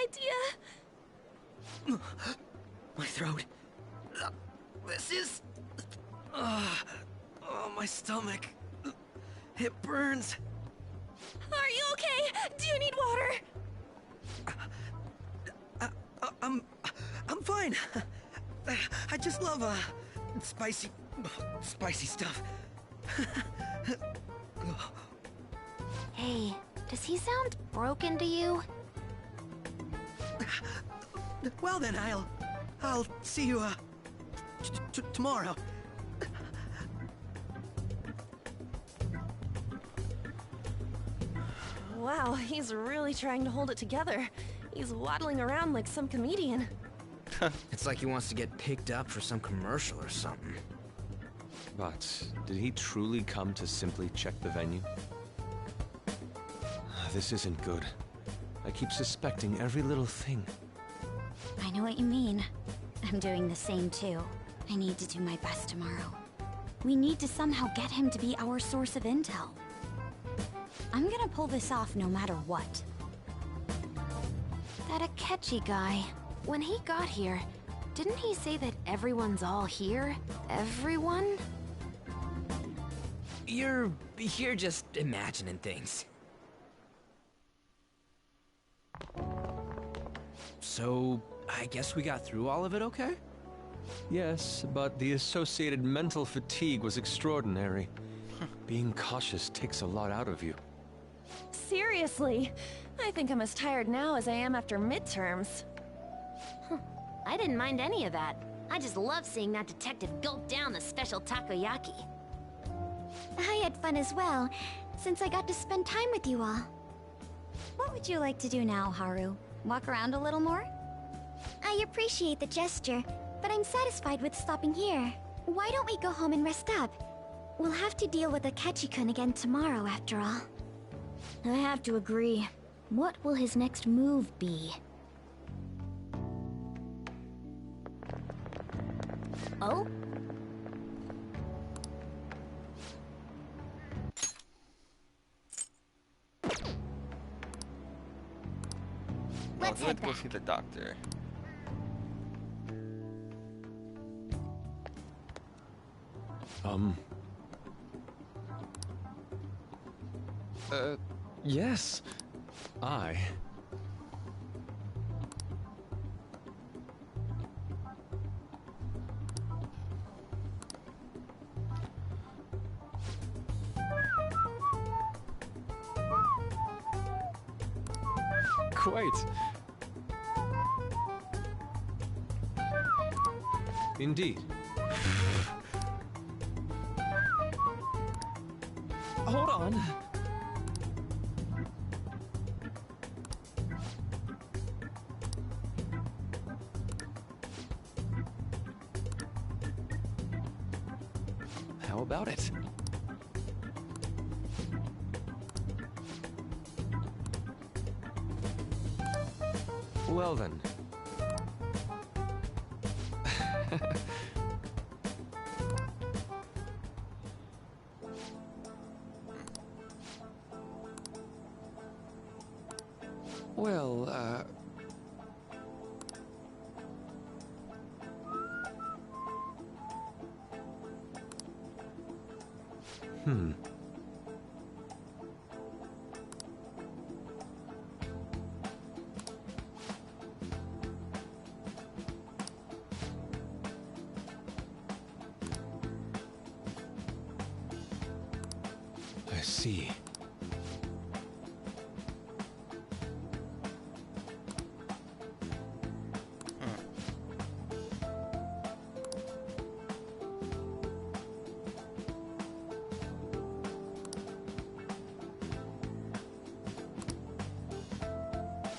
idea. My throat. This is... oh, my stomach. It burns. Are you okay? Do you need water? I'm fine. I just love, spicy stuff. Hey, does he sound broken to you? Well then, I'll see you, tomorrow. Wow, he's really trying to hold it together. He's waddling around like some comedian. It's like he wants to get picked up for some commercial or something. But did he truly come to simply check the venue? This isn't good. I keep suspecting every little thing. I know what you mean. I'm doing the same too. I need to do my best tomorrow. We need to somehow get him to be our source of intel. I'm gonna pull this off no matter what. That Akechi guy, when he got here, didn't he say that everyone's all here? Everyone? You're just imagining things. So, I guess we got through all of it okay? Yes, but the associated mental fatigue was extraordinary. Being cautious takes a lot out of you. Seriously, I think I'm as tired now as I am after midterms. I didn't mind any of that. I just love seeing that detective gulp down the special takoyaki. I had fun as well, since I got to spend time with you all. What would you like to do now, Haru? Walk around a little more? I appreciate the gesture, but I'm satisfied with stopping here. Why don't we go home and rest up? We'll have to deal with Akechi-kun again tomorrow, after all. I have to agree. What will his next move be? Oh? Let's go see the doctor. Yes. Quite. Indeed. Hold on. How about it? Well then. Well, I see.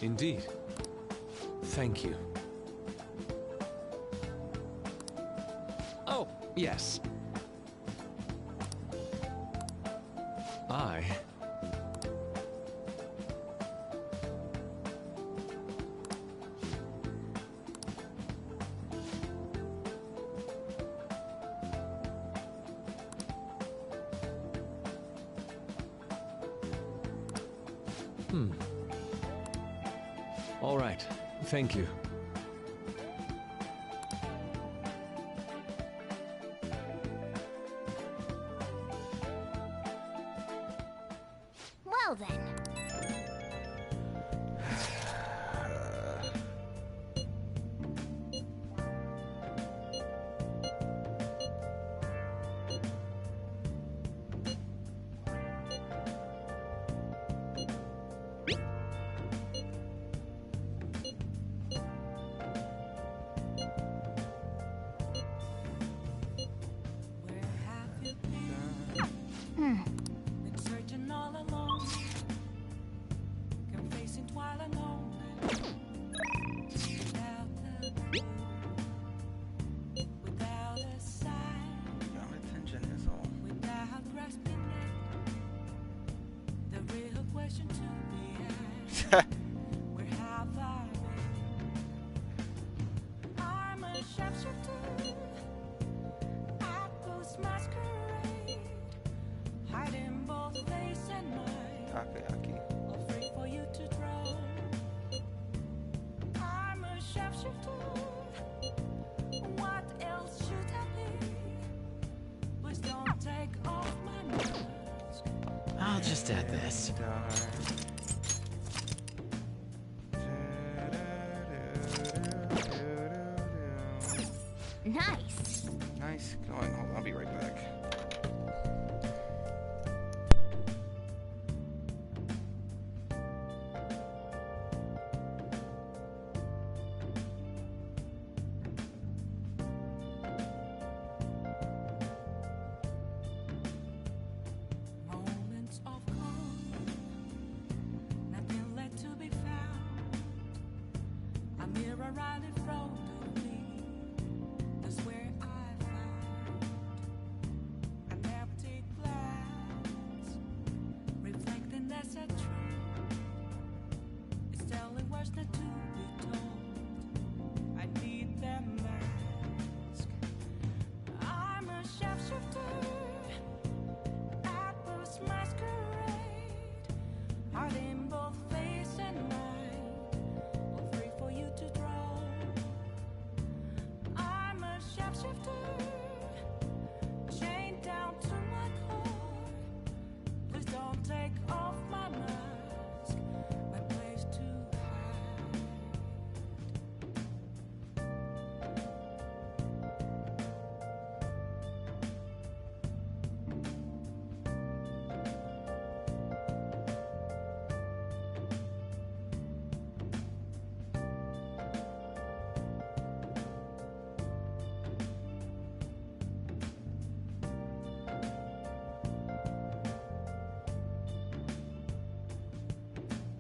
Indeed. Thank you. Oh, yes. I... All right. Thank you. Well then. Been searching all along, confessing while alone. Without the blue, without a sign, without grasping it, the real question to be asked: where have I been? I'm a sharpshooter at post masquerade. Hiding both face and mind, all free for you to draw. I'm a sharpshooter. What else should I be? Please don't take off my mask. I'll just add this. Nice. Nice going. Hold on, I'll be right back. Moments of calm, nothing left to be found. A mirror right in front of me, that's where I found an empty glass, reflecting that's a truth. It's telling words not to be told. I need that mask. I'm a sharpshooter at post masquerade, hiding both face and mind, all free for you to draw. I'm a sharpshooter, chained down to my core. Please don't take off my mask, my place to hide.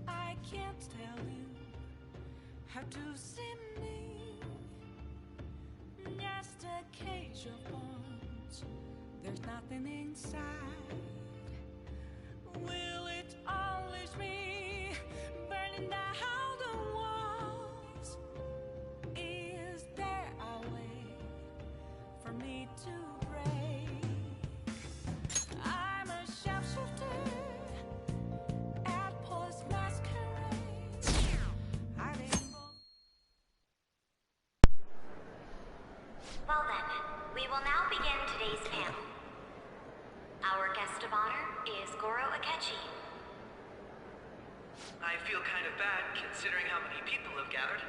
I can't tell you how to see me. Just a cage of bones. There's nothing inside. Will it unleash me, burning down the walls? Is there a way for me to break? I'm a sharpshooter at post masquerade, hiding both. Well then, we will now begin today's panel. Our guest of honor is Goro Akechi. I feel kind of bad considering how many people have gathered.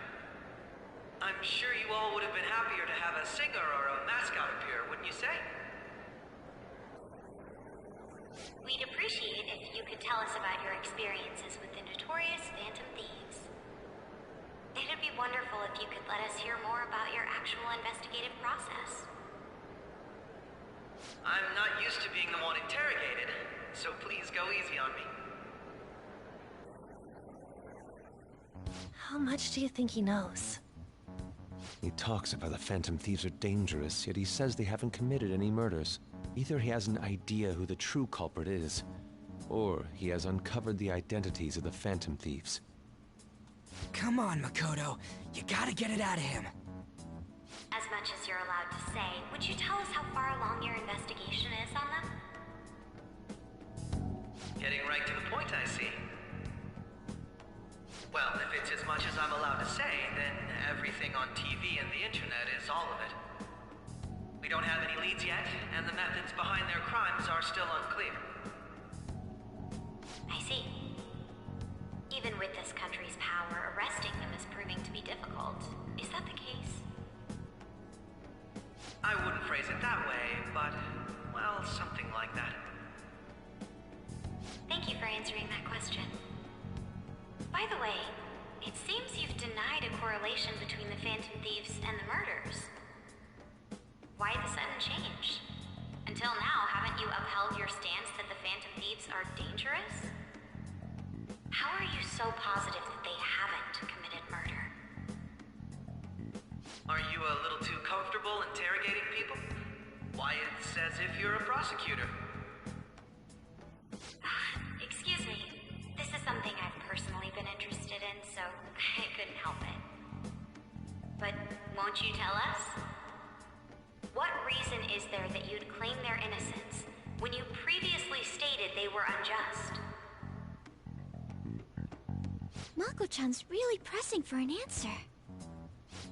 I'm sure you all would have been happier to have a singer or a mascot appear, wouldn't you say? We'd appreciate if you could tell us about your experiences with the notorious Phantom Thieves. It'd be wonderful if you could let us hear more about your actual investigative process. I'm not used to being the one interrogated, so please go easy on me. How much do you think he knows? He talks about the Phantom Thieves are dangerous, yet he says they haven't committed any murders. Either he has an idea who the true culprit is, or he has uncovered the identities of the Phantom Thieves. Come on, Makoto. You gotta get it out of him. As much as you're allowed to say, would you tell us how far along your investigation is on them? Getting right to the point, I see. Well, if it's as much as I'm allowed to say, then everything on TV and the internet is all of it. We don't have any leads yet, and the methods behind their crimes are still unclear. I see. Even with this country's power, arresting them is proving to be difficult. Is that the case? I wouldn't phrase it that way, but, well, something like that. Thank you for answering that question. By the way, it seems you've denied a correlation between the Phantom Thieves and the murders. Why the sudden change? Until now, haven't you upheld your stance that the Phantom Thieves are dangerous? How are you so positive that they haven't committed murder? Are you a little too comfortable interrogating people? Why, it's as if you're a prosecutor. Excuse me. This is something I've personally been interested in, so I couldn't help it. But won't you tell us? What reason is there that you'd claim their innocence when you previously stated they were unjust? Mako-chan's really pressing for an answer.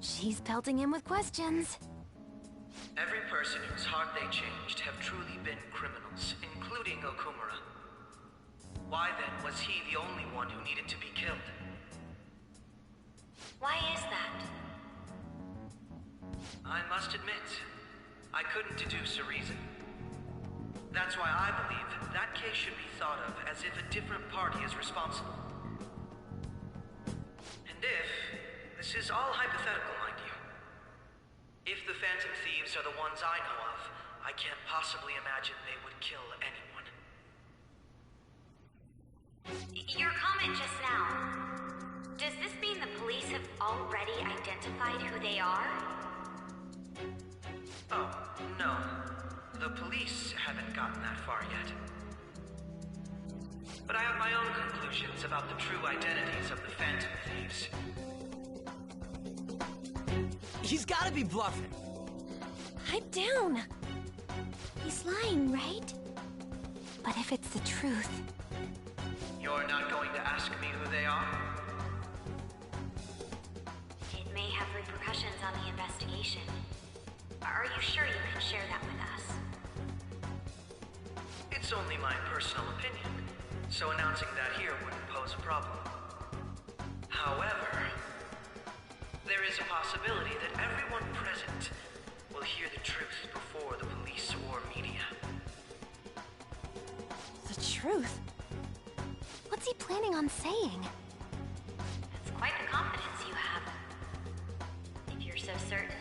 She's pelting him with questions. Every person whose heart they changed have truly been criminals, including Okumura. Why then was he the only one who needed to be killed? Why is that? I must admit, I couldn't deduce a reason. That's why I believe that case should be thought of as if a different party is responsible. And if, this is all hypothetical, mind you, if the Phantom Thieves are the ones I know of, I can't possibly imagine they would kill anyone. Your comment just now, does this mean the police have already identified who they are? Oh, no. The police haven't gotten that far yet. But I have my own conclusions about the true identities of the Phantom Thieves. He's gotta be bluffing. Pipe down. He's lying, right? But if it's the truth... You're not going to ask me who they are? It may have repercussions on the investigation. Are you sure you can share that with us? It's only my personal opinion, so announcing that here wouldn't pose a problem. However, there is a possibility that everyone present will hear the truth before the police or media. The truth? What's he planning on saying? That's quite the confidence you have. If you're so certain,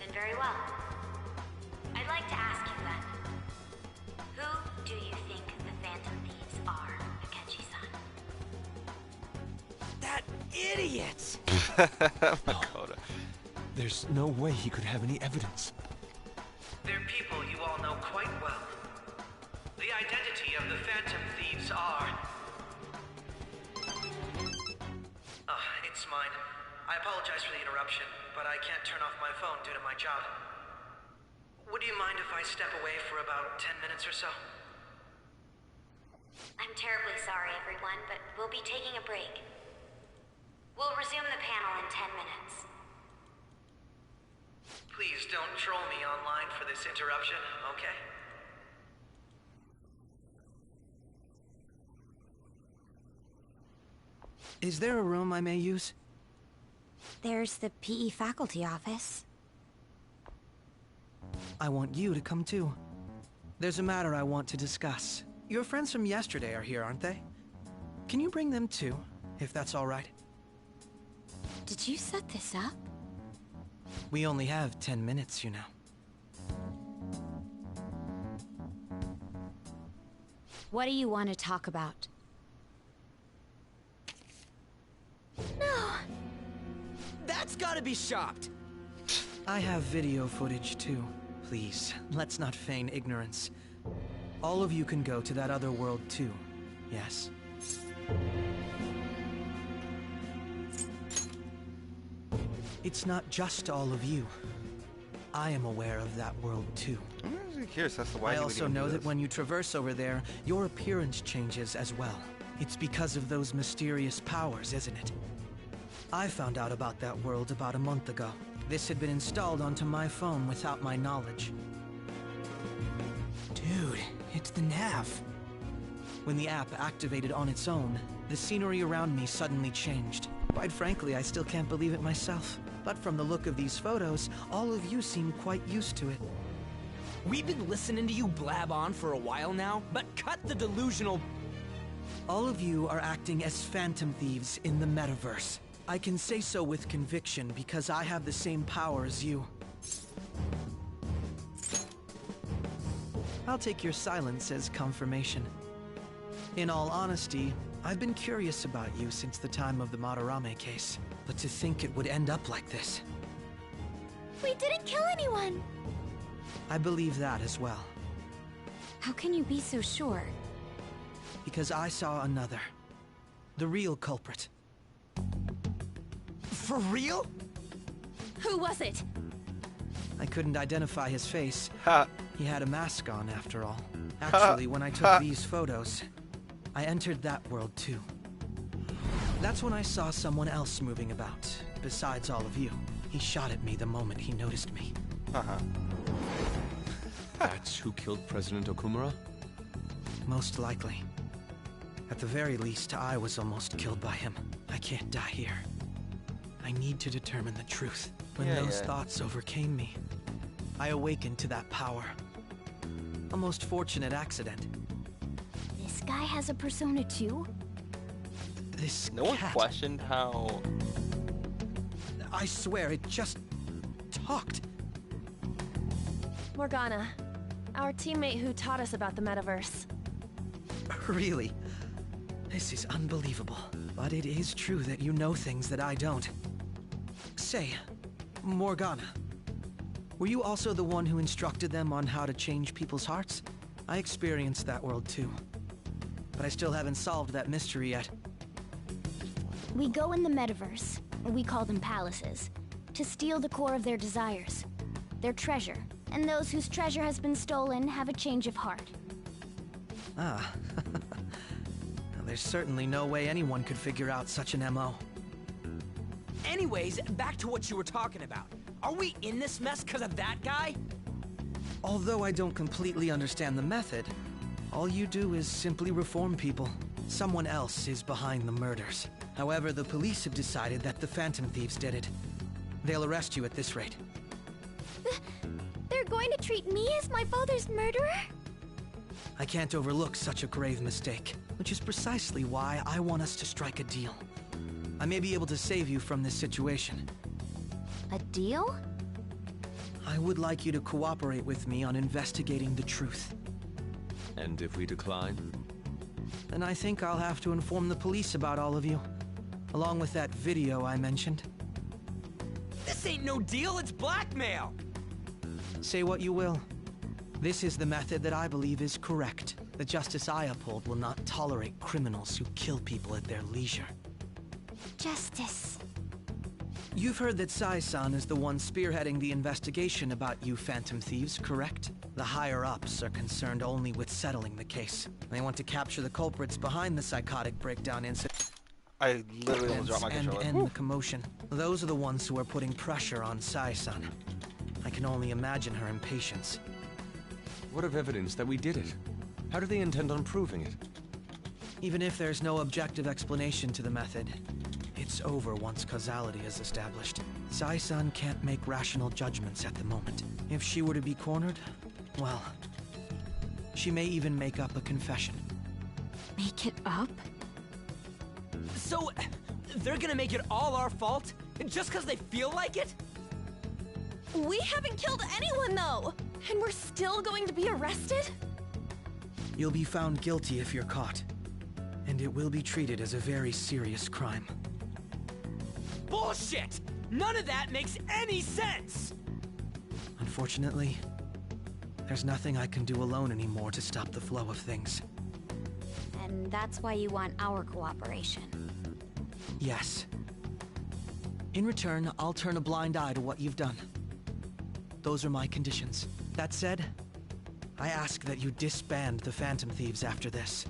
then very well. I'd like to ask you then. Who do you think the Phantom Thieves are, Akechi-san? That idiot! Makoto. There's no way he could have any evidence. They're people you all know quite well. The identity of the Phantom Thieves are... it's mine. I apologize for the interruption, but I can't turn off my phone due to my job. Would you mind if I step away for about 10 minutes or so? I'm terribly sorry, everyone, but we'll be taking a break. We'll resume the panel in 10 minutes. Please don't troll me online for this interruption, okay? Is there a room I may use? There's the PE faculty office. I want you to come too. There's a matter I want to discuss. Your friends from yesterday are here, aren't they? Can you bring them too, if that's all right? Did you set this up? We only have 10 minutes, you know. What do you want to talk about? No! You've got to be shocked. I have video footage too. Please, let's not feign ignorance. All of you can go to that other world too. Yes. It's not just all of you. I am aware of that world too. I'm curious as to why I also know that when you traverse over there, your appearance changes as well. It's because of those mysterious powers, isn't it? I found out about that world about a month ago. This had been installed onto my phone without my knowledge. Dude, it's the nav. When the app activated on its own, the scenery around me suddenly changed. Quite frankly, I still can't believe it myself. But from the look of these photos, all of you seem quite used to it. We've been listening to you blab on for a while now, but cut the delusional... All of you are acting as phantom thieves in the metaverse. I can say so with conviction because I have the same power as you. I'll take your silence as confirmation. In all honesty, I've been curious about you since the time of the Madarame case. But to think it would end up like this. We didn't kill anyone! I believe that as well. How can you be so sure? Because I saw another. The real culprit. For real? Who was it? I couldn't identify his face. He had a mask on, after all. Actually, when I took these photos, I entered that world too. That's when I saw someone else moving about, besides all of you. He shot at me the moment he noticed me. That's who killed President Okumura? Most likely. At the very least, I was almost killed by him. I can't die here. I need to determine the truth. When those thoughts overcame me, I awakened to that power. A most fortunate accident. This guy has a persona too? This No one questioned how... I swear, it just... talked. Morgana, our teammate who taught us about the metaverse. Really? This is unbelievable. But it is true that you know things that I don't. Say, Morgana, were you also the one who instructed them on how to change people's hearts? I experienced that world too. But I still haven't solved that mystery yet. We go in the metaverse, we call them palaces, to steal the core of their desires, their treasure, and those whose treasure has been stolen have a change of heart. Ah. There's certainly no way anyone could figure out such an MO. Anyways, back to what you were talking about. Are we in this mess because of that guy? Although I don't completely understand the method, all you do is simply reform people. Someone else is behind the murders. However, the police have decided that the Phantom Thieves did it. They'll arrest you at this rate. They're going to treat me as my father's murderer? I can't overlook such a grave mistake, which is precisely why I want us to strike a deal. I may be able to save you from this situation. A deal? I would like you to cooperate with me on investigating the truth. And if we decline? Then I think I'll have to inform the police about all of you, along with that video I mentioned. This ain't no deal, it's blackmail! Say what you will. This is the method that I believe is correct. The justice I uphold will not tolerate criminals who kill people at their leisure. Justice. You've heard that Sai-san is the one spearheading the investigation about you Phantom Thieves, correct? The higher-ups are concerned only with settling the case. They want to capture the culprits behind the psychotic breakdown incident. I literally almost dropped my And controller. end the commotion. Those are the ones who are putting pressure on Sai-san. I can only imagine her impatience. What of evidence that we did it? How do they intend on proving it? Even if there's no objective explanation to the method, it's over once causality is established. Sai-san can't make rational judgments at the moment. If she were to be cornered, well, she may even make up a confession. Make it up? So, they're gonna make it all our fault? Just because they feel like it? We haven't killed anyone, though! And we're still going to be arrested? You'll be found guilty if you're caught. And it will be treated as a very serious crime. Bullshit! None of that makes any sense! Unfortunately, there's nothing I can do alone anymore to stop the flow of things. And that's why you want our cooperation. Yes. In return, I'll turn a blind eye to what you've done. Those are my conditions. That said, I ask that you disband the Phantom Thieves after this.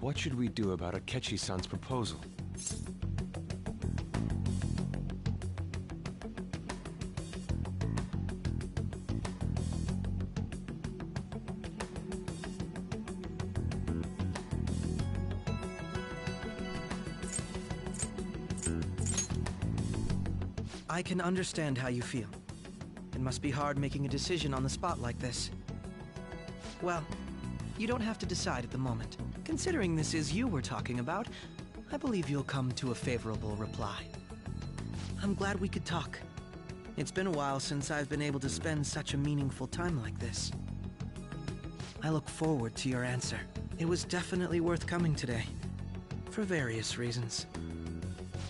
What should we do about Akechi-san's proposal? I can understand how you feel. It must be hard making a decision on the spot like this. Well, you don't have to decide at the moment. Considering this is you we're talking about, I believe you'll come to a favorable reply. I'm glad we could talk. It's been a while since I've been able to spend such a meaningful time like this. I look forward to your answer. It was definitely worth coming today, for various reasons.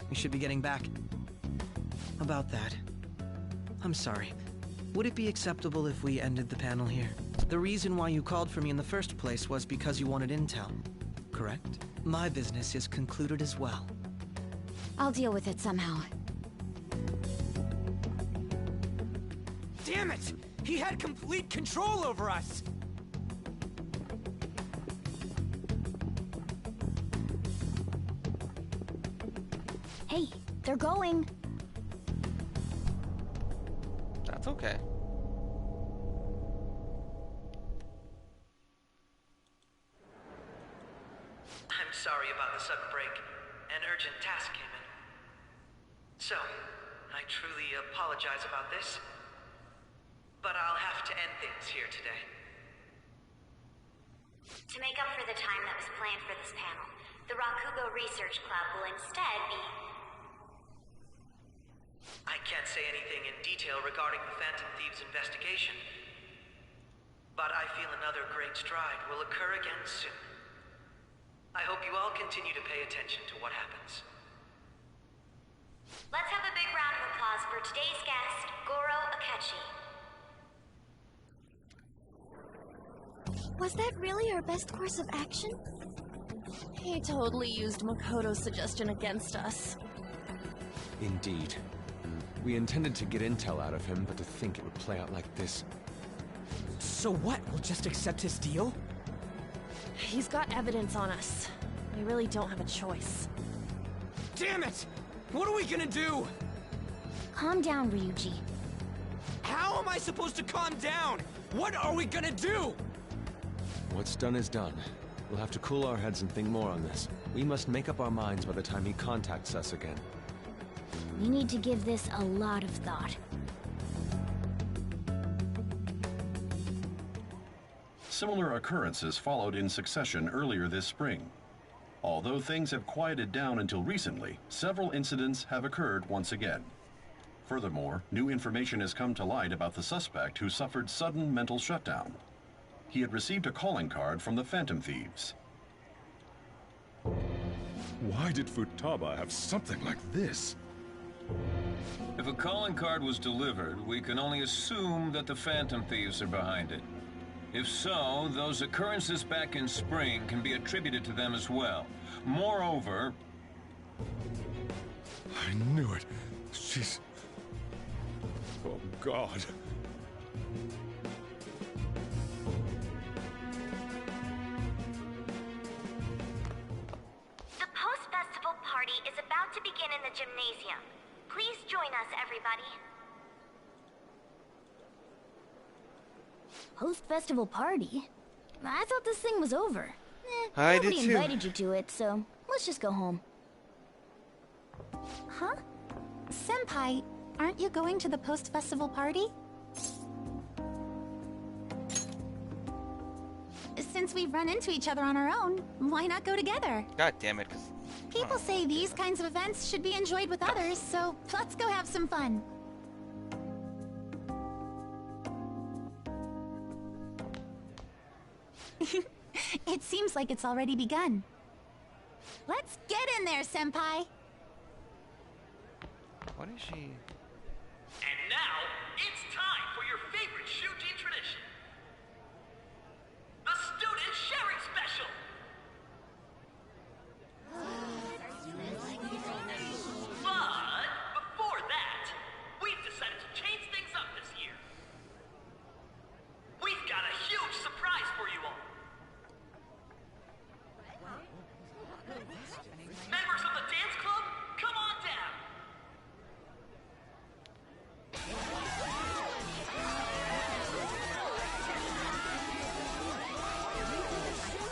We should be getting back. About that, I'm sorry. Would it be acceptable if we ended the panel here? The reason why you called for me in the first place was because you wanted intel, correct? My business is concluded as well. I'll deal with it somehow. Damn it! He had complete control over us! Hey, they're going. That's okay. I'm sorry about the sudden break. An urgent task came in. So, I truly apologize about this. But I'll have to end things here today. To make up for the time that was planned for this panel, the Rakugo Research Club will instead be... I can't say anything in detail regarding the Phantom Thieves investigation. But I feel another great stride will occur again soon. I hope you all continue to pay attention to what happens. Let's have a big round of applause for today's guest, Goro Akechi. Was that really our best course of action? He totally used Makoto's suggestion against us. Indeed. We intended to get intel out of him, but to think it would play out like this. So what? We'll just accept his deal? He's got evidence on us. We really don't have a choice. Damn it! What are we gonna do? Calm down, Ryuji. How am I supposed to calm down? What are we gonna do? What's done is done. We'll have to cool our heads and think more on this. We must make up our minds by the time he contacts us again. We need to give this a lot of thought. Similar occurrences followed in succession earlier this spring. Although things have quieted down until recently, several incidents have occurred once again. Furthermore, new information has come to light about the suspect who suffered sudden mental shutdown. He had received a calling card from the Phantom Thieves. Why did Futaba have something like this? If a calling card was delivered, we can only assume that the Phantom Thieves are behind it. If so, those occurrences back in spring can be attributed to them as well. Moreover... I knew it. She's... Oh, God. The post-festival party is about to begin in the gymnasium. Please join us, everybody. Post-festival party? I thought this thing was over. I did Nobody too. invited you to it, so let's just go home. Huh? Senpai, aren't you going to the post-festival party? Since we've run into each other on our own, why not go together? God damn it. People say these kinds of events should be enjoyed with others, so let's go have some fun. It seems like it's already begun. Let's get in there, Senpai! What What is she? And now, it's time for your favorite Shuji tradition. The Student Sharing Special! But before that, we've decided to change things up this year. We've got a huge surprise for you all. Members of the dance club, come on down.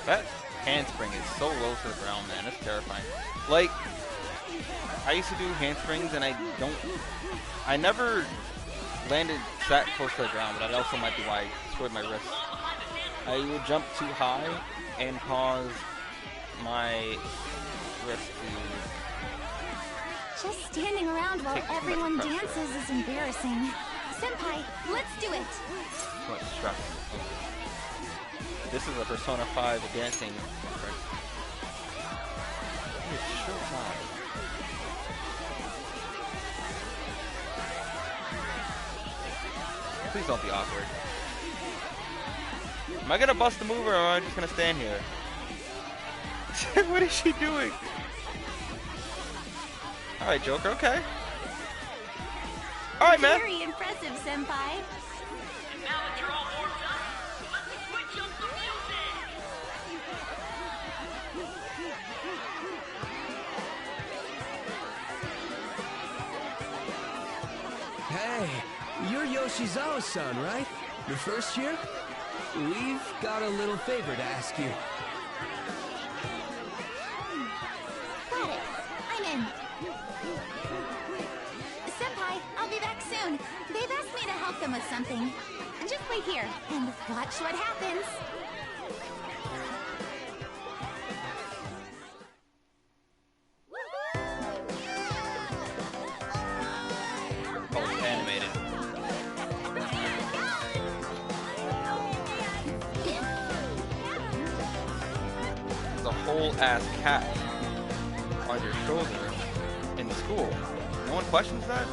That handspring is so low to the ground, man. It's terrifying. Like, I used to do handsprings, and I never landed sat close to the ground, but that also might be why I screwed my wrist. I would jump too high and cause my wrist to... Just standing around while everyone dances is embarrassing. Senpai, let's do it! Too much stress. This is a Persona 5 dancing. It's showtime. Please don't be awkward. Am I gonna bust a move or am I just gonna stand here? What is she doing? Alright, Joker, okay. Alright, man. Very impressive, Senpai. And now that you're all warmed up, let's switch up the music! Hey, you're Yoshizawa-san, right? The first year? We've got a little favor to ask you. Got it. I'm in. Senpai, I'll be back soon. They've asked me to help them with something. Just wait here and watch what happens. Animated. There's a whole ass cat on your shoulder in school. No one questions that?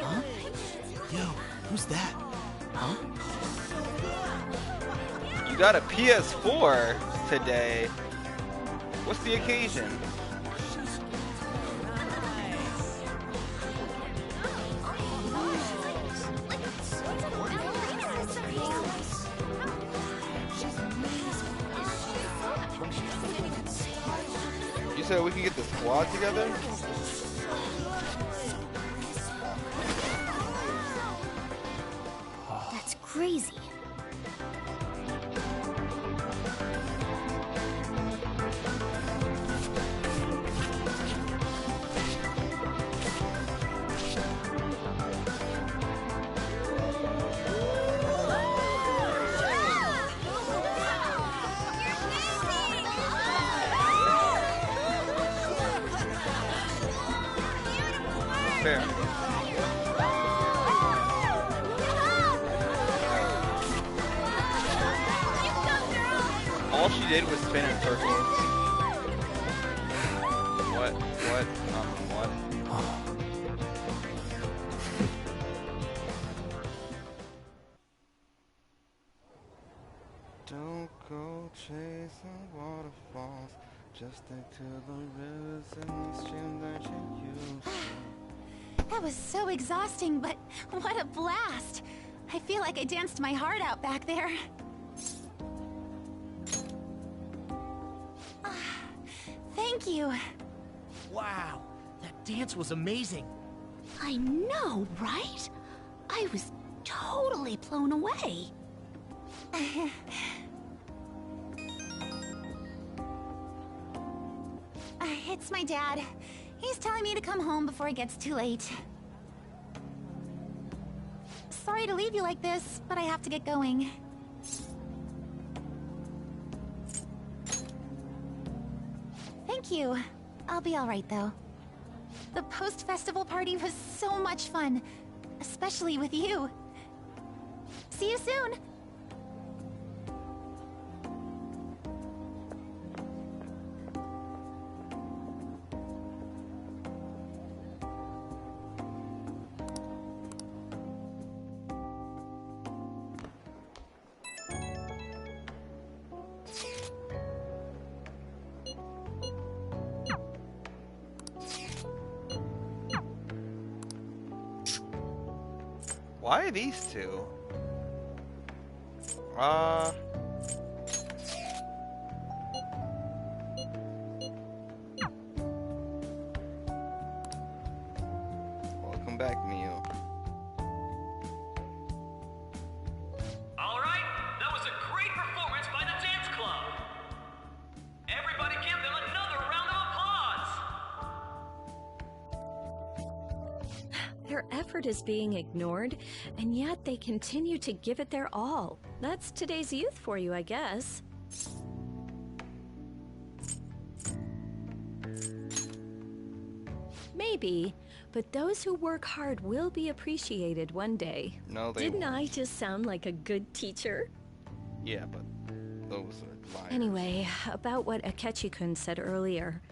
Huh? Yo, who's that? Huh? You got a PS4 today. What's the occasion? You said we could get the squad together? That's crazy. Fair. All she did was spin in circles. What? Don't go chasing waterfalls. Just stick to the rivers and the streams that you use. That was so exhausting, but what a blast! I feel like I danced my heart out back there. Thank you. Wow, that dance was amazing. I know, right? I was totally blown away. It's my dad. He's telling me to come home before it gets too late. Sorry to leave you like this, but I have to get going. Thank you. I'll be all right, though. The post-festival party was so much fun, especially with you. See you soon! Why are these two? Welcome back, Mio. All right, that was a great performance by the dance club. Everybody give them another round of applause. Their effort is being ignored, and yet they continue to give it their all. That's today's youth for you, I guess. Maybe, but those who work hard will be appreciated one day. No, they Didn't won't. I just sound like a good teacher? Yeah, but those are liars. Anyway, about what Akechi-kun said earlier.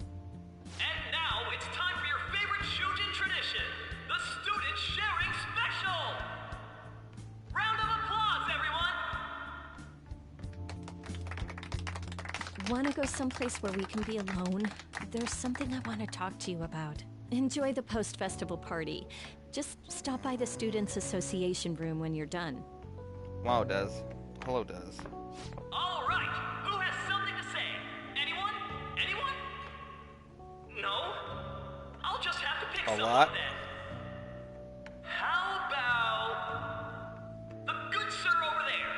And now it's time for your favorite Shujin tradition, the Student Sharing Special! Round of applause, everyone! Want to go someplace where we can be alone? There's something I want to talk to you about. Enjoy the post-festival party. Just stop by the Students' Association room when you're done. Wow, Des. Hello, Des. All right, who has something to say? Anyone? Anyone? No? I'll just have to pick A someone lot. then. How about the good sir over there?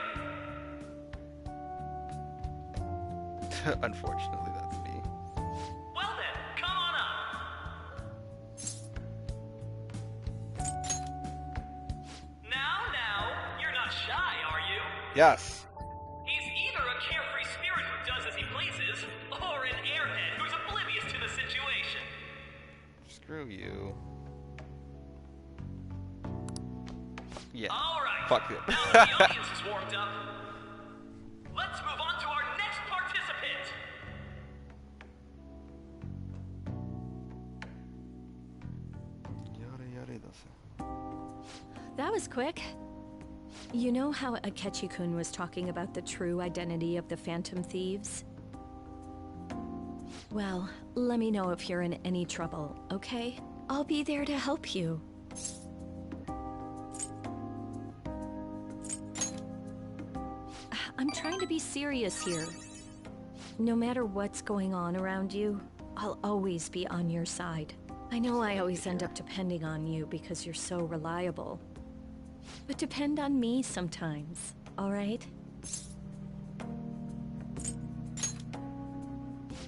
Unfortunately, that's me. Well then, come on up. Now, you're not shy, are you? Yes. He's either a carefree spirit who does as he pleases, or an airhead who's oblivious to the situation. Screw you. Yeah. All right. Fuck it. Now that the audience is warmed up, let's move on to our next participant. That was quick. You know how Akechi-kun was talking about the true identity of the Phantom Thieves? Well, let me know if you're in any trouble, okay? I'll be there to help you. I'm trying to be serious here. No matter what's going on around you, I'll always be on your side. I know I always end up depending on you because you're so reliable. But depend on me sometimes, all right?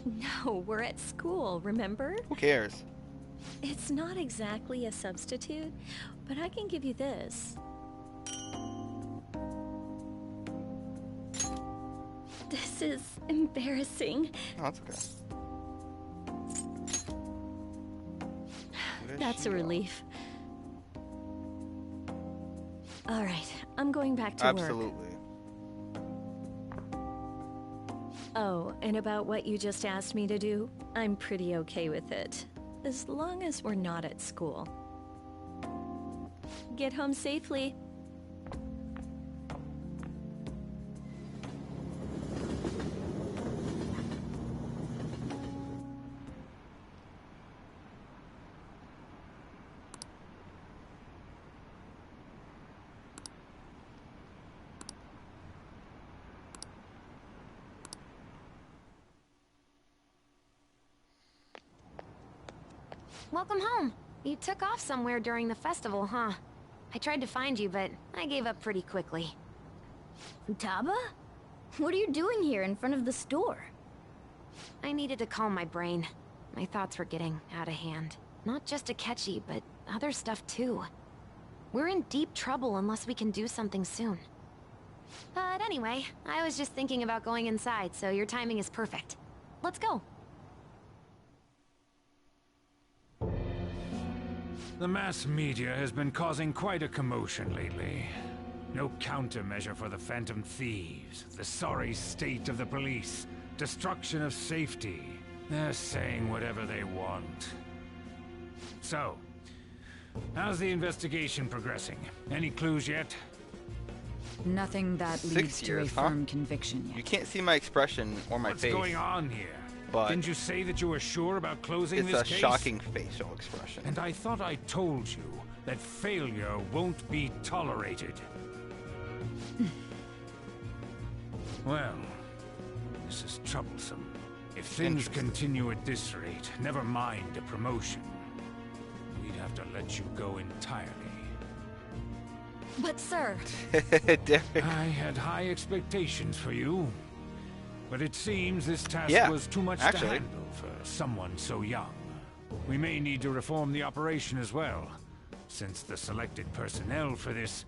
No, we're at school, remember? Who cares? It's not exactly a substitute, but I can give you this. This is embarrassing. Oh, that's okay. That's a relief. All right, I'm going back to work. Absolutely. Oh, and about what you just asked me to do, I'm pretty okay with it. As long as we're not at school. Get home safely. Welcome home. You took off somewhere during the festival, huh? I tried to find you, but I gave up pretty quickly. Futaba? What are you doing here in front of the store? I needed to calm my brain. My thoughts were getting out of hand. Not just Akechi, but other stuff too. We're in deep trouble unless we can do something soon. But anyway, I was just thinking about going inside, so your timing is perfect. Let's go. The mass media has been causing quite a commotion lately. No countermeasure for the Phantom Thieves, the sorry state of the police, destruction of safety. They're saying whatever they want. So, how's the investigation progressing? Any clues yet? Nothing that 6 leads to a years, huh? firm conviction yet. You can't see my expression or my What's face. going on here? But didn't you say that you were sure about closing it's this a case? shocking facial expression. And I thought I told you that failure won't be tolerated. Well, this is troublesome. If things continue at this rate, never mind a promotion. We'd have to let you go entirely. But sir... I had high expectations for you. But it seems this task was too much to handle for someone so young. We may need to reform the operation as well, since the selected personnel for this...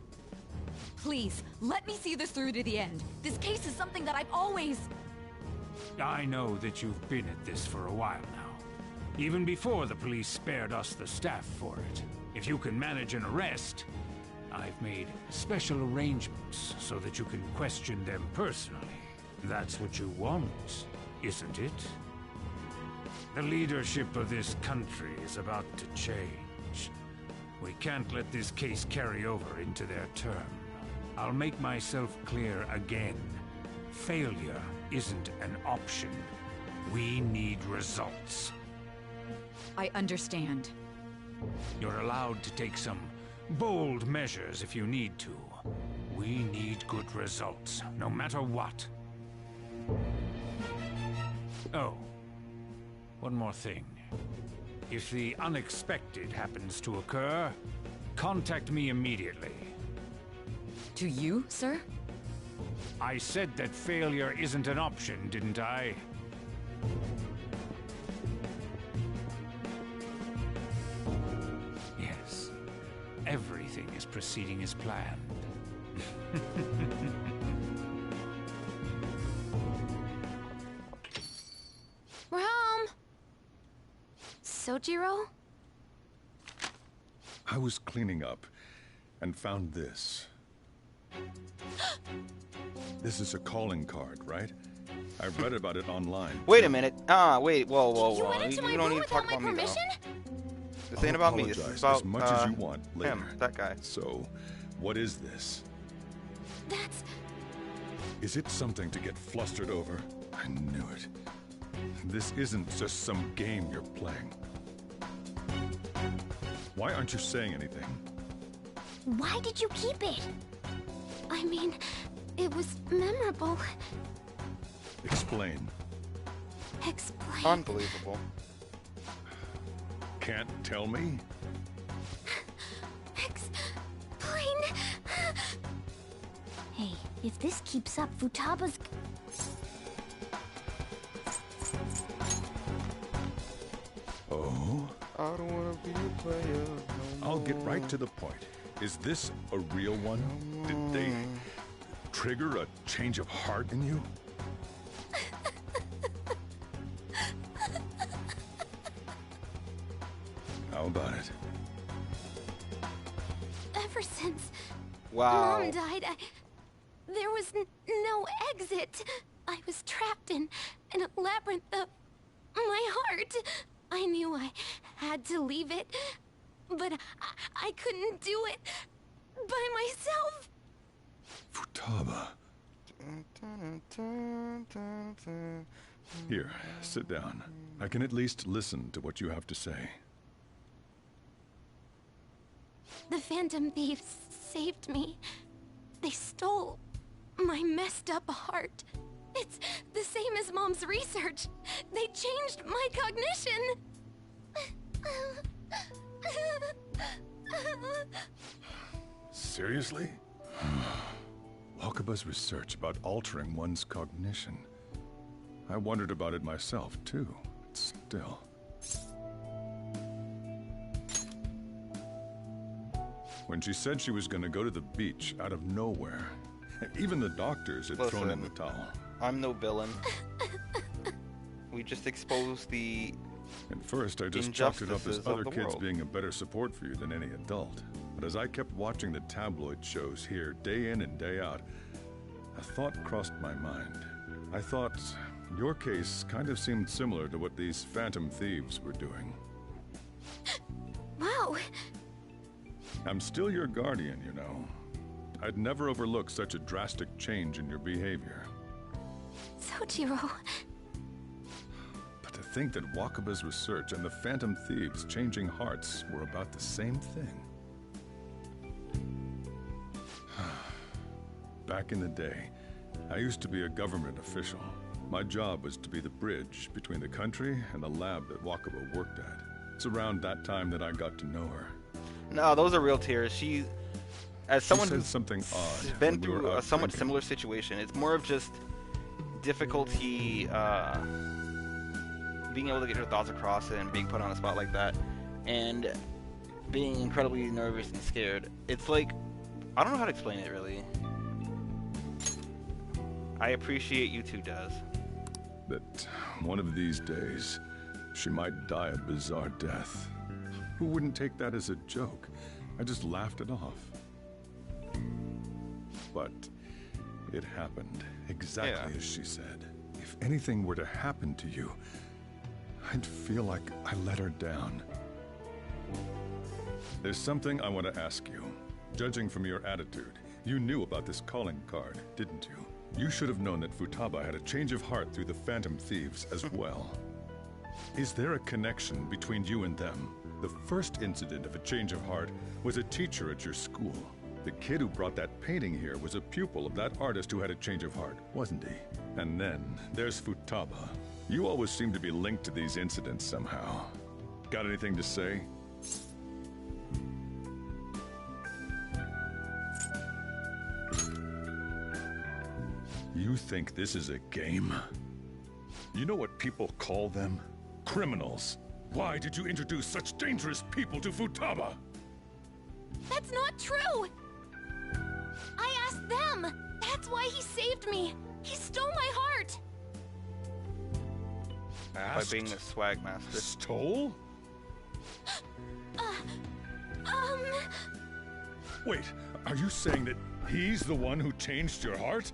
Please, let me see this through to the end. This case is something that I've always... I know that you've been at this for a while now. Even before the police spared us the staff for it. If you can manage an arrest, I've made special arrangements so that you can question them personally. That's what you want, isn't it? The leadership of this country is about to change. We can't let this case carry over into their term. I'll make myself clear again. Failure isn't an option. We need results. I understand. You're allowed to take some bold measures if you need to. We need good results, no matter what. Oh, one more thing. If the unexpected happens to occur, contact me immediately. To you, sir? I said that failure isn't an option, didn't I? Yes. Everything is proceeding as planned. We're home. Sojiro? I was cleaning up and found this. This is a calling card, right? I read about it online. Wait a minute. Wait. Whoa. You went into my room without my permission? This ain't about me. This is about as much as you want later. him, that guy. So, what is this? That's... Is it something to get flustered over? I knew it. This isn't just some game you're playing. Why aren't you saying anything? Why did you keep it? I mean, it was memorable. Explain. Explain. Unbelievable. Can't tell me? Explain. Hey, if this keeps up, Futaba's... Oh? I don't wanna be a player. I'll get right to the point. Is this a real one? Did they trigger a change of heart in you? How about it? Ever since Wow. Mom died, there was no exit. I was trapped in a labyrinth of my heart. I knew I had to leave it, but I couldn't do it by myself. Futaba. Here, sit down. I can at least listen to what you have to say. The Phantom Thieves saved me. They stole my messed up heart. It's the same as Mom's research. They changed my cognition. Seriously? Wakaba's research about altering one's cognition. I wondered about it myself, too. But still. When she said she was going to go to the beach out of nowhere, even the doctors had thrown in the towel. I'm no villain. We just exposed the At first, I just chalked it up as injustices other of the kids world. being a better support for you than any adult. But as I kept watching the tabloid shows here, day in and day out, a thought crossed my mind. I thought your case kind of seemed similar to what these Phantom Thieves were doing. Wow. I'm still your guardian, you know. I'd never overlook such a drastic change in your behavior. Sojiro. But to think that Wakaba's research and the Phantom Thieves changing hearts were about the same thing. Back in the day, I used to be a government official. My job was to be the bridge between the country and the lab that Wakaba worked at. It's around that time that I got to know her. No, those are real tears. As someone she said who's something odd been when we through were a out somewhat drinking. similar situation, it's more of just difficulty being able to get your thoughts across and being put on the spot like that, and being incredibly nervous and scared. It's like, I don't know how to explain it really. I appreciate you two, Des. That one of these days, she might die a bizarre death. Who wouldn't take that as a joke? I just laughed it off. But it happened exactly as she said. If anything were to happen to you, I'd feel like I let her down. There's something I want to ask you. Judging from your attitude, you knew about this calling card, didn't you? You should have known that Futaba had a change of heart through the Phantom Thieves as well. Is there a connection between you and them? The first incident of a change of heart was a teacher at your school. The kid who brought that painting here was a pupil of that artist who had a change of heart, wasn't he? And then there's Futaba. You always seem to be linked to these incidents somehow. Got anything to say? You think this is a game? You know what people call them? Criminals. Why did you introduce such dangerous people to Futaba? That's not true! I asked them! That's why he saved me! He stole my heart! By being the swag master. Stole? Wait, are you saying that he's the one who changed your heart?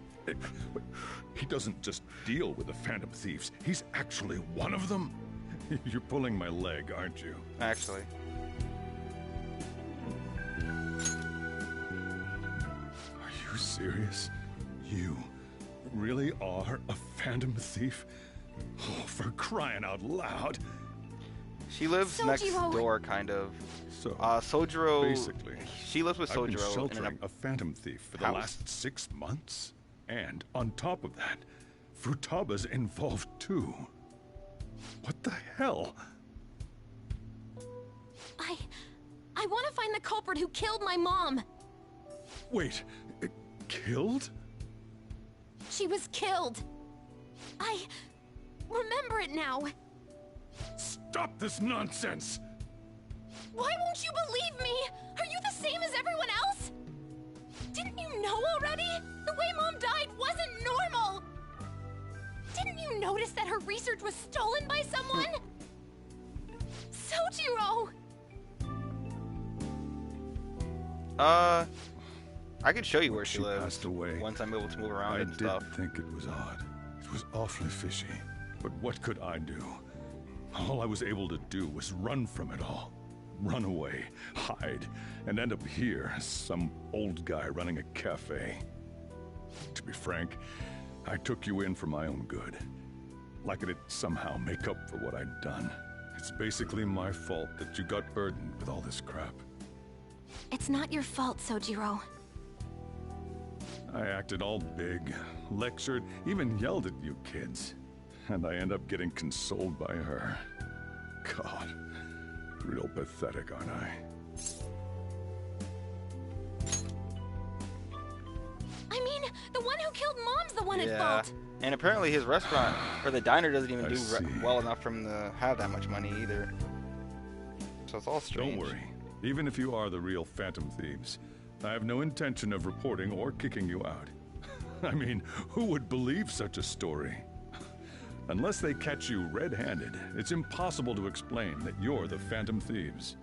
He doesn't just deal with the Phantom Thieves. He's actually one of them? You're pulling my leg, aren't you? Actually. Are you serious? You really are a Phantom Thief? Oh, for crying out loud. She lives next door, kind of. So, Sojiro... basically, she lives with I've been Sojiro sheltering a Phantom Thief for the house. last 6 months. And on top of that, Futaba's involved too. What the hell? I want to find the culprit who killed my mom! Wait, killed? She was killed! I remember it now! Stop this nonsense! Why won't you believe me? Are you the same as everyone else? Didn't you know already? The way Mom died wasn't normal! Didn't you notice that her research was stolen by someone? Sojiro! I could show you where she lives. Passed away. Once I'm able to move around I and did stuff. think it was odd. It was awfully fishy. But what could I do? All I was able to do was run from it all. Run away, hide, and end up here as some old guy running a cafe. To be frank, I took you in for my own good. Like it'd somehow make up for what I'd done. It's basically my fault that you got burdened with all this crap. It's not your fault, Sojiro. I acted all big, lectured, even yelled at you kids. And I end up getting consoled by her. God, real pathetic, aren't I? I mean, the one who killed Mom's the one at Yeah. fault! And apparently his restaurant, or the diner, doesn't even I do see. well enough for him to have that much money either. So it's all strange. Don't worry. Even if you are the real Phantom Thieves, I have no intention of reporting or kicking you out. I mean, who would believe such a story? Unless they catch you red-handed, it's impossible to explain that you're the Phantom Thieves.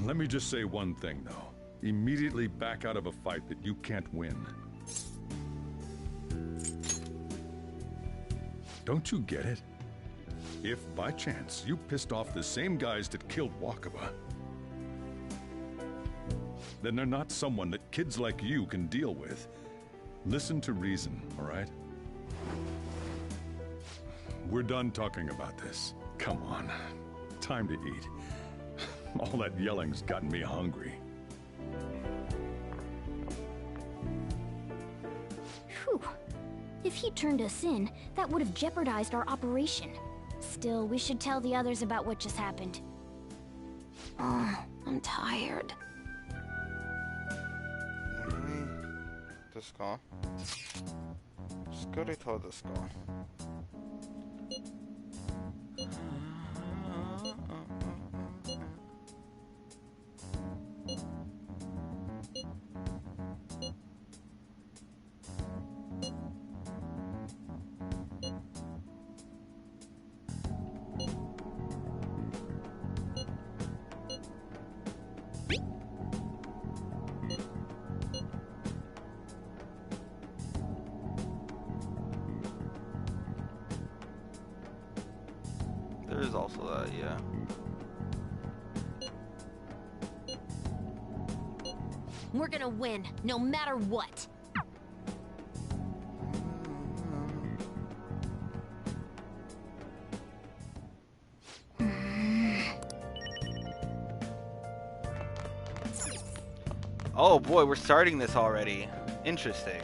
Let me just say one thing, though. Immediately back out of a fight that you can't win. Don't you get it? If, by chance, you pissed off the same guys that killed Wakaba, then they're not someone that kids like you can deal with. Listen to reason, all right? We're done talking about this. Come on. Time to eat. All that yelling's gotten me hungry. If he turned us in, that would have jeopardized our operation. Still, we should tell the others about what just happened. Oh, I'm tired. This guy. Just go to tell this guy. There is also that, yeah. We're gonna win, no matter what. Oh boy, we're starting this already. Interesting.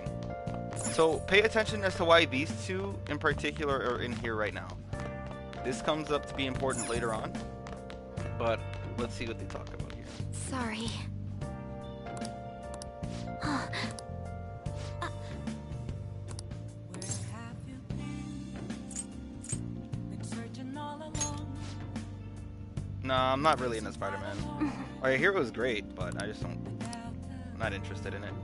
So pay attention as to why these two in particular are in here right now. This comes up to be important later on, but let's see what they talk about here. Sorry. No, I'm not really into Spider-Man. Alright, here it was great, but I just don't... I'm not interested in it.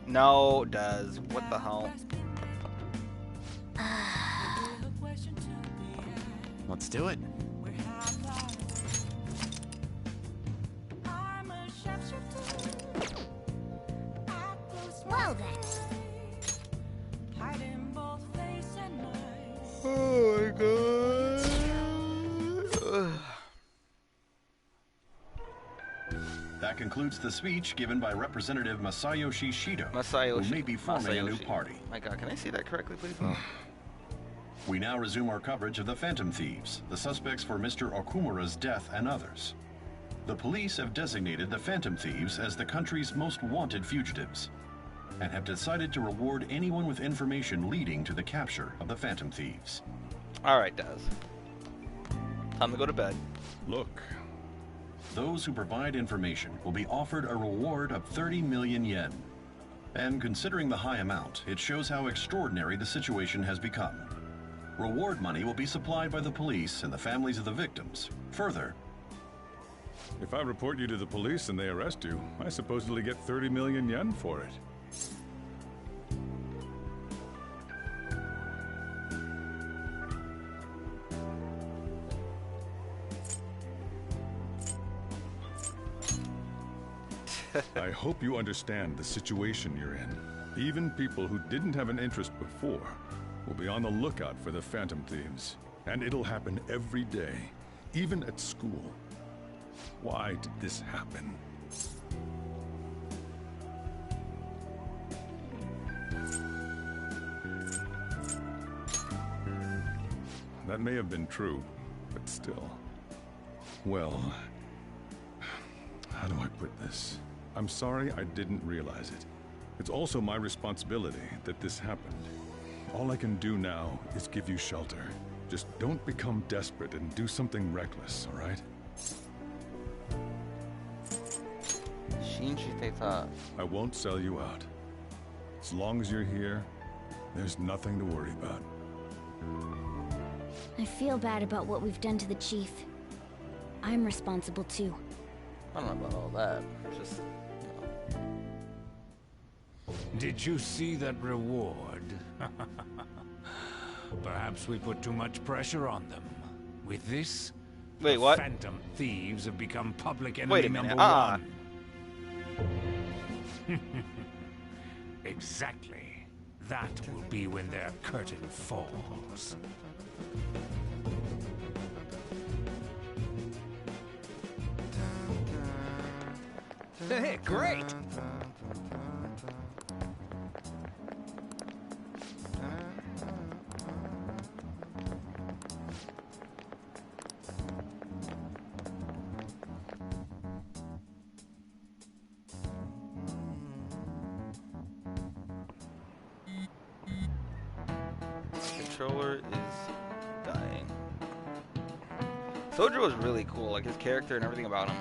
No, does. What the hell? Let's do it. Well then. Oh my god. That concludes the speech given by Representative Masayoshi Shido, Masayoshi. who may be forming a new party. My god, can I say that correctly, please? We now resume our coverage of the Phantom Thieves, the suspects for Mr. Okumura's death and others. The police have designated the Phantom Thieves as the country's most wanted fugitives, and have decided to reward anyone with information leading to the capture of the Phantom Thieves. Alright, Daz. Time to go to bed. Look. Those who provide information will be offered a reward of 30 million yen. And considering the high amount, it shows how extraordinary the situation has become. Reward money will be supplied by the police and the families of the victims. Further, if I report you to the police and they arrest you, I supposedly get 30 million yen for it. I hope you understand the situation you're in. Even people who didn't have an interest before will be on the lookout for the Phantom Thieves. And it'll happen every day, even at school. Why did this happen? That may have been true, but still. Well, how do I put this? I'm sorry I didn't realize it. It's also my responsibility that this happened. All I can do now is give you shelter. Just don't become desperate and do something reckless, all right? I won't sell you out. As long as you're here, there's nothing to worry about. I feel bad about what we've done to the chief. I'm responsible too. I don't know about all that. Just, Did you see that reward? Perhaps we put too much pressure on them. With this, wait, the what? Phantom Thieves have become public enemy Wait a minute. number one. Exactly. That will be when their curtain falls. Hey, great! controller is dying. Sojiro is really cool. Like his character and everything about him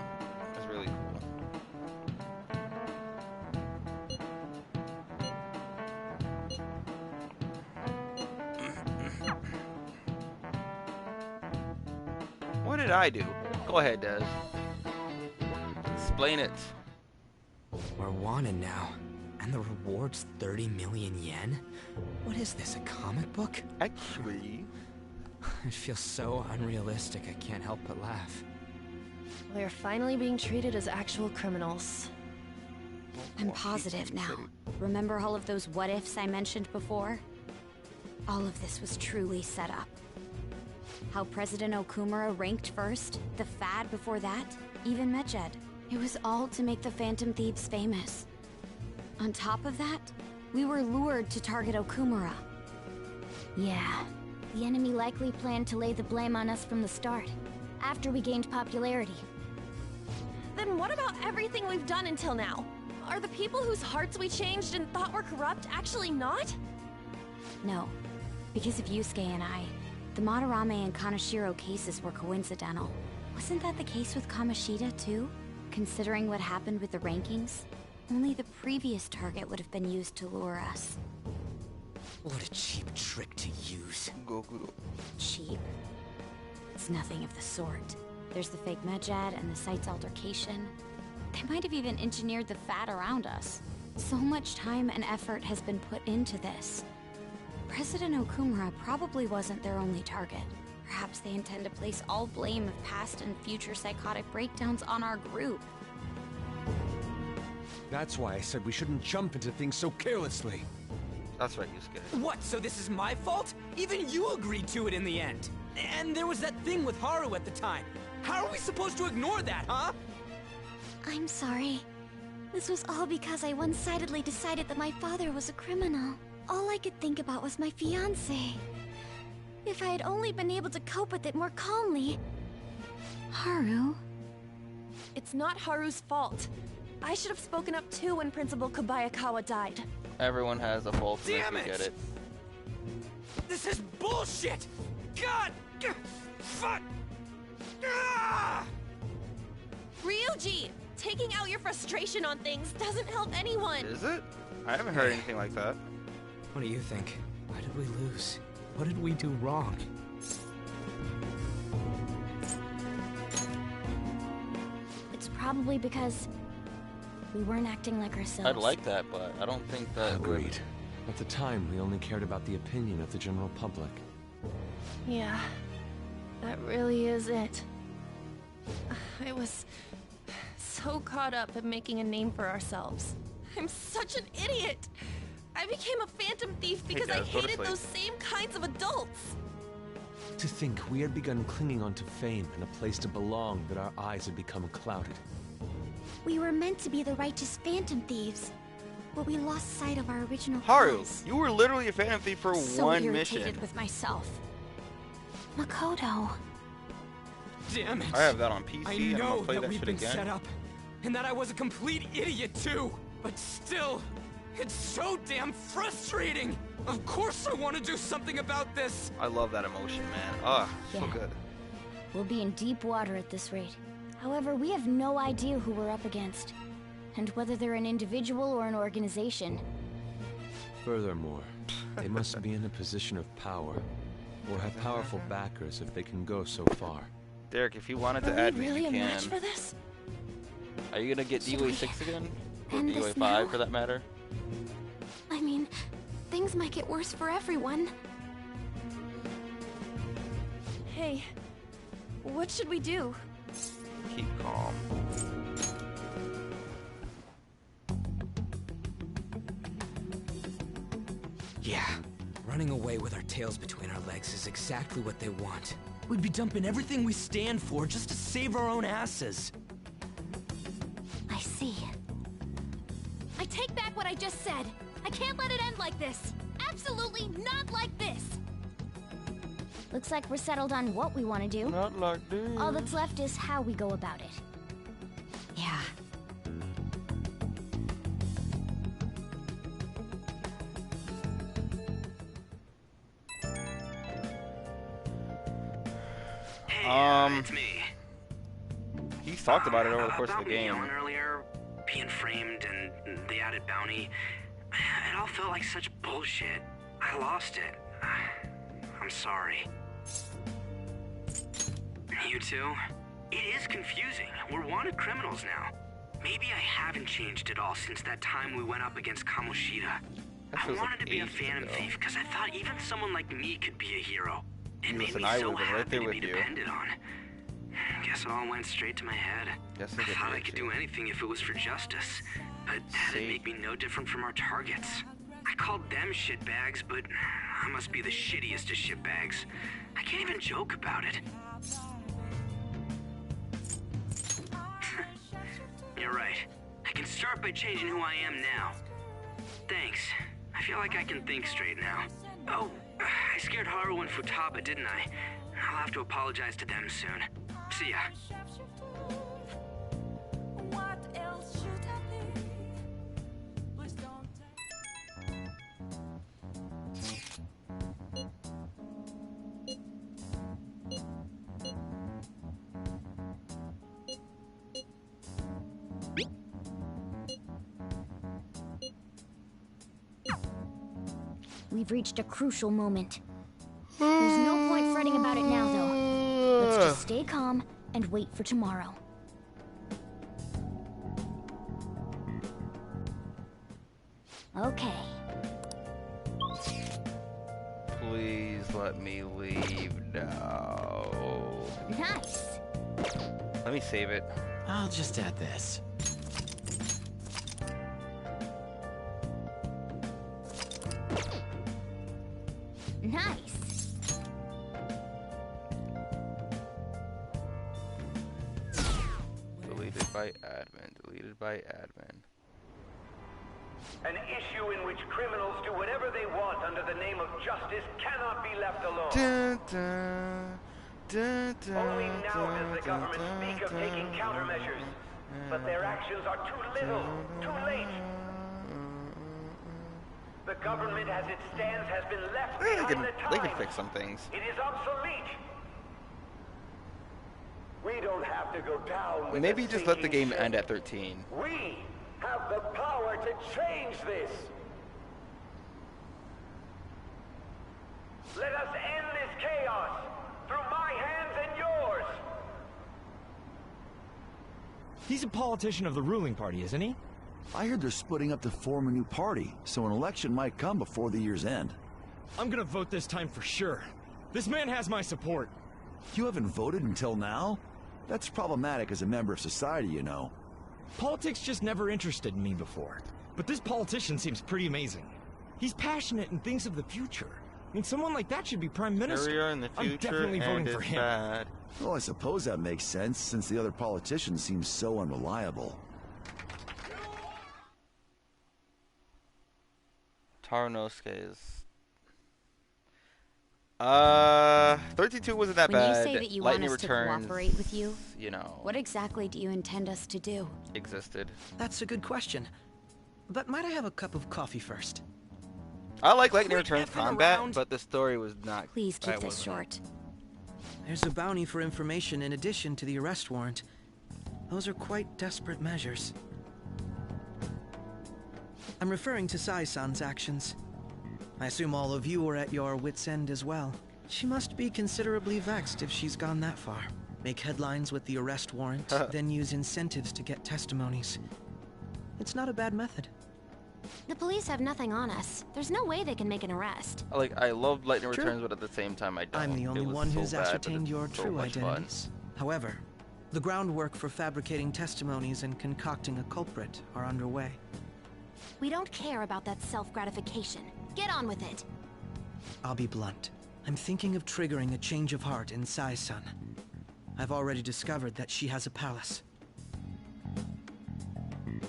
is really cool. What did I do? Go ahead, Des. Explain it. We're wanted now. And the reward's 30 million yen? What is this, a comic book? Actually... It feels so unrealistic I can't help but laugh. We're finally being treated as actual criminals. I'm positive now. Remember all of those what-ifs I mentioned before? All of this was truly set up. How President Okumura ranked first, the fad before that, even Medjed. It was all to make the Phantom Thieves famous. On top of that, we were lured to target Okumura. Yeah, the enemy likely planned to lay the blame on us from the start, after we gained popularity. Then what about everything we've done until now? Are the people whose hearts we changed and thought were corrupt actually not? No, because of Yusuke and I, the Madarame and Kaneshiro cases were coincidental. Wasn't that the case with Kamoshida too? Considering what happened with the rankings, only the previous target would have been used to lure us. What a cheap trick to use. Cheap? It's nothing of the sort. There's the fake Medjed and the site's altercation. They might have even engineered the fad around us. So much time and effort has been put into this. President Okumura probably wasn't their only target. Perhaps they intend to place all blame of past and future psychotic breakdowns on our group. That's why I said we shouldn't jump into things so carelessly. That's right, Yusuke. What, so this is my fault? Even you agreed to it in the end. And there was that thing with Haru at the time. How are we supposed to ignore that, huh? I'm sorry. This was all because I one-sidedly decided that my father was a criminal. All I could think about was my fiancé. If I had only been able to cope with it more calmly... Haru? It's not Haru's fault. I should have spoken up too when Principal Kobayakawa died. Everyone has a fault. Damn it! Get it. This is bullshit! God! Fuck! Ah! Ryuji! Taking out your frustration on things doesn't help anyone! Is it? I haven't heard anything like that. What do you think? Why did we lose? What did we do wrong? It's probably because we weren't acting like ourselves. I'd like that, but I don't think that Agreed. At the time, we only cared about the opinion of the general public. Yeah, that really is it. I was so caught up in making a name for ourselves. I'm such an idiot! I became a phantom thief because I hated those same kinds of adults! To think we had begun clinging onto fame and a place to belong, that our eyes had become clouded. We were meant to be the righteous phantom thieves, but we lost sight of our original Haru, cause. you were literally a phantom thief for one mission. So irritated with myself. Makoto. Damn it! I have that on PC. I and I'm know gonna play that we've shit been again. set up, and that I was a complete idiot too. But still, it's so damn frustrating. Of course, I want to do something about this. I love that emotion, man. Ah, so Yeah. good. We'll be in deep water at this rate. However, we have no idea who we're up against, and whether they're an individual or an organization. Furthermore, they must be in a position of power, or have powerful backers if they can go so far. Derek, if you wanted to Are add we me, really you a can. match for this? Are you gonna get Should DOA we 6 again? Or end DOA this 5 now? for that matter? I mean, things might get worse for everyone. Hey, what should we do? Keep calm. Yeah, running away with our tails between our legs is exactly what they want. We'd be dumping everything we stand for just to save our own asses. I see. I take back what I just said. I can't let it end like this. Absolutely not like this. Looks like we're settled on what we want to do. Not like this. All that's left is how we go about it. Yeah. It's me. He's talked about it over the course of the game. About me earlier, being framed and the added bounty. It all felt like such bullshit. I lost it. I'm sorry. You too? It is confusing. We're wanted criminals now. Maybe I haven't changed at all since that time we went up against Kamoshida. I wanted to be a phantom thief because I thought even someone like me could be a hero. It made me so happy to be depended on. Guess it all went straight to my head. I thought I could do anything if it was for justice, but that'd make me no different from our targets. I called them shitbags, but I must be the shittiest of shitbags. I can't even joke about it. You're right. I can start by changing who I am now. Thanks. I feel like I can think straight now. Oh, I scared Haru and Futaba, didn't I? I'll have to apologize to them soon. See ya. We've reached a crucial moment. There's no point fretting about it now, though. Let's just stay calm and wait for tomorrow. Okay. Please let me leave now. Nice. Let me save it. I'll just add this. Nice. Deleted by admin. Deleted by admin. An issue in which criminals do whatever they want under the name of justice cannot be left alone. Only now does the government speak of taking countermeasures, but their actions are too little, too late. The government as it stands has been left behind the times. They can fix some things. It is obsolete. We don't have to go down with Maybe just let the game end at 13. We have the power to change this. Let us end this chaos through my hands and yours. He's a politician of the ruling party, isn't he? I heard they're splitting up to form a new party, so an election might come before the year's end. I'm gonna vote this time for sure. This man has my support. You haven't voted until now? That's problematic as a member of society, you know. Politics just never interested me before. But this politician seems pretty amazing. He's passionate and thinks of the future. I mean, someone like that should be prime minister. In the future, I'm definitely voting for him. Bad. Well, I suppose that makes sense, since the other politicians seem so unreliable. Tarnosuke is... 32 wasn't that bad. When you say that you Lightning want us Returns, to cooperate with you, you know, what exactly do you intend us to do? existed. That's a good question. But might I have a cup of coffee first? I like Lightning Returns combat, but the story was not... Please keep this short. There's a bounty for information in addition to the arrest warrant. Those are quite desperate measures. I'm referring to Sai-san's actions. I assume all of you are at your wits' end as well. She must be considerably vexed if she's gone that far. Make headlines with the arrest warrant, then use incentives to get testimonies. It's not a bad method. The police have nothing on us. There's no way they can make an arrest. I love Lightning Returns, but at the same time I don't. I'm the only one who's ascertained your true identities. However, the groundwork for fabricating testimonies and concocting a culprit are underway. We don't care about that self-gratification. Get on with it. I'll be blunt. I'm thinking of triggering a change of heart in Sai-san. I've already discovered that she has a palace.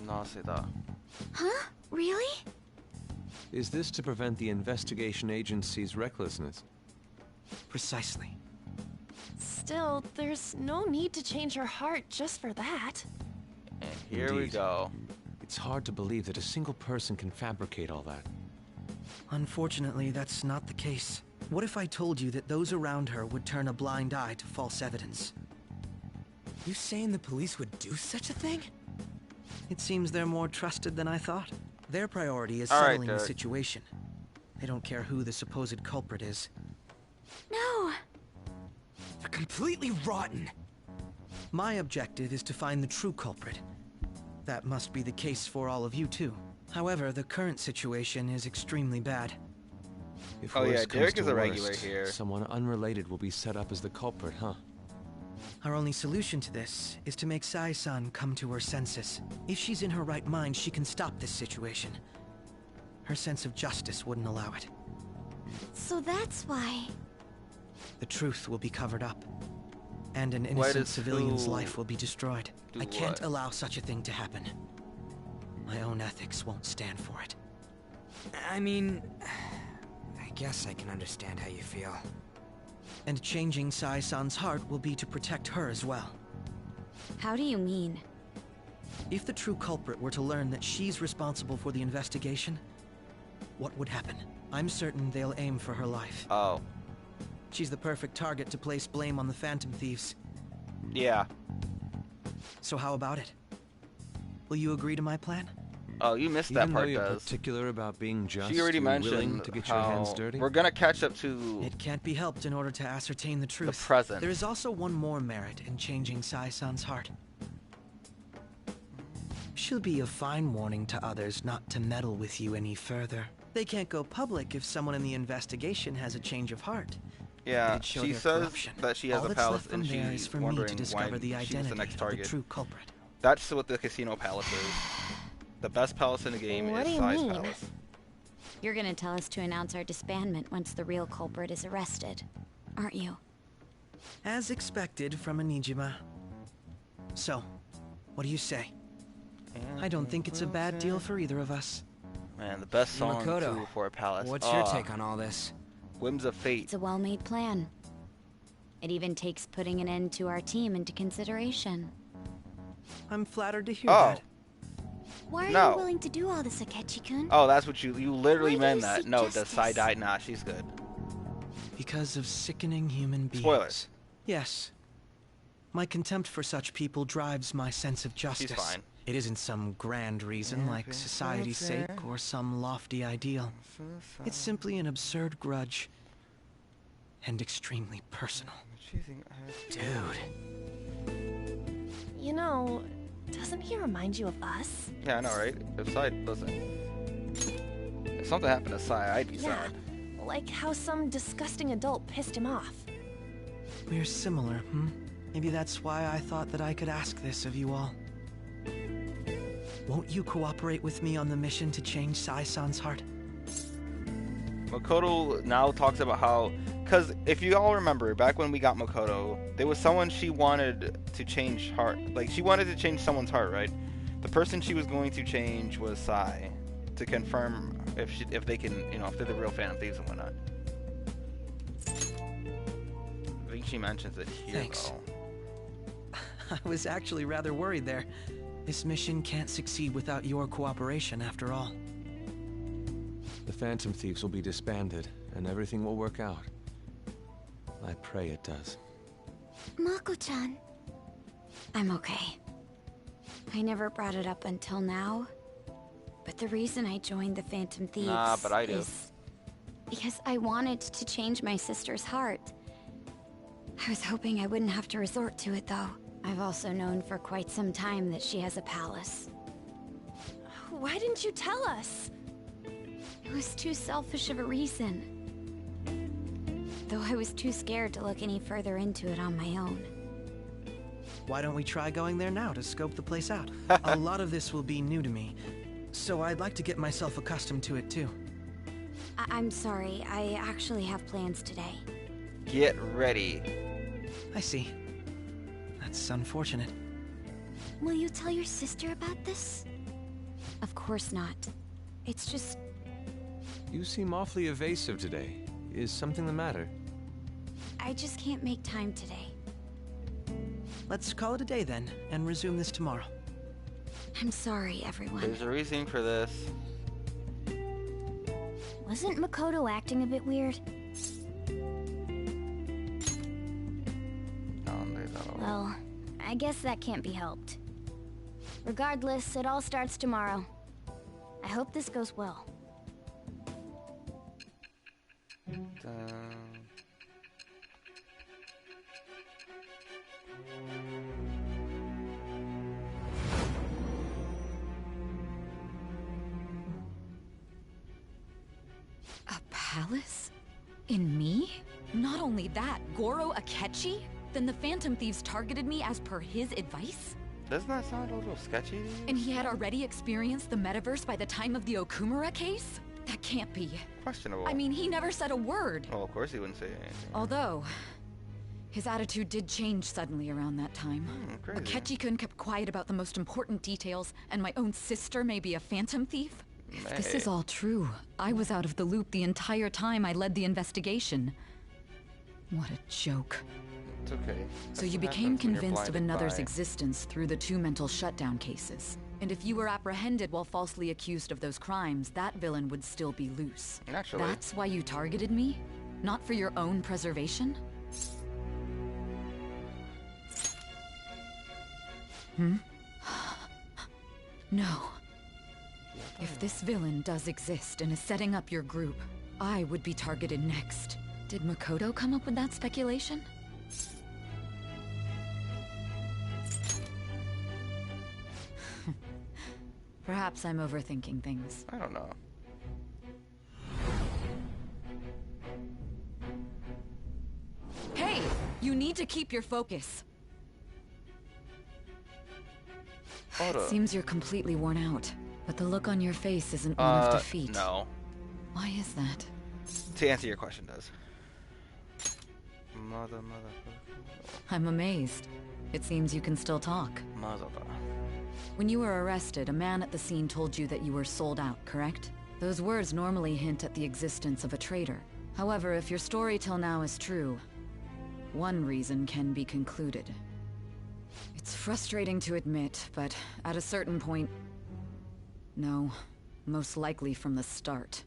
Huh? Really? Is this to prevent the investigation agency's recklessness? Precisely. Still, there's no need to change her heart just for that. And here we go. It's hard to believe that a single person can fabricate all that. Unfortunately, that's not the case. What if I told you that those around her would turn a blind eye to false evidence? You saying the police would do such a thing? It seems they're more trusted than I thought. Their priority is All right, settling the Derek. situation. They don't care who the supposed culprit is. No! They're completely rotten. My objective is to find the true culprit. That must be the case for all of you too. However, the current situation is extremely bad. If Oh, worse yeah, comes Derek to is a regular worst, here. someone unrelated will be set up as the culprit, huh? Our only solution to this is to make Sai-san come to her senses. If she's in her right mind, she can stop this situation. Her sense of justice wouldn't allow it. So that's why... The truth will be covered up. And an Why innocent does civilian's who life will be destroyed. do I can't what? allow such a thing to happen. My own ethics won't stand for it. I mean, I guess I can understand how you feel. And changing Sai-san's heart will be to protect her as well. How do you mean? If the true culprit were to learn that she's responsible for the investigation, what would happen? I'm certain they'll aim for her life. Oh. She's the perfect target to place blame on the Phantom Thieves. Yeah. So how about it? Will you agree to my plan? Oh, you missed that Even part, though you're Does. particular about being just, She already you're willing mentioned to get your hands how dirty? we're gonna catch up to It can't be helped in order to ascertain the truth. the present. There is also one more merit in changing Sai-san's heart. She'll be a fine warning to others not to meddle with you any further. They can't go public if someone in the investigation has a change of heart. Yeah, It'd show she their says corruption. that she has All a that's palace left from and there is she's for me wondering to why discover the she's identity the next of target. the true culprit. That's what the casino palace is. The best palace in the game What is do you Sai's mean? palace. You're gonna tell us to announce our disbandment once the real culprit is arrested, aren't you? As expected from a Nijima. So, what do you say? I don't think it's a bad deal for either of us. Man, the best song Makoto, too for a palace. What's your take on all this? Whims of Fate. It's a well-made plan. It even takes putting an end to our team into consideration. I'm flattered to hear Oh. that. Why are No. you willing to do all this, Akechi-kun? Oh, that's what you literally Why do meant you that. seek No, does justice? Sai die? Nah, she's good. Because of sickening human beings. Spoilers. Yes. My contempt for such people drives my sense of justice. She's fine. It isn't some grand reason like society's sake or some lofty ideal. It's simply an absurd grudge. And extremely personal. Dude. You know, doesn't he remind you of us? Yeah, I know, right? If Sai, listen. If something happened to Sai, I'd be Yeah. sad. Like how some disgusting adult pissed him off. We're similar, Maybe that's why I thought that I could ask this of you all. Won't you cooperate with me on the mission to change Sai-san's heart? Makoto now talks about how, because if you all remember, back when we got Makoto, there was someone she wanted to change heart. Like, she wanted to change someone's heart, right? The person she was going to change was Sai, to confirm if they can, if they're the real Phantom Thieves and whatnot. I think she mentions it here, Thanks. though. I was actually rather worried there. This mission can't succeed without your cooperation, after all. The Phantom Thieves will be disbanded, and everything will work out. I pray it does. Mako-chan. I'm okay. I never brought it up until now, but the reason I joined the Phantom Thieves Nah, but I do. is because I wanted to change my sister's heart. I was hoping I wouldn't have to resort to it, though. I've also known for quite some time that she has a palace. Why didn't you tell us? It was too selfish of a reason. Though I was too scared to look any further into it on my own. Why don't we try going there now to scope the place out? A lot of this will be new to me, so I'd like to get myself accustomed to it too. I'm sorry, I actually have plans today. Get ready. I see. That's unfortunate. Will you tell your sister about this? Of course not. It's just... You seem awfully evasive today. Is something the matter? I just can't make time today. Let's call it a day then, and resume this tomorrow. I'm sorry, everyone. There's a reason for this. Wasn't Makoto acting a bit weird? Well, I guess that can't be helped. Regardless, it all starts tomorrow. I hope this goes well. A palace? In me? Not only that, Goro Akechi? Then the Phantom Thieves targeted me as per his advice? Doesn't that sound a little sketchy? And he had already experienced the metaverse by the time of the Okumura case? That can't be. Questionable. I mean, he never said a word. Well, of course he wouldn't say anything. Although, his attitude did change suddenly around that time. Crazy. Akechi-kun kept quiet about the most important details, and my own sister may be a Phantom Thief? If this is all true, I was out of the loop the entire time I led the investigation. What a joke. It's okay. So you became convinced of another's existence through the 2 mental shutdown cases. And if you were apprehended while falsely accused of those crimes, that villain would still be loose. Naturally. That's why you targeted me? Not for your own preservation? No. If this villain does exist and is setting up your group, I would be targeted next. Did Makoto come up with that speculation? Perhaps I'm overthinking things. I don't know. Hey! You need to keep your focus. It seems you're completely worn out, but the look on your face isn't one of defeat. No. Why is that? To answer your question, does. I'm amazed. It seems you can still talk. When you were arrested, a man at the scene told you that you were sold out, correct? Those words normally hint at the existence of a traitor. However, if your story till now is true, one reason can be concluded. It's frustrating to admit, but at a certain point... No, most likely from the start.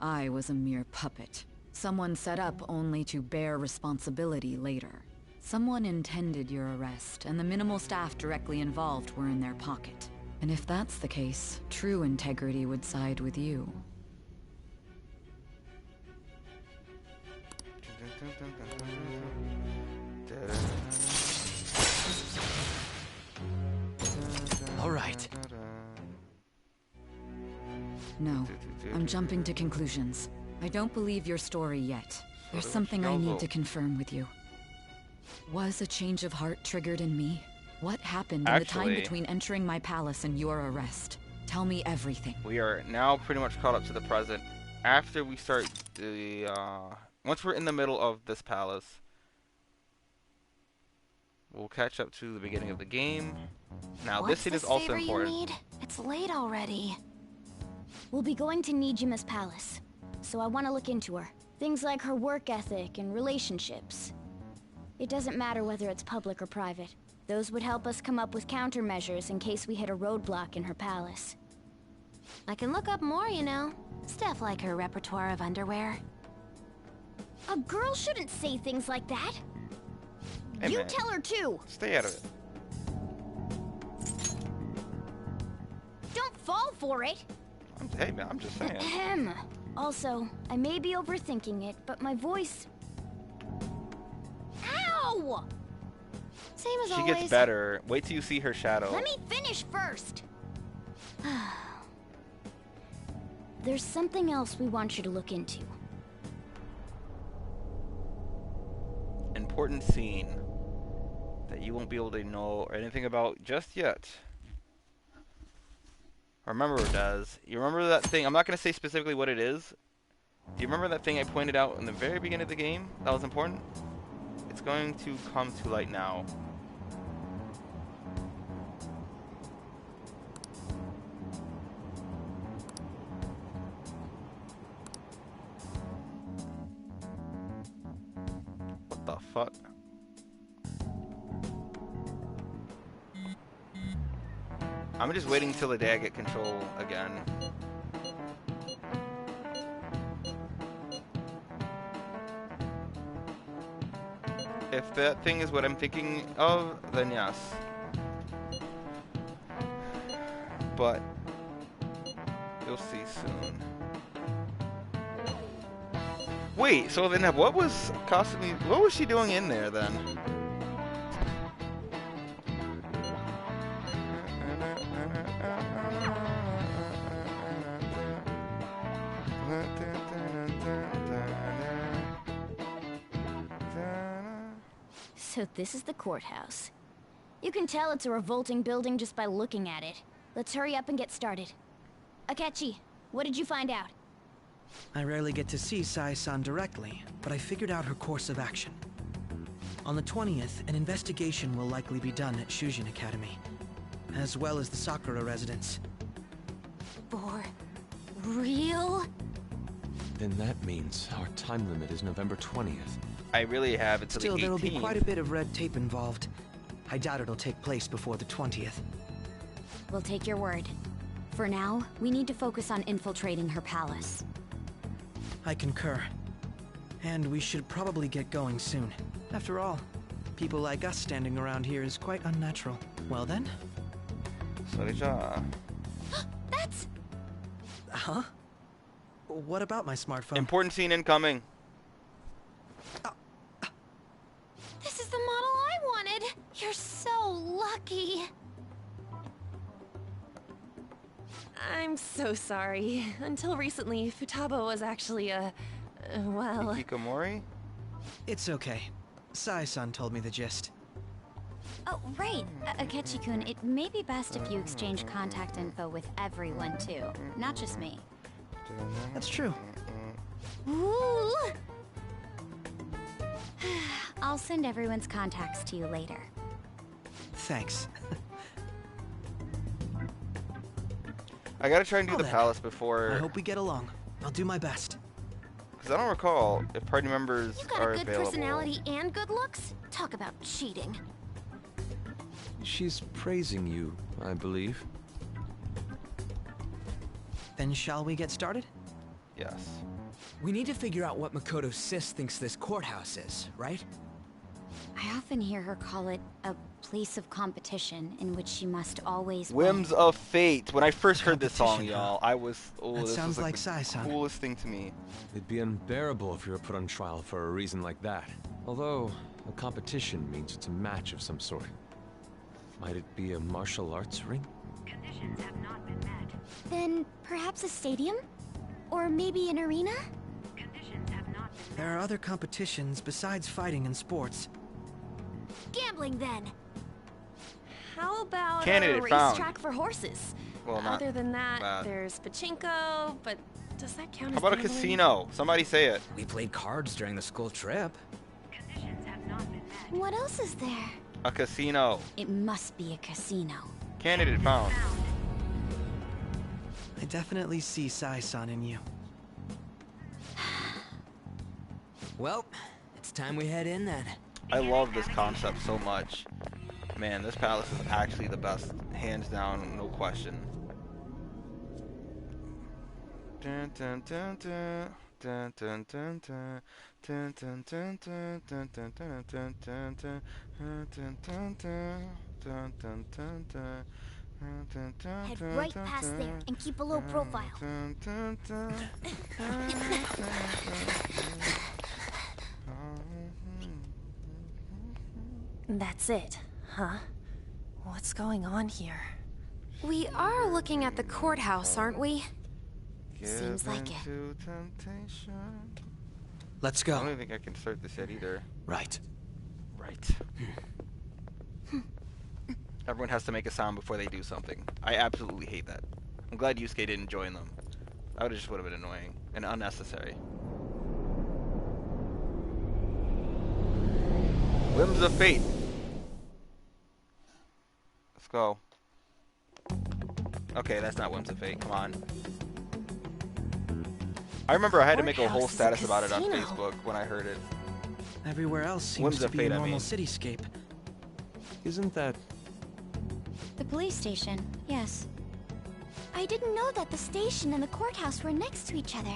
I was a mere puppet. Someone set up only to bear responsibility later. Someone intended your arrest, and the minimal staff directly involved were in their pocket. And if that's the case, true integrity would side with you. All right. No, I'm jumping to conclusions. I don't believe your story yet. There's something I need to confirm with you. Was a change of heart triggered in me? What happened in the time between entering my palace and your arrest? Tell me everything. We are now pretty much caught up to the present. After we start the, once we're in the middle of this palace, we'll catch up to the beginning of the game. Now, this scene is also important. It's late already. We'll be going to Nijima's palace, so I want to look into her. Things like her work ethic and relationships. It doesn't matter whether it's public or private. Those would help us come up with countermeasures in case we hit a roadblock in her palace. I can look up more, you know. Stuff like her repertoire of underwear. A girl shouldn't say things like that. Hey, you man. tell her too. Stay out of it. Don't fall for it. Hey, man, I'm just saying. Ahem. Also, I may be overthinking it, but my voice... Ow! Same as She always. gets better. Wait till you see her shadow. Let me finish first. There's something else we want you to look into. Important scene that you won't be able to know anything about just yet. Remember, Daz. You remember that thing? I'm not going to say specifically what it is. Do you remember that thing I pointed out in the very beginning of the game that was important? It's going to come to light now. What the fuck? I'm just waiting until the day I get control again. If that thing is what I'm thinking of, then yes. But you'll see soon. Wait, so then what was Kasumi, what was she doing in there then? So this is the courthouse. You can tell it's a revolting building just by looking at it. Let's hurry up and get started. Akechi, what did you find out? I rarely get to see Sai-san directly, but I figured out her course of action. On the 20th, an investigation will likely be done at Shujin Academy, as well as the Sakura residence. For real? Then that means our time limit is November 20th. I really have until the 18th. Still, there will be quite a bit of red tape involved. I doubt it'll take place before the 20th. We'll take your word. For now, we need to focus on infiltrating her palace. I concur. And we should probably get going soon. After all, people like us standing around here is quite unnatural. Well then? That's... Huh? What about my smartphone? Important scene incoming. This is the model I wanted! You're so lucky! I'm so sorry. Until recently, Futaba was actually well... Hikikomori? It's okay. Sai-san told me the gist. Oh, right. Akechi-kun, it may be best if you exchange contact info with everyone, too. Not just me. That's true. Ooh! I'll send everyone's contacts to you later. Thanks. I gotta try and do the palace before... I hope we get along. I'll do my best. Because I don't recall if party members You got are a good available. personality and good looks? Talk about cheating. She's praising you, I believe. Then shall we get started? Yes. We need to figure out what Makoto Sis thinks this courthouse is, right? I often hear her call it a place of competition in which she must always Whims win. of Fate. When I first heard this song, y'all, I was... Oh, That this sounds was like the Sai-san. coolest thing to me. It'd be unbearable if you were put on trial for a reason like that. Although, a competition means it's a match of some sort. Might it be a martial arts ring? Conditions have not been met. Then perhaps a stadium? Or maybe an arena? Conditions have not been There are other competitions besides fighting and sports. Gambling, then. How about Candidate a found. racetrack for horses? Well, not Other than that, bad. there's pachinko, but does that count How as about a gambling? casino? Somebody say it. We played cards during the school trip. Conditions have not been met. What else is there? A casino. It must be a casino. Candidate found. I definitely see Sai-san in you. Well, it's time we head in then. I love this concept so much. Man, this palace is actually the best. Hands down, no question. Dun, dun, dun, dun. Dun, dun, dun, dun. Dun, dun, dun, dun, dun, dun, dun, dun, dun, dun. Dun, dun, dun. Dun, dun, dun, dun. Dun, dun, Head dun, right dun, past dun. there and keep a low profile. Dun, dun, dun. That's it, huh? What's going on here? We are looking at the courthouse, aren't we? Seems like it. Given to temptation. Let's I go. don't even think I can start this yet either. Right. Right. Everyone has to make a sound before they do something. I absolutely hate that. I'm glad Yusuke didn't join them. That just would have been annoying and unnecessary. Whims of Fate. Let's go. Okay, that's not Whims of Fate. Come on. I remember I had to make a whole Courthouse is a status about it on casino. Facebook when I heard it. Everywhere else seems Whims to of be fate, a I normal mean. cityscape. Isn't that... The police station, yes. I didn't know that the station and the courthouse were next to each other.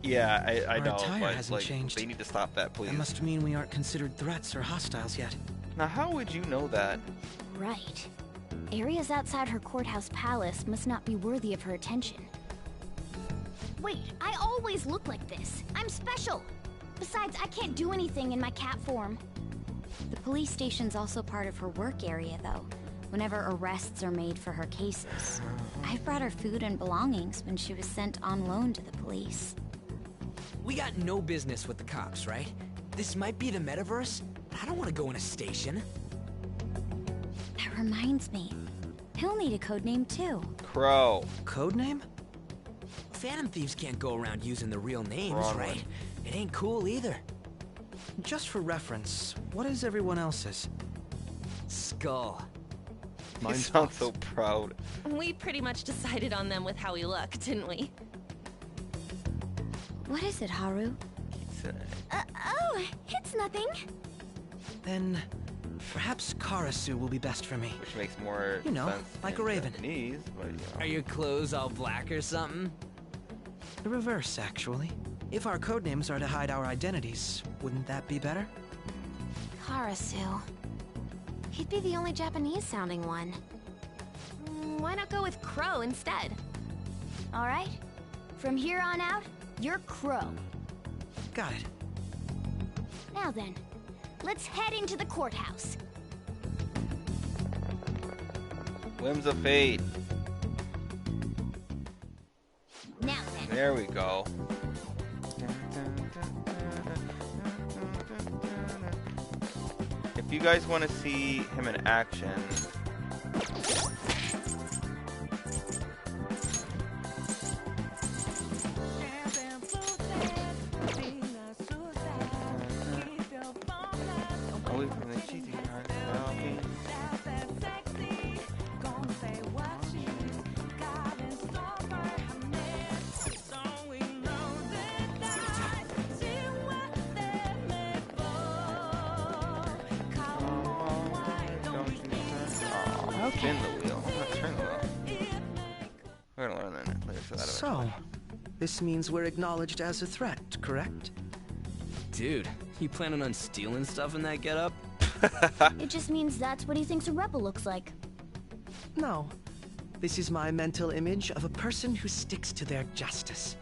Yeah, I know. Our attire but, hasn't like, changed. They need to stop that, please. That must mean we aren't considered threats or hostiles yet. Now, how would you know that? Right. Areas outside her courthouse palace must not be worthy of her attention. Wait, I always look like this. I'm special. Besides, I can't do anything in my cat form. The police station's also part of her work area, though, whenever arrests are made for her cases. I've brought her food and belongings when she was sent on loan to the police. We got no business with the cops, right? This might be the metaverse. I don't want to go in a station. That reminds me. He'll need a code name, too. Crow. Code name? Phantom thieves can't go around using the real names, Wrong right? one. It ain't cool either. Just for reference, what is everyone else's? Skull. You sound so proud. We pretty much decided on them with how we look, didn't we? What is it, Haru? Oh, it's nothing. Then, perhaps Karasu will be best for me. Which makes more You know, sense like in a raven. Japanese, but, you know. Are your clothes all black or something? The reverse, actually. If our codenames are to hide our identities, wouldn't that be better? Karasu. He'd be the only Japanese-sounding one. Why not go with Crow instead? All right. From here on out, you're Crow. Got it. Now then, let's head into the courthouse. Whims of Fate. Now then. There we go. If you guys want to see him in action, spin the wheel, not turn the wheel. We're gonna learn that later. So, this means we're acknowledged as a threat, correct? Dude, you planning on stealing stuff in that getup? It just means that's what he thinks a rebel looks like. No. This is my mental image of a person who sticks to their justice.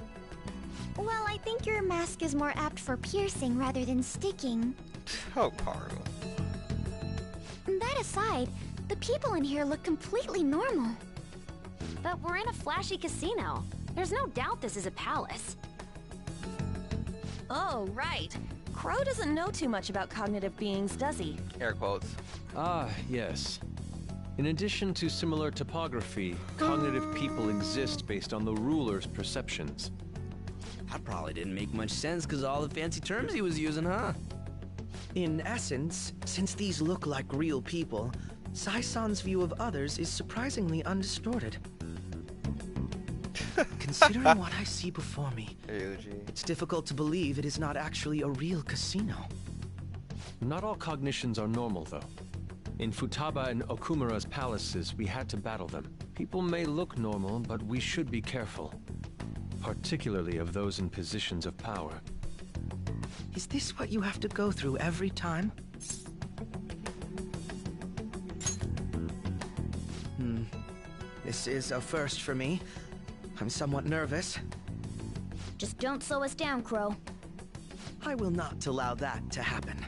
Well, I think your mask is more apt for piercing rather than sticking. Oh, Karu. That aside, the people in here look completely normal. But we're in a flashy casino. There's no doubt this is a palace. Oh, right. Crow doesn't know too much about cognitive beings, does he? Air quotes. Ah, yes. In addition to similar topography, cognitive people exist based on the ruler's perceptions. That probably didn't make much sense because of all the fancy terms he was using, huh? In essence, since these look like real people, Sai-san's view of others is surprisingly undistorted. Considering what I see before me, it's difficult to believe it is not actually a real casino. Not all cognitions are normal, though. In Futaba and Okumura's palaces, we had to battle them. People may look normal, but we should be careful. Particularly of those in positions of power. Is this what you have to go through every time? This is a first for me. I'm somewhat nervous. Just don't slow us down, Crow. I will not allow that to happen.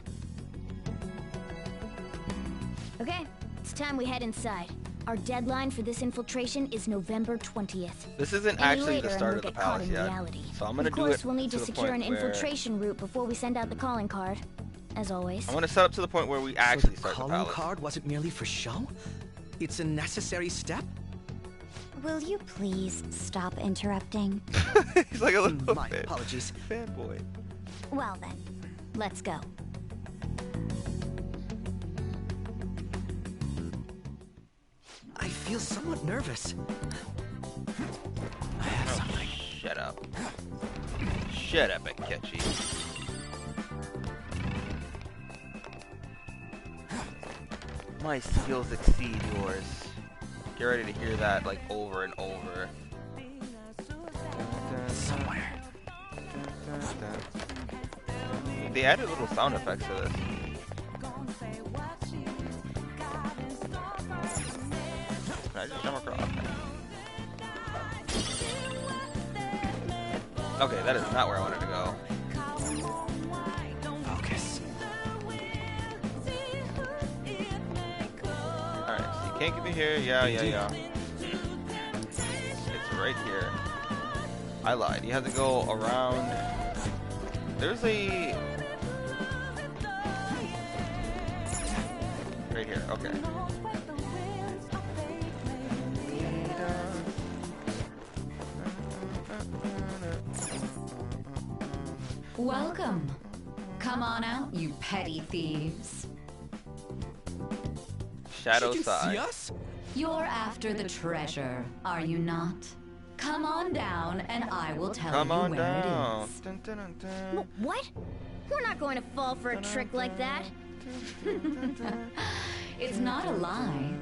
Okay, it's time we head inside. Our deadline for this infiltration is November 20th. This isn't actually the start of the palace yet, so I'm gonna do it. Of course, we'll need to secure an infiltration route before we send out the calling card, as always. I'm gonna set up to the point where we actually start the calling palace. card wasn't merely for show? It's a necessary step? Will you please stop interrupting? He's like a little My apologies. Fanboy. Well then, let's go. I feel somewhat nervous. I have something. Shut up. Shut up, Akechi. My skills exceed yours. Get ready to hear that like over and over. Somewhere. They added little sound effects to this. Can I just jump across? Okay, that is not where I wanted to go. Focus. Alright, so you can't get me here. Yeah. It's right here. I lied. You have to go around. There's a... Right here. Okay. Welcome. Come on out, you petty thieves. Shadow She can side. see us? You're after the treasure, are you not? Come on down, and I will tell you where it is. Dun, dun, dun, dun. What? We're not going to fall for a trick like that. It's not a lie.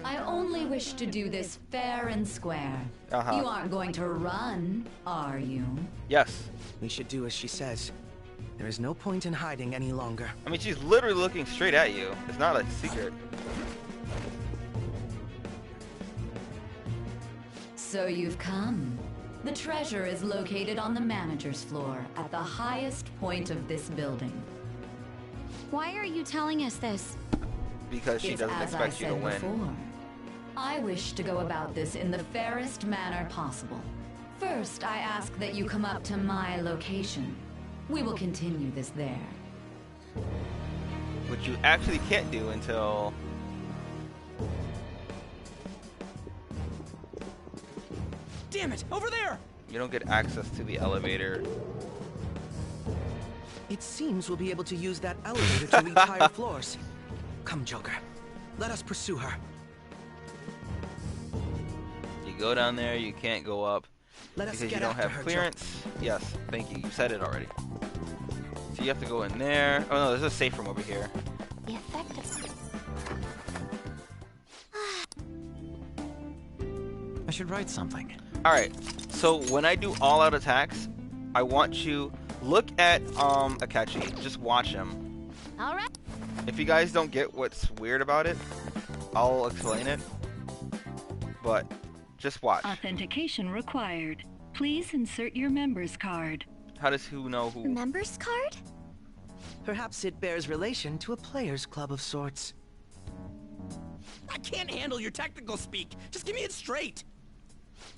I only wish to do this fair and square. Uh-huh. You aren't going to run, are you? Yes. We should do as she says. There is no point in hiding any longer. I mean, she's literally looking straight at you. It's not a secret. So you've come. The treasure is located on the manager's floor at the highest point of this building. Why are you telling us this? Because she It's doesn't as expect I you to said win. before. I wish to go about this in the fairest manner possible. First, I ask that you come up to my location. We will continue this there. Which you actually can't do until... Damn it! Over there! You don't get access to the elevator. It seems we'll be able to use that elevator to reach higher floors. Come, Joker. Let us pursue her. You go down there, you can't go up. Let us because get you don't after have her, clearance. Yes, thank you. You said it already. So you have to go in there. Oh no, there's a safe room over here. The effect of... I should write something. Alright, so when I do all-out attacks, I want you look at Akechi. Just watch him. All right. If you guys don't get what's weird about it, I'll explain it. But just watch. Authentication required. Please insert your member's card. How does who know who? Member's card? Perhaps it bears relation to a players' club of sorts. I can't handle your technical speak. Just give me it straight.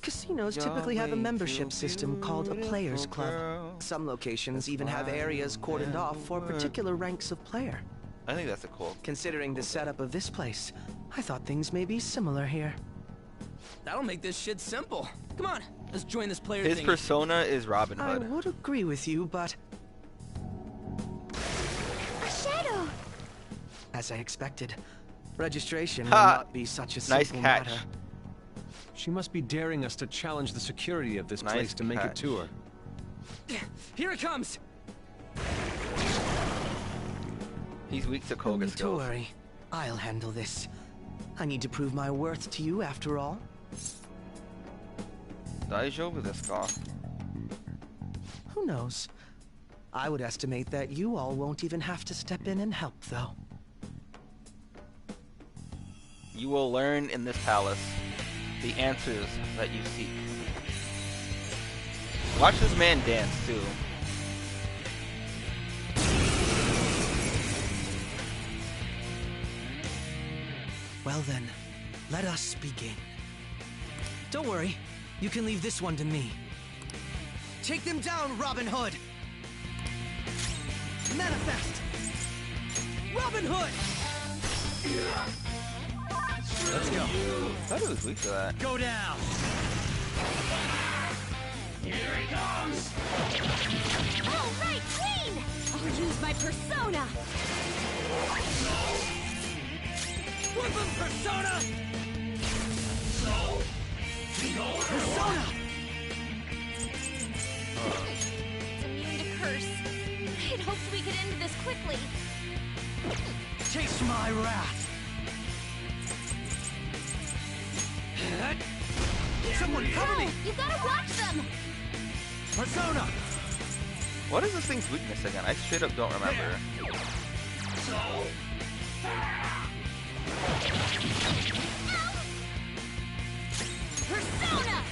Casinos typically have a membership system called a players' club. Some locations even have areas cordoned off for particular ranks of player. I think that's a cool. Considering the setup of this place, I thought things may be similar here. That'll make this shit simple. Come on, let's join this player His thing. persona is Robin I Hood. would agree with you, but A shadow! as I expected, registration will Ha! not be such a Nice simple catch. matter. She must be daring us to challenge the security of this Nice place to make it catch. to her. Here it comes. He's weak to No Koga need to skills. worry. I'll handle this. I need to prove my worth to you after all. Daijoubu desu ka? Who knows? I would estimate that you all won't even have to step in and help, though. You will learn in this palace the answers that you seek. Watch this man dance too. Well then, let us begin. Don't worry, you can leave this one to me. Take them down, Robin Hood! Manifest! Robin Hood! Let's go. I thought it was weak to that. Go down! Here he comes! All right, clean! I'll use my persona! Woodland persona! So, we know Persona! It's immune to curse. I'd hoped we could end this quickly. Taste my wrath! Someone cover me! You gotta watch them! Persona! What is this thing's weakness again? I straight up don't remember. Persona!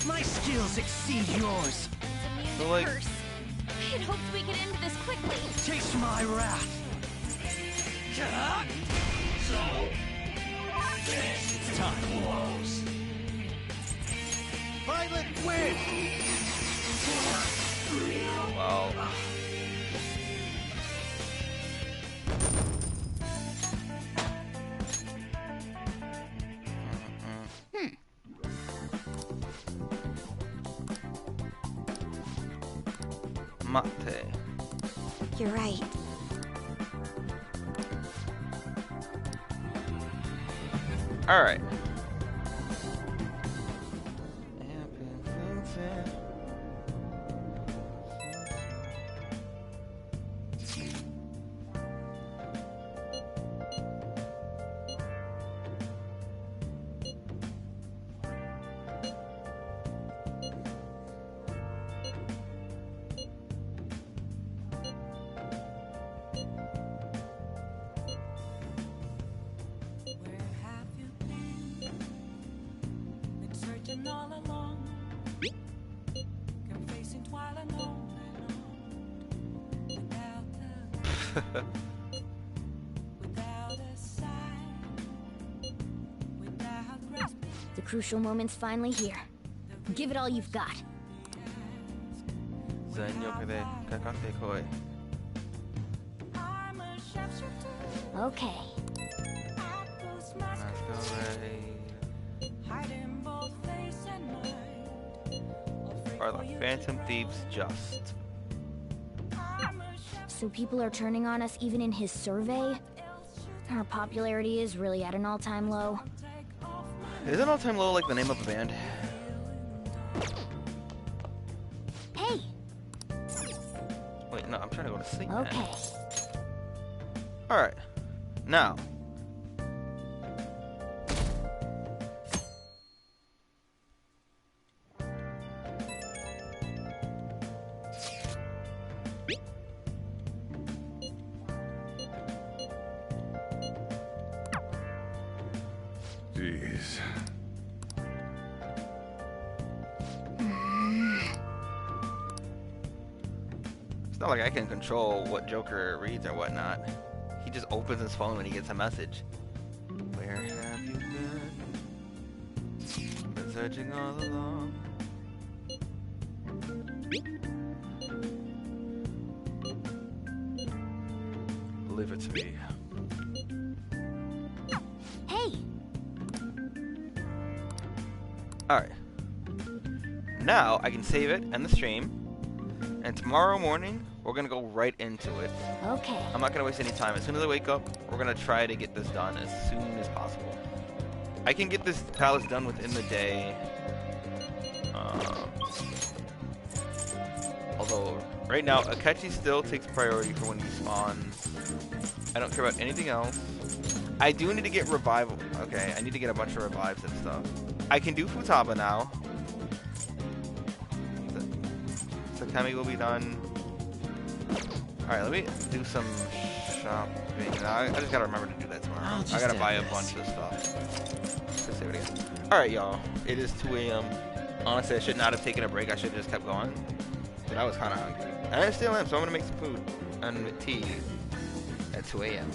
My skills exceed yours. It's So, like, curse. I had hoped we could end this quickly. Taste my wrath. It's time. Violet win! Wow. Mate. You're right. All right. All along, confessing while alone without a sign, without grasping. The crucial moment's finally here. Give it all you've got. Okay. Are the Phantom Thieves just? So people are turning on us even in his survey? Our popularity is really at an all-time low. Is an all-time low like the name of a band? Hey! Wait, no, I'm trying to go to sleep. Okay. Alright. Now. Jeez. It's not like I can control what Joker reads or whatnot. He just opens his phone when he gets a message. Where have you been? Been searching all along. Leave it to me. Hey! Alright. Now I can save it and the stream. And tomorrow morning, we're gonna go right into it. Okay. I'm not gonna waste any time. As soon as I wake up, we're gonna try to get this done as soon as possible. I can get this palace done within the day. Although, right now, Akechi still takes priority for when he spawns. I don't care about anything else. I do need to get revival. Okay, I need to get a bunch of revives and stuff. I can do Futaba now. Sakami will be done. Alright, let me do some shopping. I just gotta remember to do that tomorrow. I gotta buy a bunch of stuff. Alright, y'all. It is 2 a.m. Honestly, I should not have taken a break. I should have just kept going. But I was kind of hungry. And I still am, so I'm gonna make some food and tea at 2 a.m.